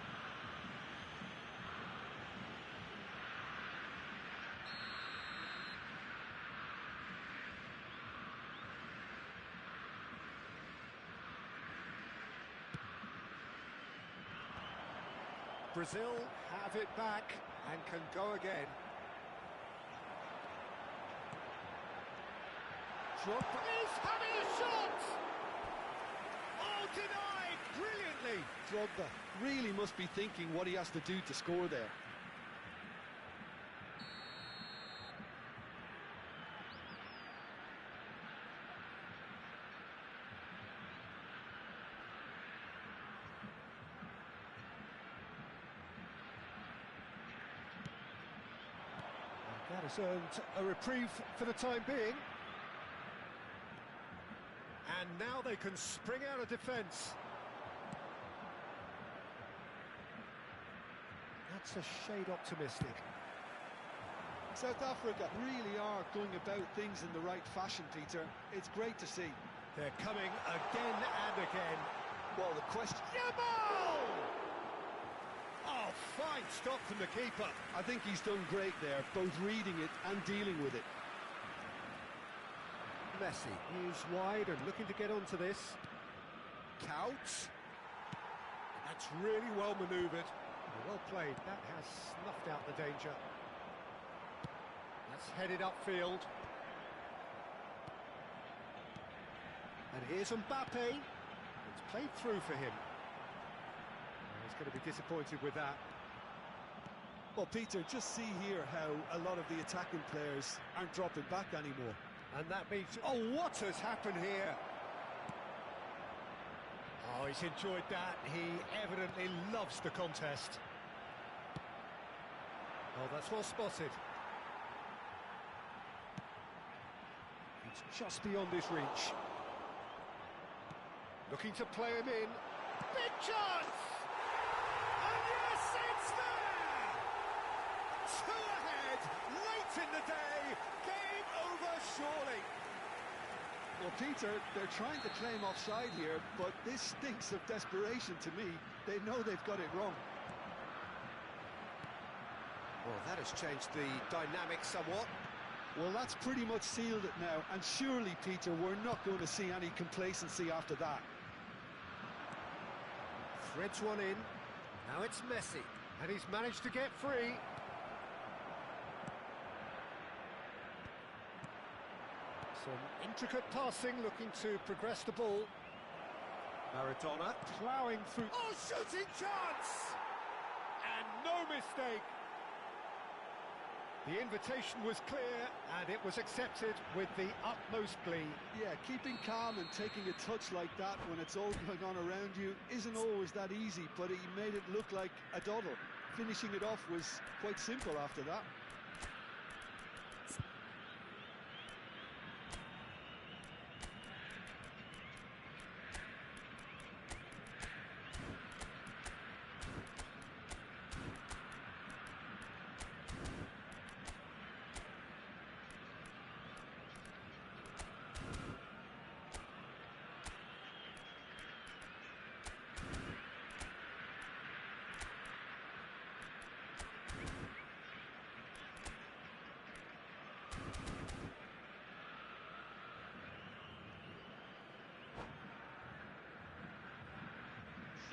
[SPEAKER 1] Brazil have it back and can go again. He's having a shot! Oh, denied brilliantly!
[SPEAKER 4] Drogba really must be thinking what he has to do to score there.
[SPEAKER 1] That has earned a reprieve for the time being. And now they can spring out of defence. That's a shade optimistic.
[SPEAKER 4] South Africa really are going about things in the right fashion, Peter. It's great to see.
[SPEAKER 1] They're coming again and again.
[SPEAKER 4] Well, the question...
[SPEAKER 1] Yamal! Oh, fine stop from the keeper.
[SPEAKER 4] I think he's done great there, both reading it and dealing with it.
[SPEAKER 1] Messi is wide and looking to get onto this. Couch. That's really well manoeuvred. Well played. That has snuffed out the danger. That's headed upfield. And here's Mbappe. It's played through for him. He's going to be disappointed with that.
[SPEAKER 6] Well, Peter, just see here how a lot of the attacking players aren't dropping back anymore.
[SPEAKER 1] And that means... Oh, what has happened here? Oh, he's enjoyed that. He evidently loves the contest. Oh, that's well spotted. It's just beyond his reach. Looking to play him in. Big chance! And yes, it's there! Two ahead, late in the day. Game over, surely.
[SPEAKER 4] Well, Peter, they're trying to claim offside here, but this stinks of desperation to me. They know they've got it wrong.
[SPEAKER 1] Well, that has changed the dynamic somewhat.
[SPEAKER 4] Well, that's pretty much sealed it now, and surely, Peter, we're not going to see any complacency after that.
[SPEAKER 1] Threads one in. Now it's Messi, and he's managed to get free. Some intricate passing, looking to progress the ball. Maradona ploughing through. Oh, shooting chance! And no mistake. The invitation was clear and it was accepted with the utmost glee.
[SPEAKER 4] Yeah, keeping calm and taking a touch like that when it's all going on around you isn't always that easy, but he made it look like a doddle. Finishing it off was quite simple after that.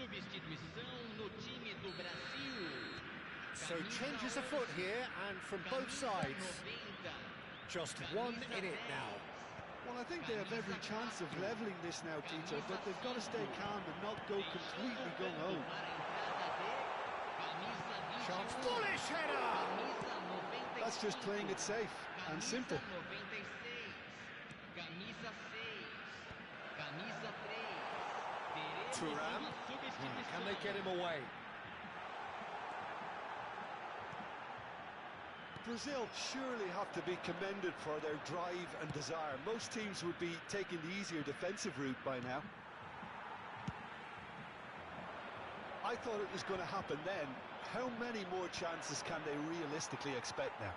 [SPEAKER 7] Substituição no time do Brasil.
[SPEAKER 1] So changes afoot here and from both sides. Just one in it now.
[SPEAKER 4] Well, I think they have every chance of levelling this now, Peter, but they've got to stay calm and not go completely gung-ho.
[SPEAKER 1] Chance, foolish header!
[SPEAKER 4] That's just playing it safe and simple.
[SPEAKER 1] Thuram, can they get him away?
[SPEAKER 4] Brazil surely have to be commended for their drive and desire. Most teams would be taking the easier defensive route by now. I thought it was going to happen then. How many more chances can they realistically expect now?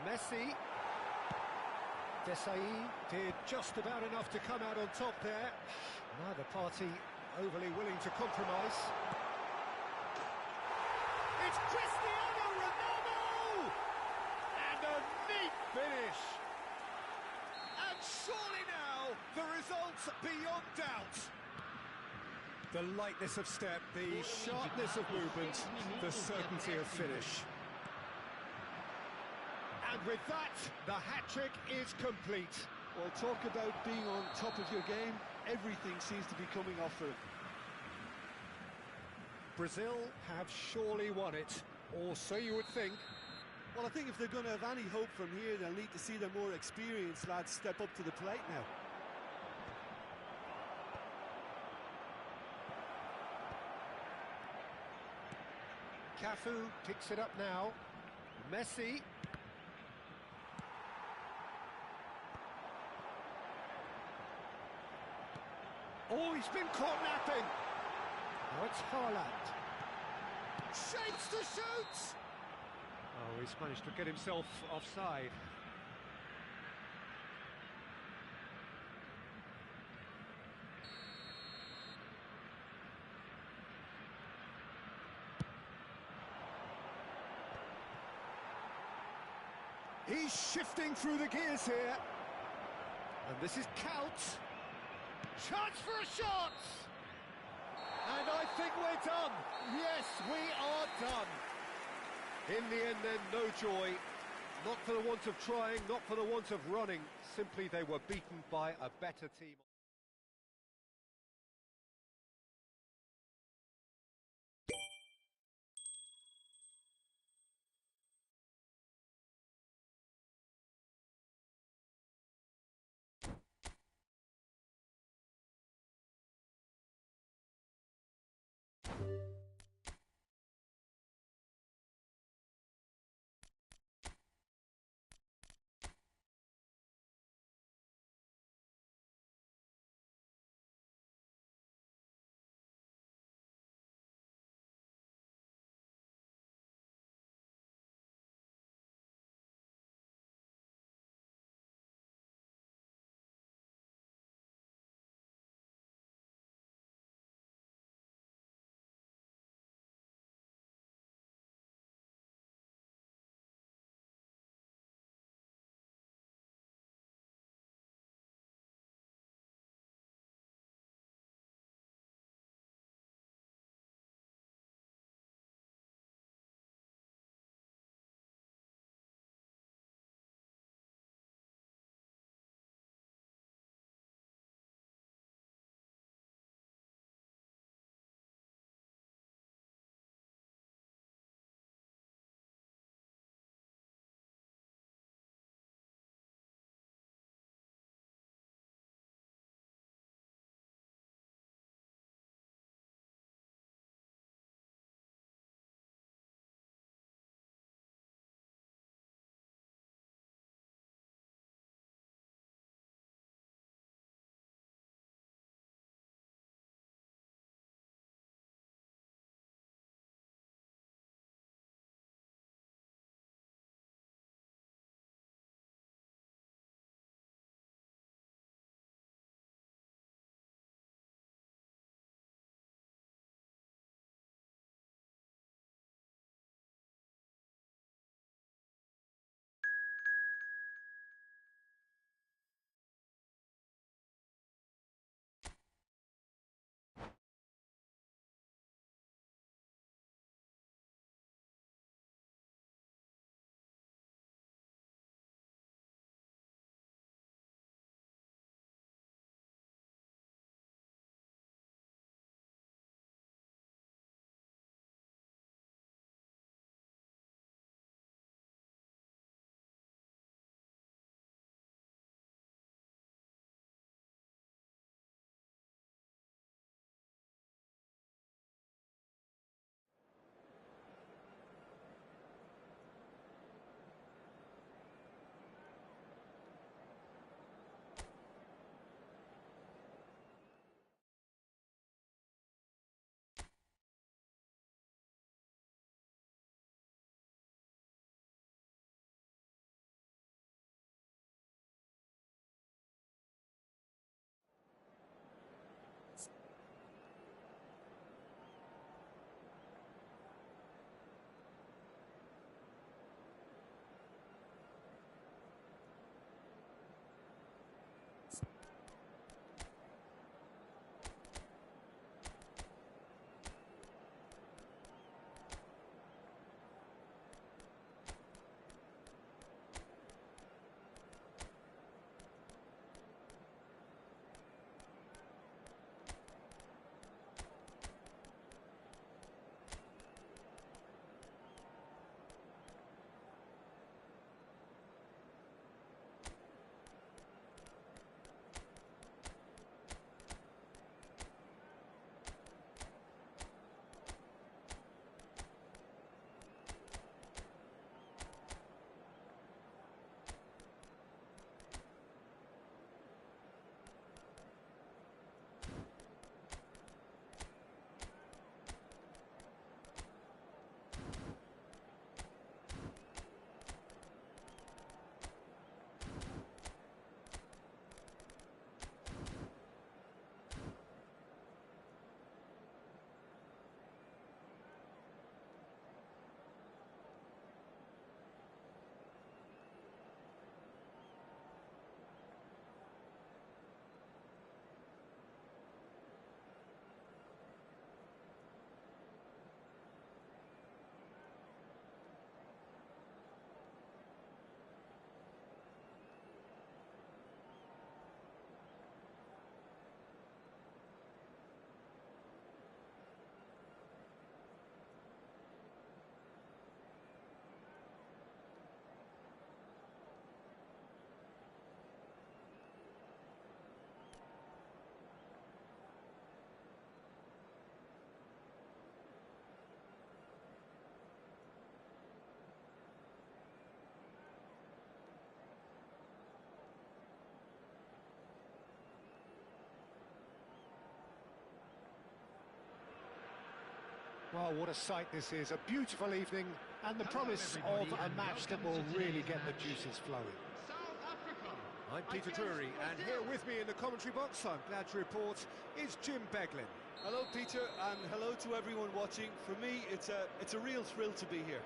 [SPEAKER 1] Messi. Desai did just about enough to come out on top there. Neither party overly willing to compromise. It's Cristiano Ronaldo! And a neat finish! And surely now, the result's beyond doubt. The lightness of step, the sharpness of movement, the certainty of finish. And with that, the hat-trick is complete.
[SPEAKER 4] Well, talk about being on top of your game. Everything seems to be coming off for him.
[SPEAKER 1] Brazil have surely won it, or so you would think.
[SPEAKER 6] Well, I think if they're going to have any hope from here, they'll need to see their more experienced lads step up to the plate now.
[SPEAKER 1] Cafu picks it up now. Messi. Oh, he's been caught napping. Now it's Haaland. Shapes to shoot! Oh, he's managed to get himself offside. He's shifting through the gears here. And this is Count. Chance for a shot! And I think we're done. Yes, we are done. In the end then, no joy. Not for the want of trying, not for the want of running. Simply they were beaten by a better team. Oh, what a sight this is. A beautiful evening and the promise of a match that will really get the juices flowing.
[SPEAKER 5] South Africa.
[SPEAKER 1] I'm Peter Drury, and here with me in the commentary box, I'm glad to report, is Jim Beglin.
[SPEAKER 6] Hello, Peter, and hello to everyone watching. For me, it's a real thrill to be here.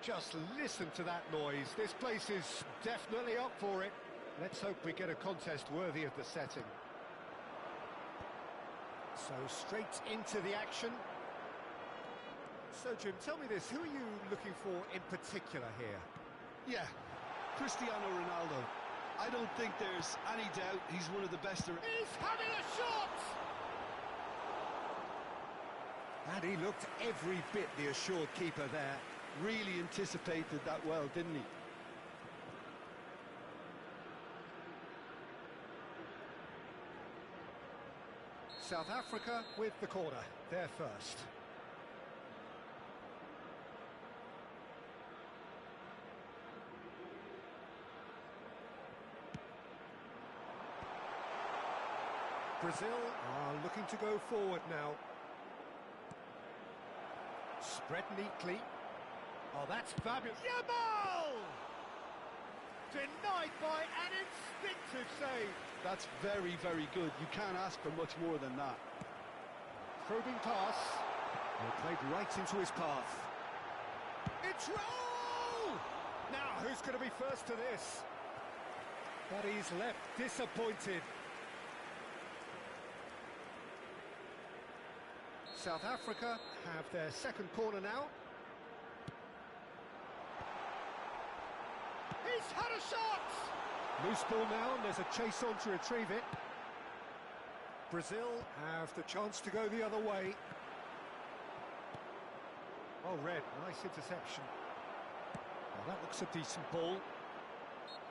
[SPEAKER 1] Just listen to that noise. This place is definitely up for it. Let's hope we get a contest worthy of the setting. So straight into the action. So Jim, tell me this, who are you looking for in particular here?
[SPEAKER 4] Yeah, Cristiano Ronaldo. I don't think there's any doubt he's one of the best around.
[SPEAKER 1] He's having a shot! And he looked every bit the assured keeper there.
[SPEAKER 4] Really anticipated that well, didn't he?
[SPEAKER 1] South Africa with the corner, they're first. Brazil are looking to go forward now. Spread neatly. Oh, that's fabulous. Yamal! Denied by an instinctive save.
[SPEAKER 4] That's very, very good. You can't ask for much more than that.
[SPEAKER 1] Probing pass. Well, played right into his path. It's roll! Now, who's going to be first to this? But he's left disappointed. South Africa have their second corner now. He's had a shot! Loose ball now, and there's a chase on to retrieve it. Brazil have the chance to go the other way. Oh, red, nice interception. Well, that looks a decent ball.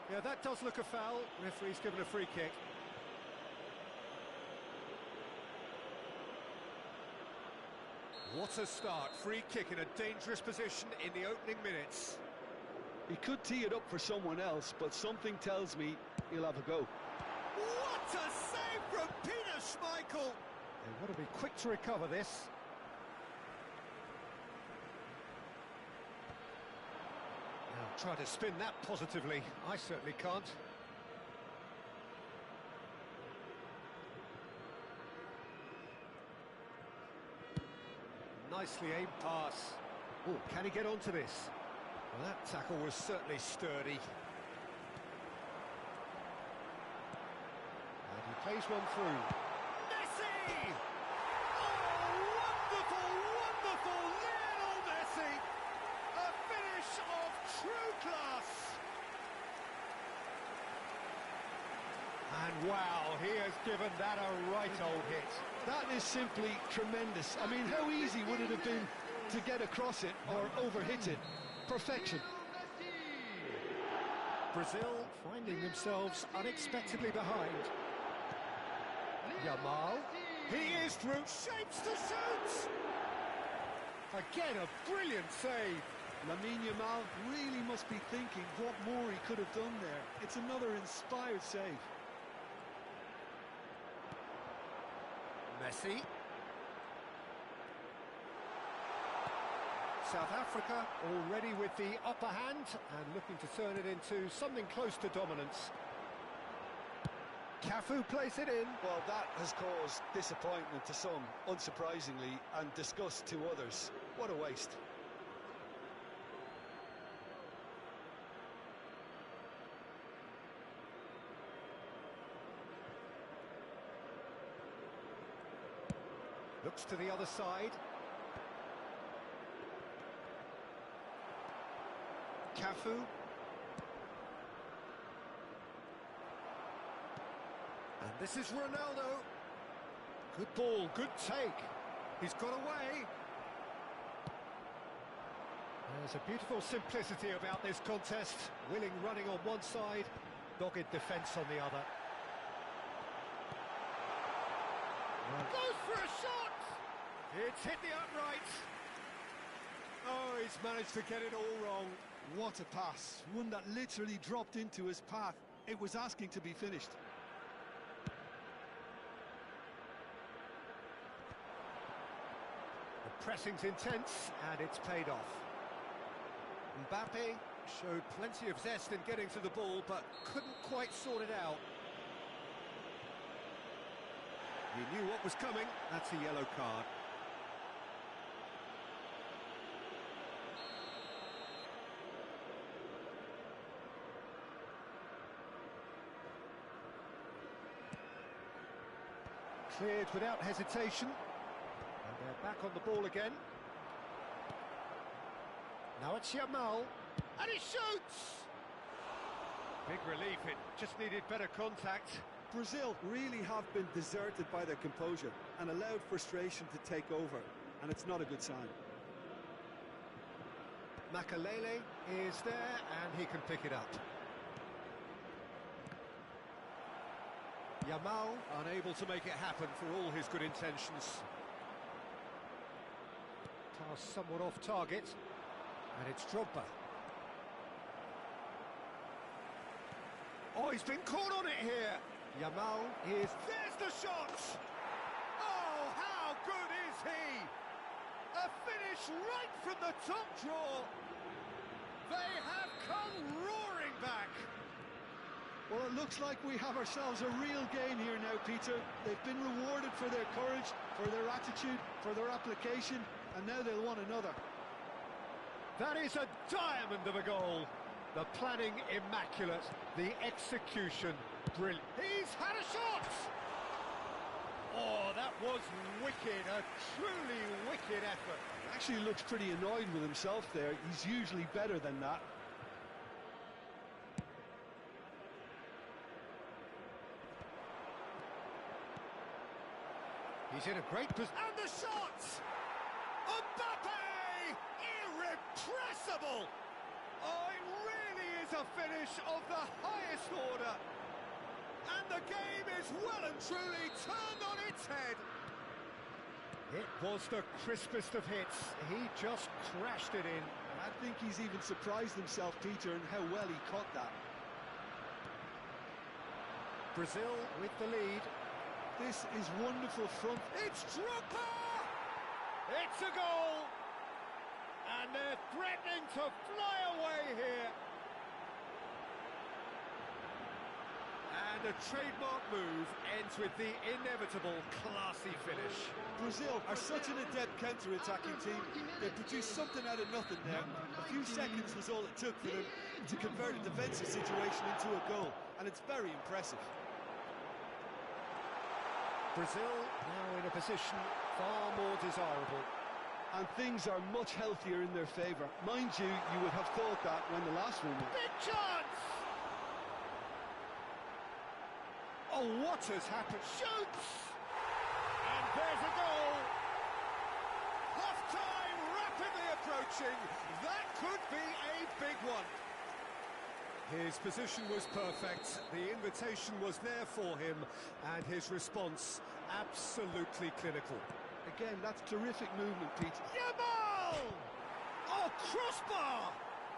[SPEAKER 1] Yeah, that does look a foul. Referee's given a free kick. What a start. Free kick in a dangerous position in the opening minutes.
[SPEAKER 4] He could tee it up for someone else, but something tells me he'll have a go.
[SPEAKER 1] What a save from Peter Schmeichel! They want to be quick to recover this. Now try to spin that positively. I certainly can't. Nicely aimed pass. Oh, can he get onto this? Well, that tackle was certainly sturdy. And he plays one through. Messi! Oh, wonderful, wonderful Lionel Messi! A finish of true class! And wow, he has given that a right old hit.
[SPEAKER 4] That is simply tremendous. I mean, how easy would it have been to get across it or overhit it? Perfection.
[SPEAKER 1] Brazil finding themselves unexpectedly behind. Yamal, he is through, shapes to shoot! Again, a brilliant save.
[SPEAKER 4] Lamine Yamal really must be thinking what more he could have done there. It's another inspired save.
[SPEAKER 1] Messi. South Africa already with the upper hand and looking to turn it into something close to dominance. Cafu plays it in.
[SPEAKER 4] Well, that has caused disappointment to some, unsurprisingly, and disgust to others. What a waste.
[SPEAKER 1] Looks to the other side. Cafu. And this is Ronaldo. Good ball, good take. He's got away. There's a beautiful simplicity about this contest. Willing running on one side, dogged defence on the other. Goes for a shot! It's hit the upright. Oh, he's managed to get it all wrong.
[SPEAKER 4] What a pass. One that literally dropped into his path. It was asking to be finished.
[SPEAKER 1] pressing's intense, and it's paid off. Mbappe showed plenty of zest in getting to the ball, but couldn't quite sort it out. He knew what was coming. That's a yellow card. Cleared without hesitation. And they're back on the ball again. Now it's Yamal. And he shoots! Big relief, it just needed better contact.
[SPEAKER 6] Brazil really have been deserted by their composure and allowed frustration to take over, and it's not a good sign.
[SPEAKER 1] Makalele is there, and he can pick it up. Yamal unable to make it happen for all his good intentions. Pass somewhat off target, and it's Drogba. Oh, he's been caught on it here. Yamal is... There's the shot! Oh, how good is he? A finish right from the top draw. They have come roaring back.
[SPEAKER 4] Well, it looks like we have ourselves a real game here now, Peter. They've been rewarded for their courage, for their attitude, for their application, and now they'll want another.
[SPEAKER 1] That is a diamond of a goal. The planning immaculate, the execution brilliant. He's had a shot! Oh, that was wicked, a truly wicked effort.
[SPEAKER 4] Actually looks pretty annoyed with himself there. He's usually better than that.
[SPEAKER 1] He's in a great position. And the shot! Mbappe! Irrepressible! Oh, it really is a finish of the highest order. And the game is well and truly turned on its head. It was the crispest of hits. He just crashed it in.
[SPEAKER 4] And I think he's even surprised himself, Peter, in how well he caught that.
[SPEAKER 1] Brazil with the lead.
[SPEAKER 4] This is wonderful front.
[SPEAKER 1] It's Drogba! It's a goal! And they're threatening to fly away here. And a trademark move ends with the inevitable classy finish.
[SPEAKER 6] Brazil are such an adept counter-attacking team. They produced something out of nothing there. A few seconds was all it took for them to convert a defensive situation into a goal, and it's very impressive.
[SPEAKER 1] Brazil now in a position far more desirable.
[SPEAKER 4] And things are much healthier in their favour. Mind you, you would have thought that when the last one went.
[SPEAKER 1] Big chance! Oh, what has happened? Shoots! And there's a goal! Half-time rapidly approaching. That could be a big one. His position was perfect, the invitation was there for him, and his response absolutely clinical.
[SPEAKER 4] Again, that's terrific movement, Pete.
[SPEAKER 1] Yamal! Oh, crossbar!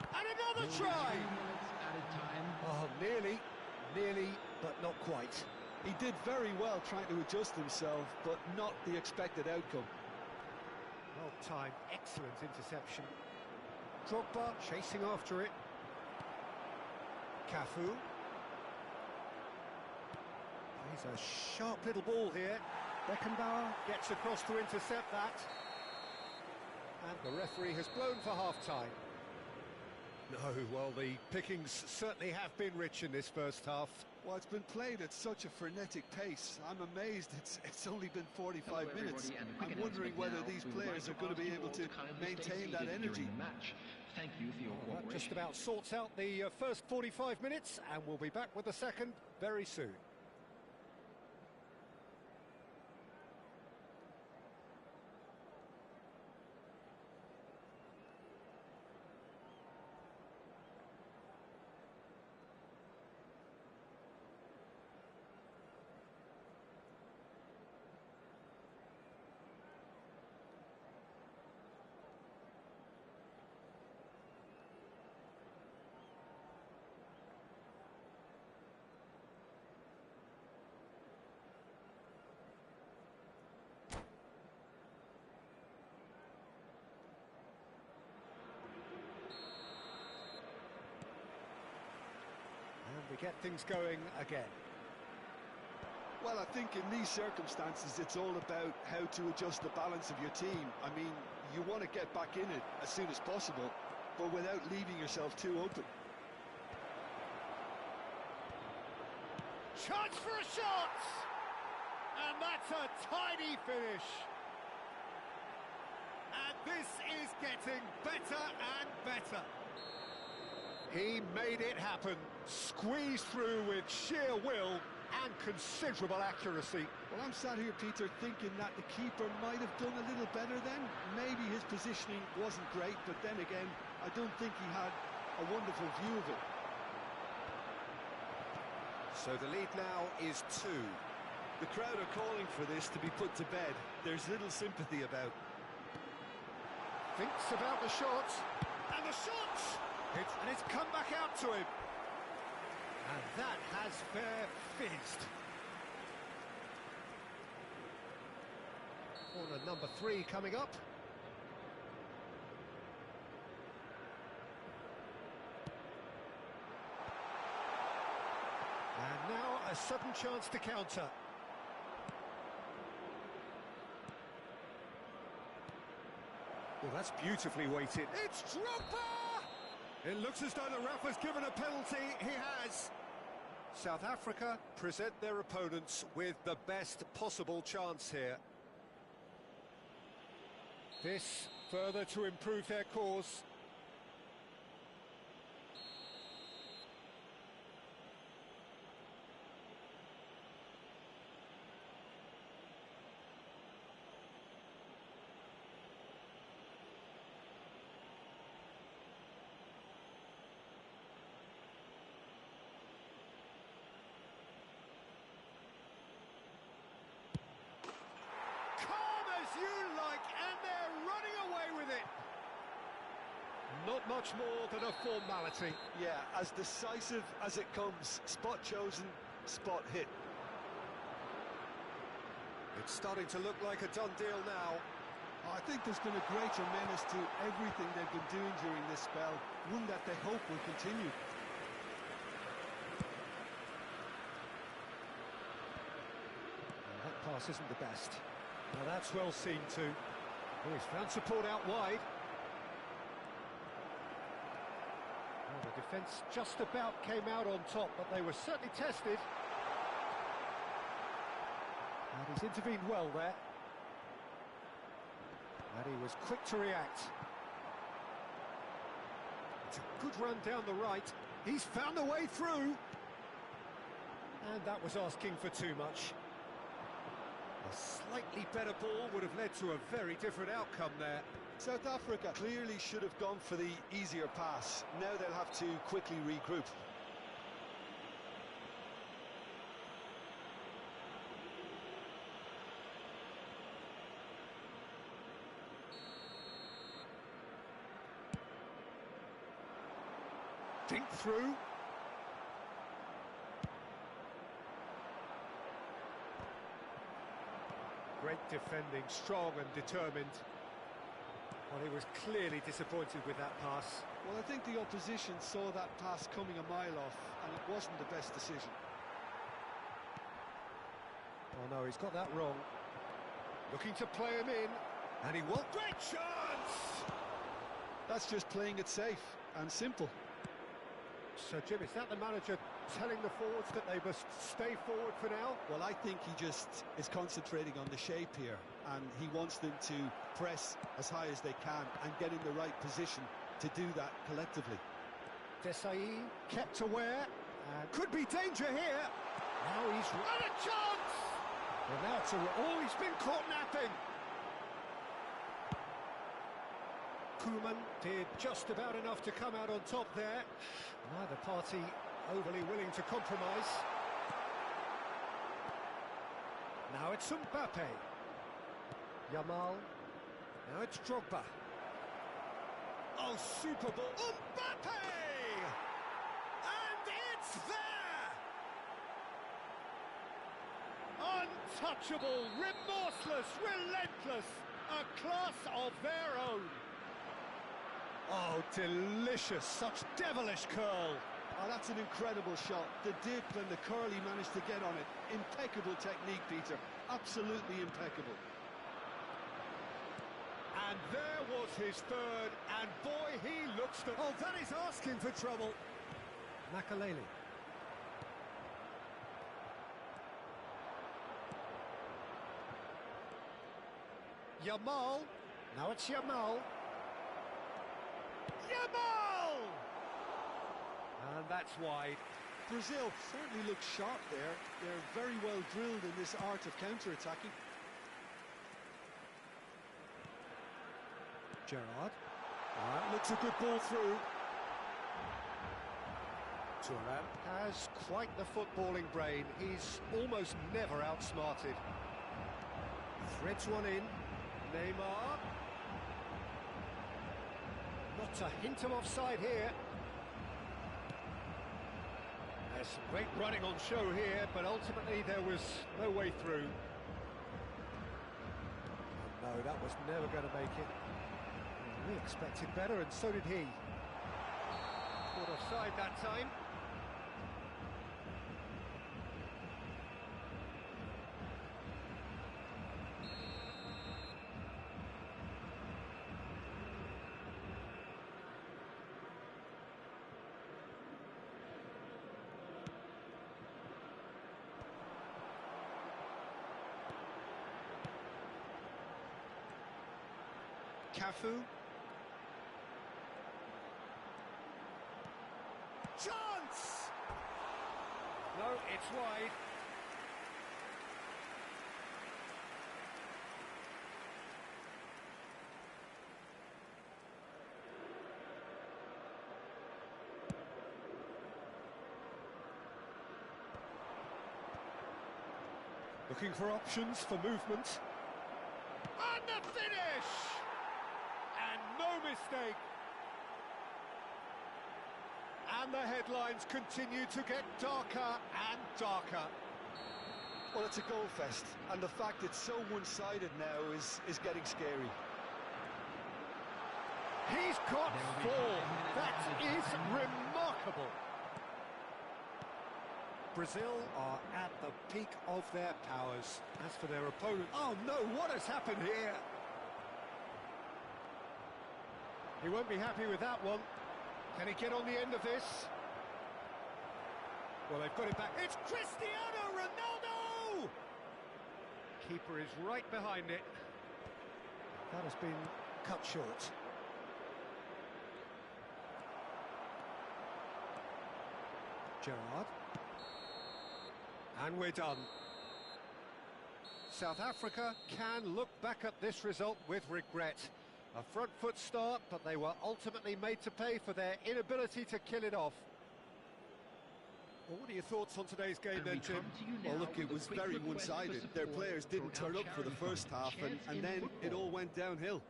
[SPEAKER 1] And another try! Oh, nearly, but not quite.
[SPEAKER 4] He did very well trying to adjust himself, but not the expected outcome.
[SPEAKER 1] Well timed, excellent interception. Drogba chasing after it. Cafu. He's a sharp little ball here. Beckenbauer gets across to intercept that. And the referee has blown for half-time. No, well, the pickings certainly have been rich in this first half.
[SPEAKER 4] Well, it's been played at such a frenetic pace. I'm amazed it's only been 45 minutes. I'm wondering whether these players are going to be able to maintain that energy.
[SPEAKER 8] Thank you for your cooperation.
[SPEAKER 1] That just about sorts out the first 45 minutes, and we'll be back with the second very soon. get things going again.
[SPEAKER 4] Well, I think in these circumstances, it's all about how to adjust the balance of your team. I mean, you want to get back in it as soon as possible, but without leaving yourself too open.
[SPEAKER 1] Chance for a shot! And that's a tidy finish. And this is getting better and better. He made it happen, squeezed through with sheer will and considerable accuracy.
[SPEAKER 4] Well, I'm sat here, Peter, thinking that the keeper might have done a little better then. Maybe his positioning wasn't great, but then again, I don't think he had a wonderful view of it.
[SPEAKER 1] So the lead now is 2.
[SPEAKER 6] The crowd are calling for this to be put to bed. There's little sympathy about.
[SPEAKER 1] Thinks about the shot, and the shot! And it's come back out to him. And that has fair fizzed. Corner number 3 coming up. And now a sudden chance to counter. Well, that's beautifully weighted. It's Drogba! It looks as though the ref has given a penalty. He has. South Africa present their opponents with the best possible chance here. This further to improve their cause. You like, and they're running away with it. Not much more than a formality.
[SPEAKER 6] Yeah, as decisive as it comes. Spot chosen, spot hit.
[SPEAKER 1] It's starting to look like a done deal now.
[SPEAKER 4] I think there's been a greater menace to everything they've been doing during this spell, one that they hope will continue.
[SPEAKER 1] That pass isn't the best. Now that's well seen too. Oh, he's found support out wide. Well, the defence just about came out on top, but they were certainly tested. And he's intervened well there. And he was quick to react. It's a good run down the right. He's found a way through. And that was asking for too much. A slightly better ball would have led to a very different outcome there.
[SPEAKER 6] South Africa clearly should have gone for the easier pass. Now they'll have to quickly regroup.
[SPEAKER 1] Dink through. Great defending, strong and determined. Well, he was clearly disappointed with that pass.
[SPEAKER 4] Well, I think the opposition saw that pass coming a mile off, and it wasn't the best decision.
[SPEAKER 1] Oh no, he's got that wrong. Looking to play him in, and he won't. Great chance!
[SPEAKER 4] That's just playing it safe and simple.
[SPEAKER 1] So, Jim, is that the manager telling the forwards that they must stay forward for now?
[SPEAKER 4] Well, I think he just is concentrating on the shape here, and he wants them to press as high as they can and get in the right position to do that collectively.
[SPEAKER 1] Desai kept aware, and could be danger here. Now he's run a chance! Well, now it's oh, he's been caught napping. Koeman did just about enough to come out on top there. Neither party overly willing to compromise. Now it's Mbappe. Yamal. Now it's Drogba. Oh, super ball. Mbappe! And it's there! Untouchable, remorseless, relentless. A class of their own. Oh, delicious, such devilish curl.
[SPEAKER 4] Oh, that's an incredible shot. The dip and the curl he managed to get on it. Impeccable technique, Peter. Absolutely impeccable.
[SPEAKER 1] And there was his third, and boy, he looks the... Oh, that is asking for trouble. Makaleli. Yamal. Now it's Yamal. Yamal! And that's wide.
[SPEAKER 4] Brazil certainly looks sharp there. They're very well drilled in this art of counter-attacking.
[SPEAKER 1] Gerrard. That looks a good ball through. Thuram has quite the footballing brain. He's almost never outsmarted. Threads one in. Neymar. Not a hint of offside here. There's some great running on show here, but ultimately there was no way through. Oh, no, that was never going to make it. We expected better, and so did he. Caught offside that time. Cafu. Chance! No, it's wide. Looking for options for movement. And the finish! And no mistake. And the headlines continue to get darker and darker.
[SPEAKER 4] Well, it's a goal fest, and the fact it's so one-sided now is getting scary.
[SPEAKER 1] He's got four. That is remarkable. Brazil are at the peak of their powers. As for their opponent, oh no, what has happened here? He won't be happy with that one. Can he get on the end of this? Well, they've got it back. It's Cristiano Ronaldo! Keeper is right behind it. That has been cut short. Gerrard. And we're done. South Africa can look back at this result with regret. A front foot start, but they were ultimately made to pay for their inability to kill it off. Well, what are your thoughts on today's game then, Jim?
[SPEAKER 4] Well, look, it was very one-sided. Their players didn't turn up for the first half, and then it all went downhill.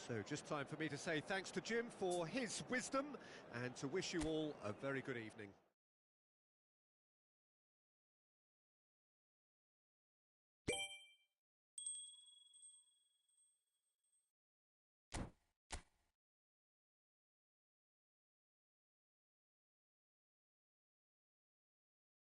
[SPEAKER 1] So just time for me to say thanks to Jim for his wisdom and to wish you all a very good evening.